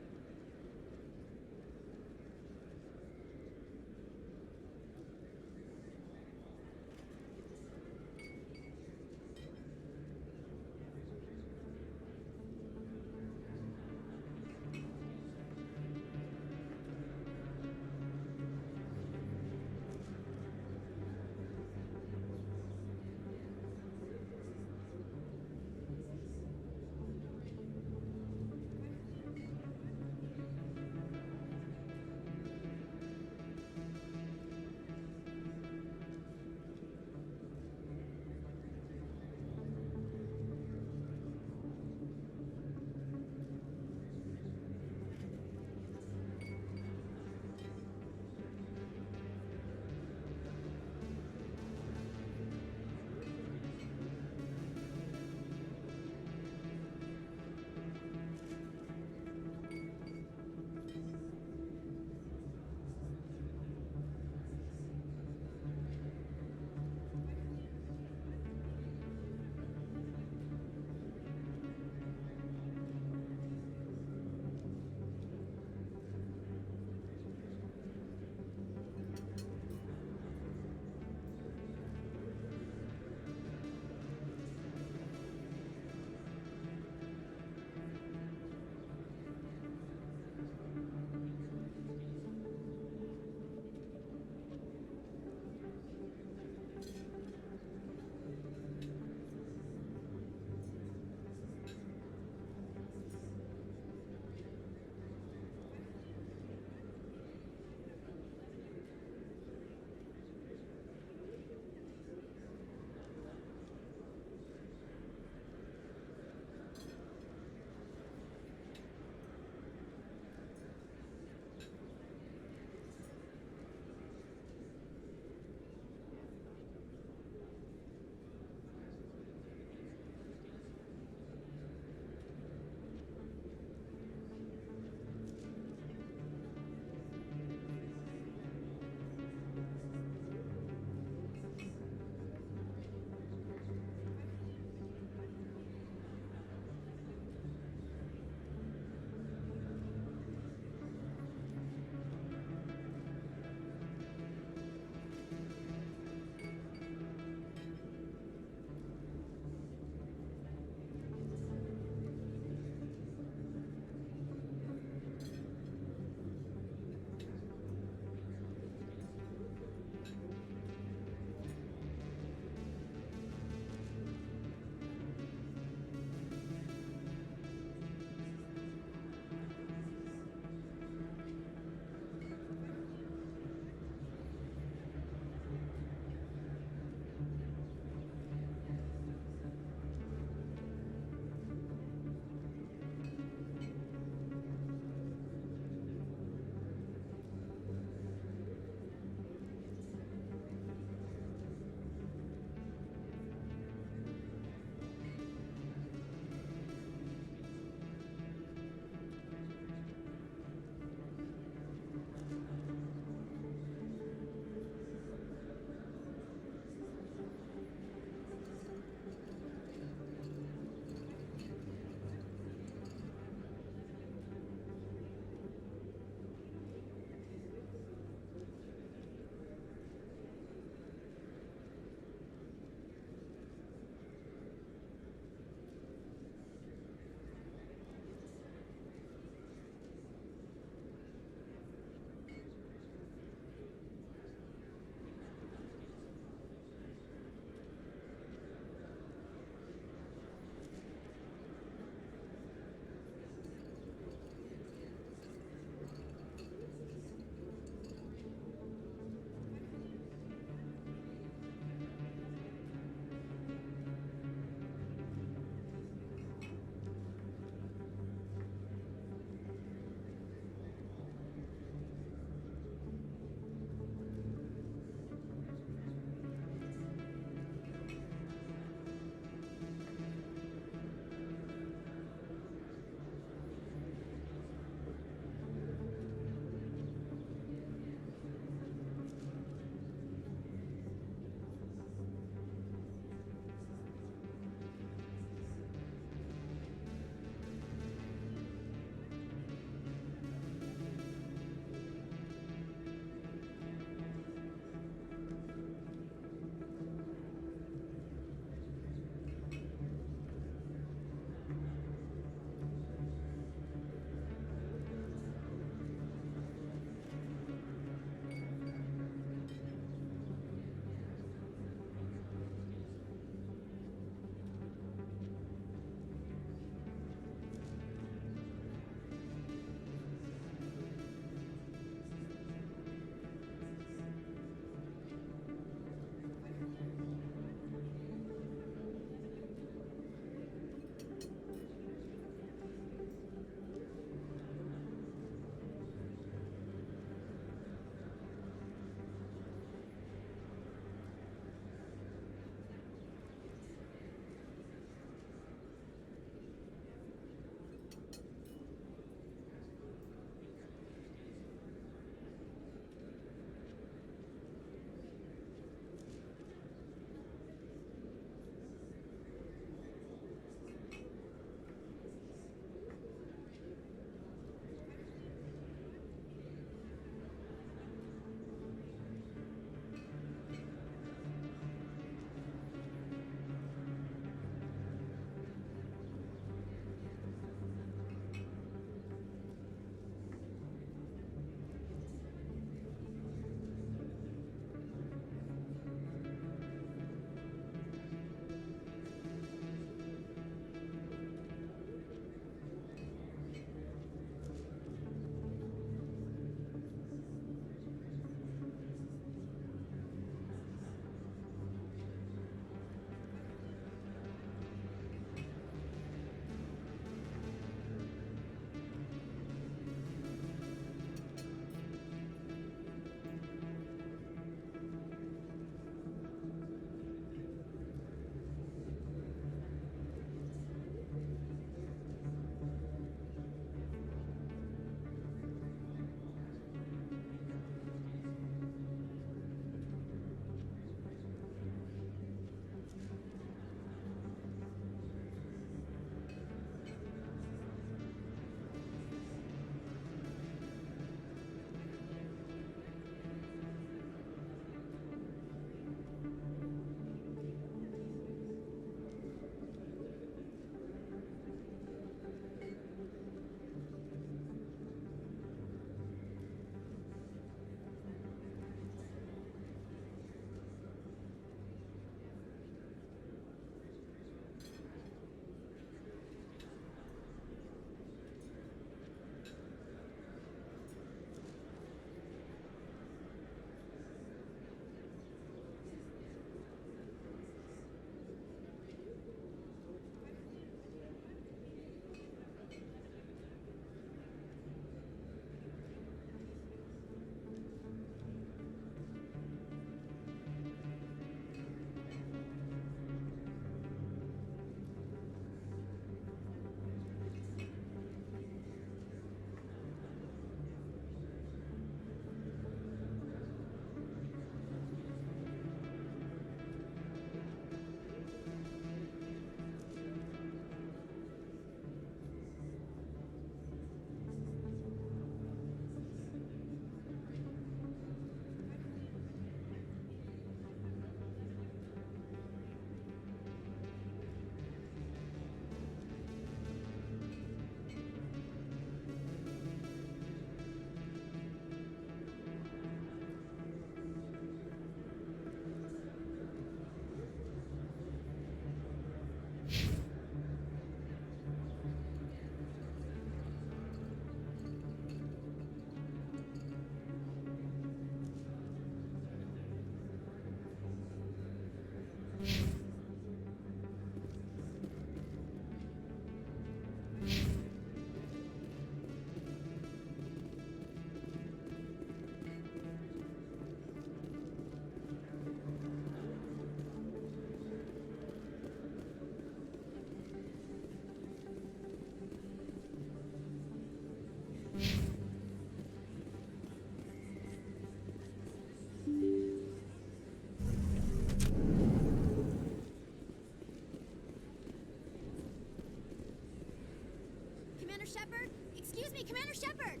me, Commander Shepard!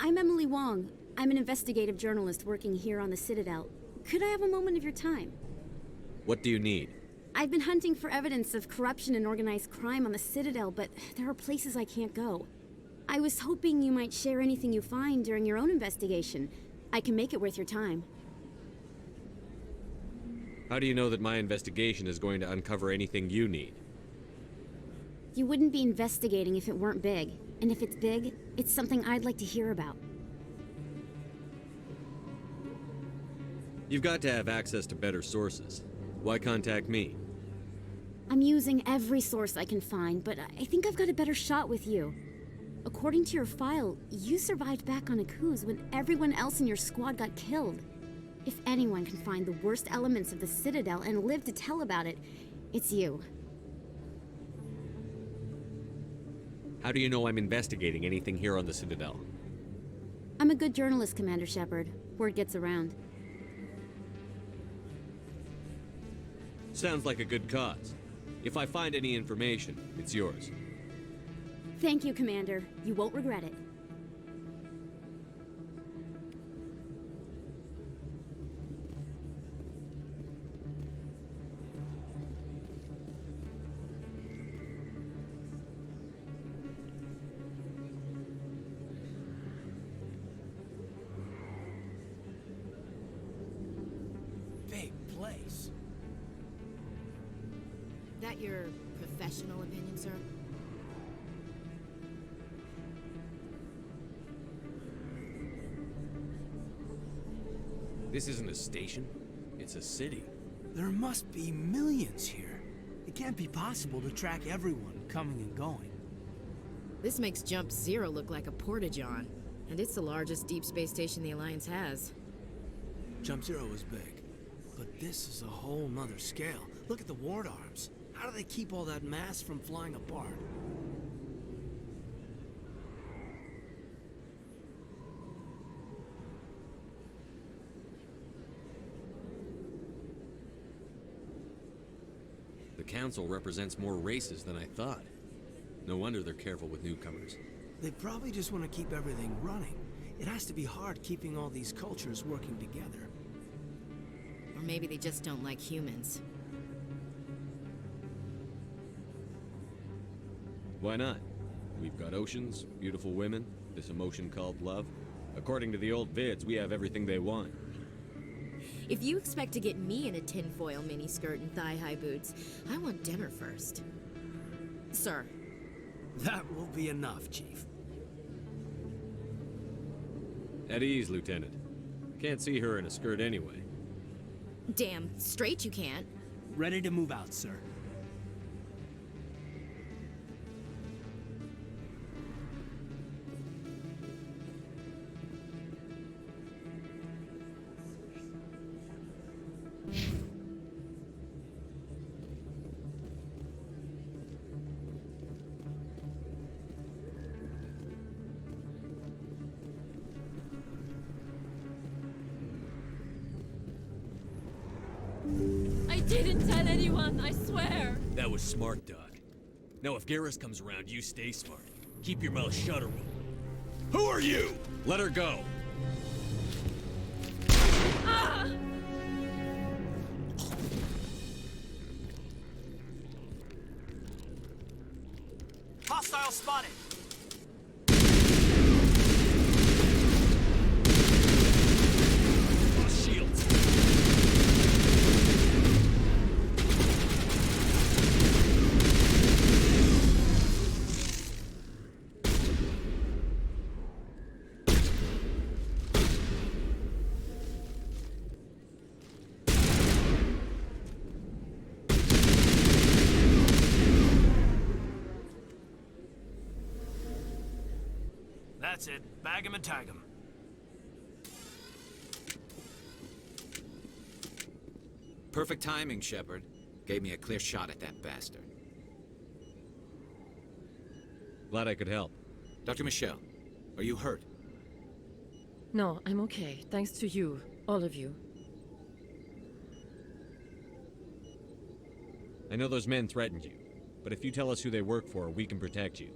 I'm Emily Wong. I'm an investigative journalist working here on the Citadel. Could I have a moment of your time? What do you need? I've been hunting for evidence of corruption and organized crime on the Citadel, but there are places I can't go. I was hoping you might share anything you find during your own investigation. I can make it worth your time. How do you know that my investigation is going to uncover anything you need? You wouldn't be investigating if it weren't big. And if it's big, it's something I'd like to hear about. You've got to have access to better sources. Why contact me? I'm using every source I can find, but I think I've got a better shot with you. According to your file, you survived back on Akuz when everyone else in your squad got killed. If anyone can find the worst elements of the Citadel and live to tell about it, it's you. How do you know I'm investigating anything here on the Citadel? I'm a good journalist, Commander Shepard. Word gets around. Sounds like a good cause. If I find any information, it's yours. Thank you, Commander. You won't regret it. Big place. That your professional opinion, sir? This isn't a station. It's a city. There must be millions here. It can't be possible to track everyone coming and going. This makes Jump Zero look like a porta-john, and it's the largest deep space station the Alliance has. Jump Zero is big, but this is a whole nother scale. Look at the ward arms. How do they keep all that mass from flying apart? The Council represents more races than I thought. No wonder they're careful with newcomers. They probably just want to keep everything running. It has to be hard keeping all these cultures working together. Or maybe they just don't like humans. Why not? We've got oceans, beautiful women, this emotion called love. According to the old vids, we have everything they want. If you expect to get me in a tinfoil miniskirt and thigh-high boots, I want dinner first. Sir. That will be enough, Chief. At ease, Lieutenant. Can't see her in a skirt anyway. Damn straight you can't. Ready to move out, sir. I didn't tell anyone, I swear! That was smart, Doc. Now if Garrus comes around, you stay smart. Keep your mouth shut or we'll... Who are you? Let her go. Ah! Hostile spotted! Shields. That's it. Bag him and tag him. Perfect timing, Shepard. Gave me a clear shot at that bastard. Glad I could help. Dr. Michelle, are you hurt? No, I'm okay. Thanks to you. All of you. I know those men threatened you, but if you tell us who they work for, we can protect you.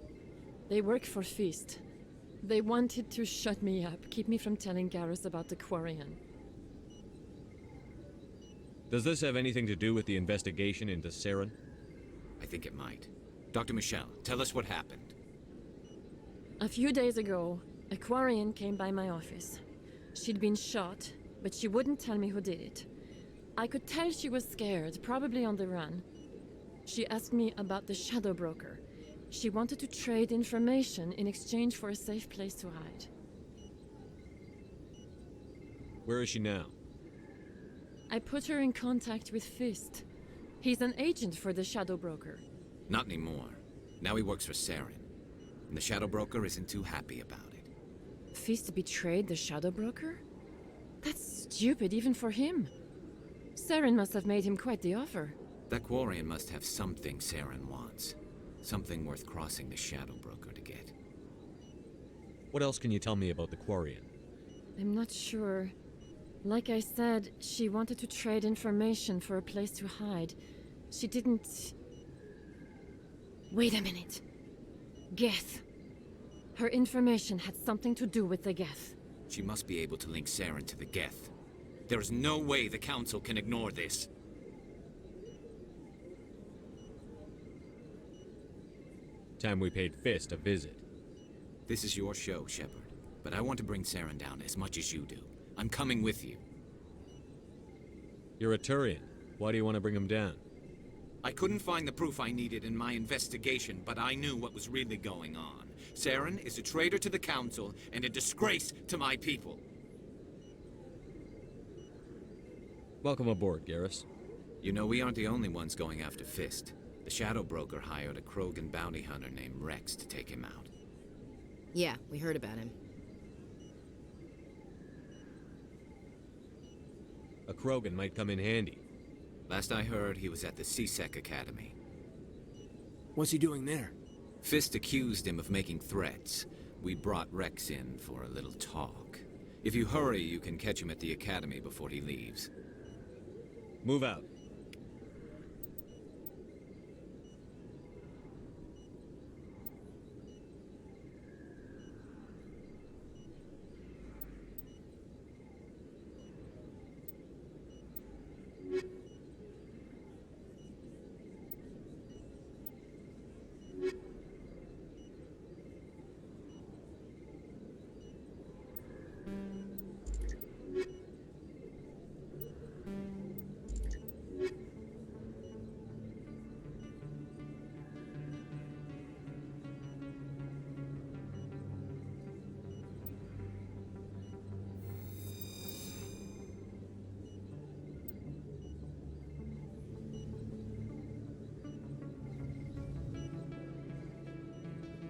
They work for Feast. They wanted to shut me up, keep me from telling Garrus about the Quarian. Does this have anything to do with the investigation into Saren? I think it might. Dr. Michelle, tell us what happened. A few days ago, a Quarian came by my office. She'd been shot, but she wouldn't tell me who did it. I could tell she was scared, probably on the run. She asked me about the Shadow Broker. She wanted to trade information in exchange for a safe place to hide. Where is she now? I put her in contact with Fist. He's an agent for the Shadow Broker. Not anymore. Now he works for Saren. And the Shadow Broker isn't too happy about it. Fist betrayed the Shadow Broker? That's stupid even for him. Saren must have made him quite the offer. That Quarian must have something Saren wants. Something worth crossing the Shadow Broker to get. What else can you tell me about the Quarian? I'm not sure. Like I said, she wanted to trade information for a place to hide. She didn't... Wait a minute. Geth. Her information had something to do with the Geth. She must be able to link Saren to the Geth. There is no way the Council can ignore this. Time we paid Fist a visit. This is your show, Shepard. But I want to bring Saren down as much as you do. I'm coming with you. You're a Turian. Why do you want to bring him down? I couldn't find the proof I needed in my investigation, but I knew what was really going on. Saren is a traitor to the Council and a disgrace to my people. Welcome aboard, Garrus. You know, we aren't the only ones going after Fist. The Shadow Broker hired a Krogan bounty hunter named Rex to take him out. Yeah, we heard about him. A Krogan might come in handy. Last I heard, he was at the CSEC Academy. What's he doing there? Fist accused him of making threats. We brought Rex in for a little talk. If you hurry, you can catch him at the Academy before he leaves. Move out.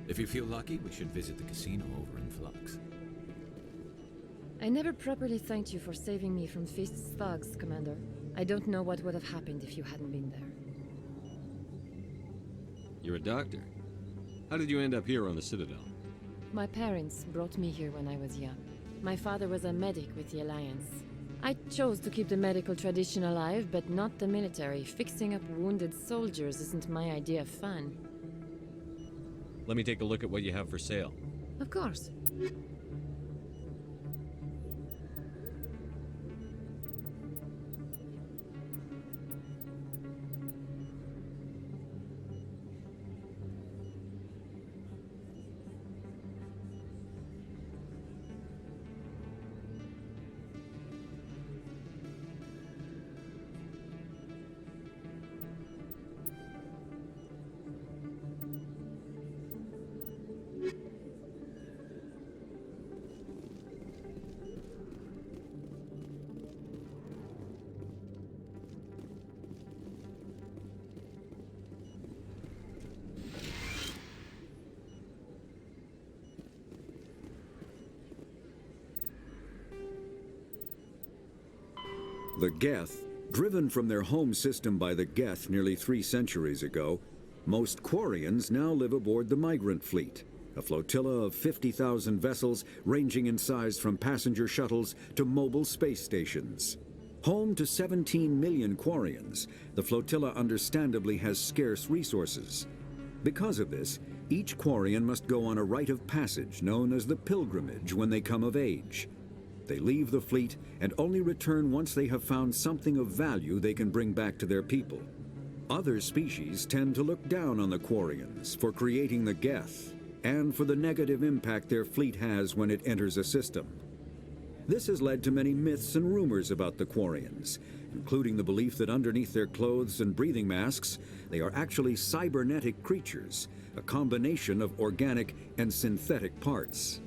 If you feel lucky, we should visit the casino over in Flux. I never properly thanked you for saving me from Fist's thugs, Commander. I don't know what would have happened if you hadn't been there. You're a doctor. How did you end up here on the Citadel? My parents brought me here when I was young. My father was a medic with the Alliance. I chose to keep the medical tradition alive, but not the military. Fixing up wounded soldiers isn't my idea of fun. Let me take a look at what you have for sale. Of course. The Geth, driven from their home system by the Geth nearly 3 centuries ago, most Quarians now live aboard the Migrant Fleet, a flotilla of 50,000 vessels ranging in size from passenger shuttles to mobile space stations. Home to 17 million Quarians, the flotilla understandably has scarce resources. Because of this, Each Quarian must go on a rite of passage known as the pilgrimage when they come of age. They leave the fleet and only return once they have found something of value they can bring back to their people. Other species tend to look down on the Quarians for creating the Geth and for the negative impact their fleet has when it enters a system. This has led to many myths and rumors about the Quarians, including the belief that underneath their clothes and breathing masks, they are actually cybernetic creatures, a combination of organic and synthetic parts.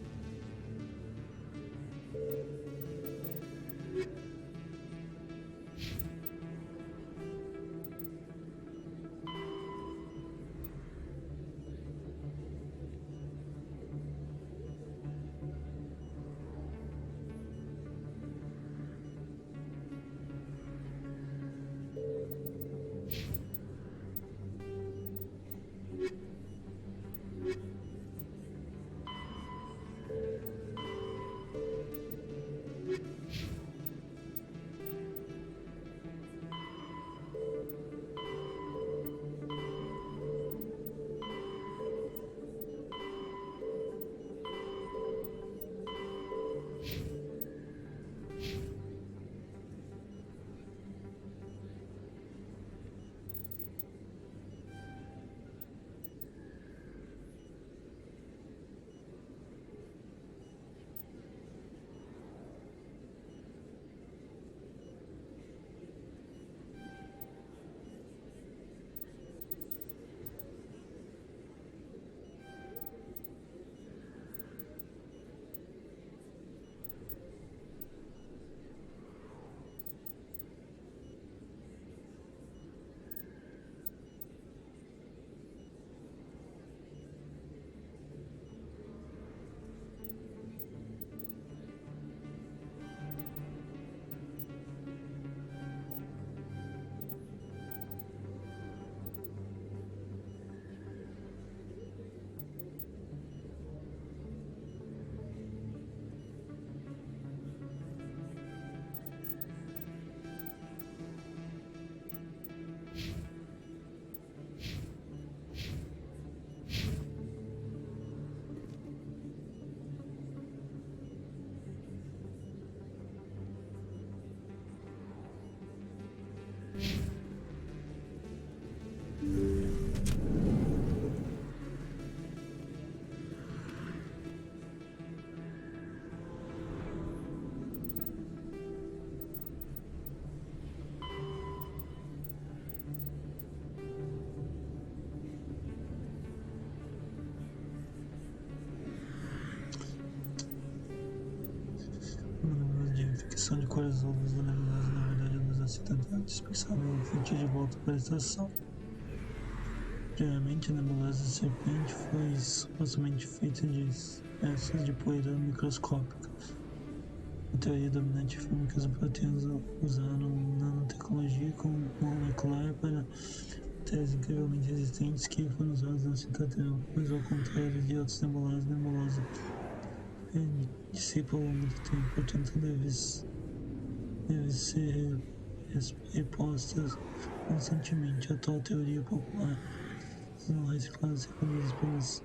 Ficção de cores lobos da nebulosa, na verdade, a luz da Citadel dispensável o fluxo de volta para a estação. Previamente, a nebulosa serpente foi supostamente feita de peças de poeira microscópica. A teoria dominante afirma que os proteínas usaram nanotecnologia molecular para tese incrivelmente resistentes que foram usadas na Citadel, mas ao contrário de outras nebulosas, a nebulosa dissipa ao longo do tempo, portanto deve ser repostas constantemente. A atual teoria popular não recicladas recolhidas pelas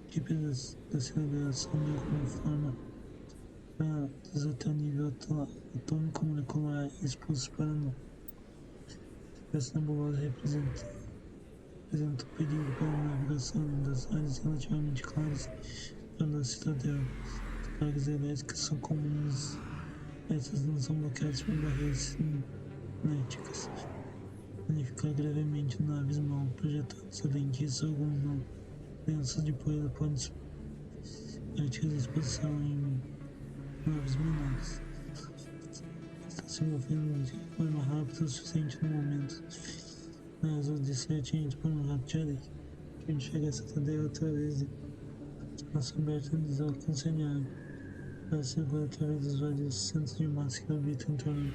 equipes da Citadel são de alguma forma paradas até o nível atômico molecular e expulsos para não. Essa nebulosa representa o perigo para a navegação das áreas relativamente claras da Citadel. As cargas elétricas são comuns, essas não são bloqueadas por barreiras cinéticas. Danificar gravemente naves mal projetadas. Além disso, algumas pedaços de poeira podem permitir a exposição em naves menores. Está se movendo de forma rápida o suficiente no momento na razão de ser atingido por um rato de areia. Quem chega a Citadel através de espaço aberto eles alcançam para circular através dos vários centros de massa que habitam em torno.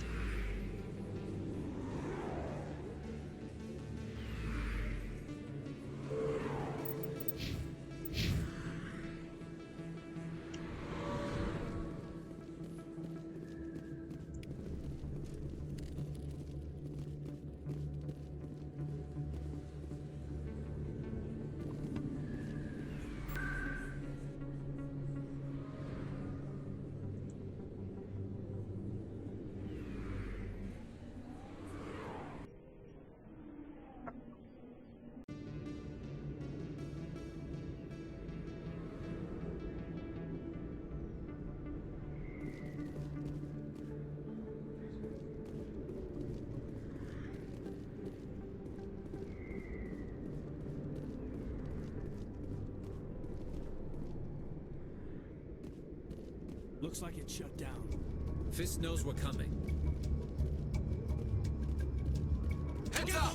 Looks like it's shut down. Fist knows we're coming. Heads up!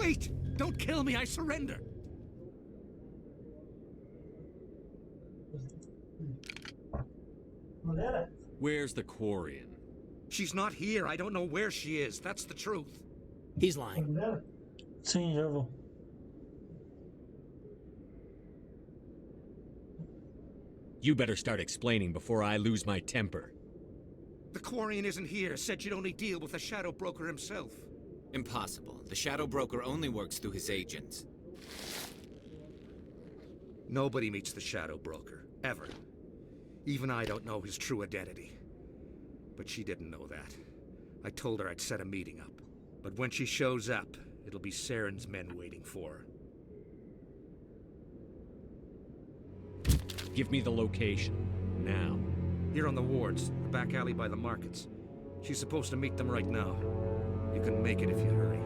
Wait! Don't kill me, I surrender! Where's the Quarian? She's not here. I don't know where she is. That's the truth. He's lying. Sim, já vou. You better start explaining before I lose my temper. The Quarian isn't here. Said you'd only deal with the Shadow Broker himself. Impossible. The Shadow Broker only works through his agents. Nobody meets the Shadow Broker. Ever. Even I don't know his true identity. But she didn't know that. I told her I'd set a meeting up. But when she shows up, it'll be Saren's men waiting for her. Give me the location. Now. Here on the wards, the back alley by the markets. She's supposed to meet them right now. You can make it if you hurry.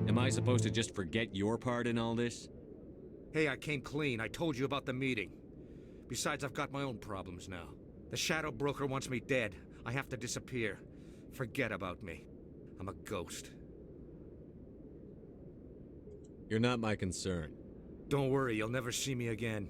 Am I supposed to just forget your part in all this? Hey, I came clean. I told you about the meeting. Besides, I've got my own problems now. The Shadow Broker wants me dead. I have to disappear. Forget about me. I'm a ghost. You're not my concern. Don't worry, you'll never see me again.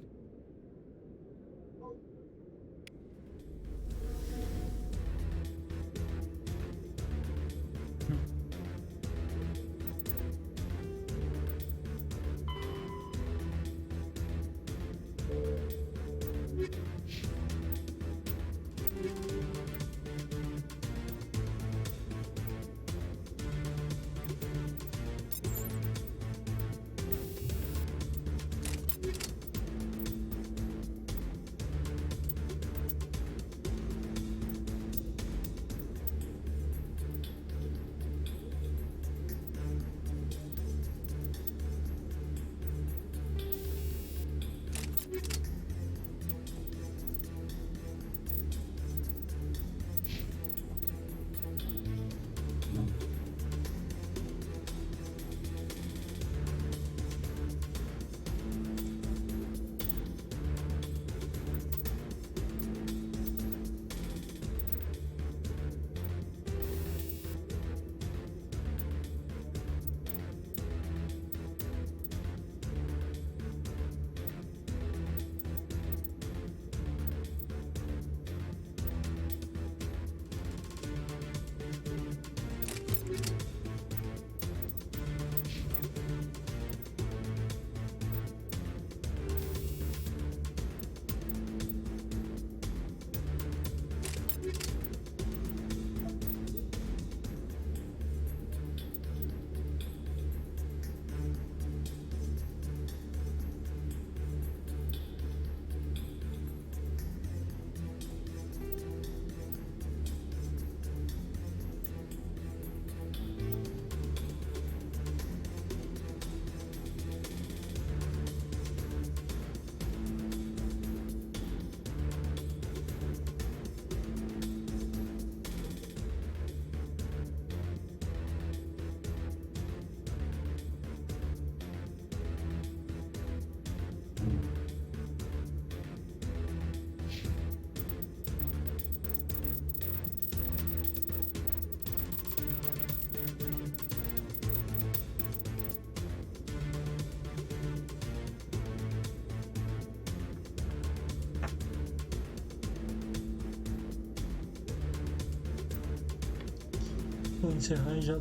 Vou encerrar e já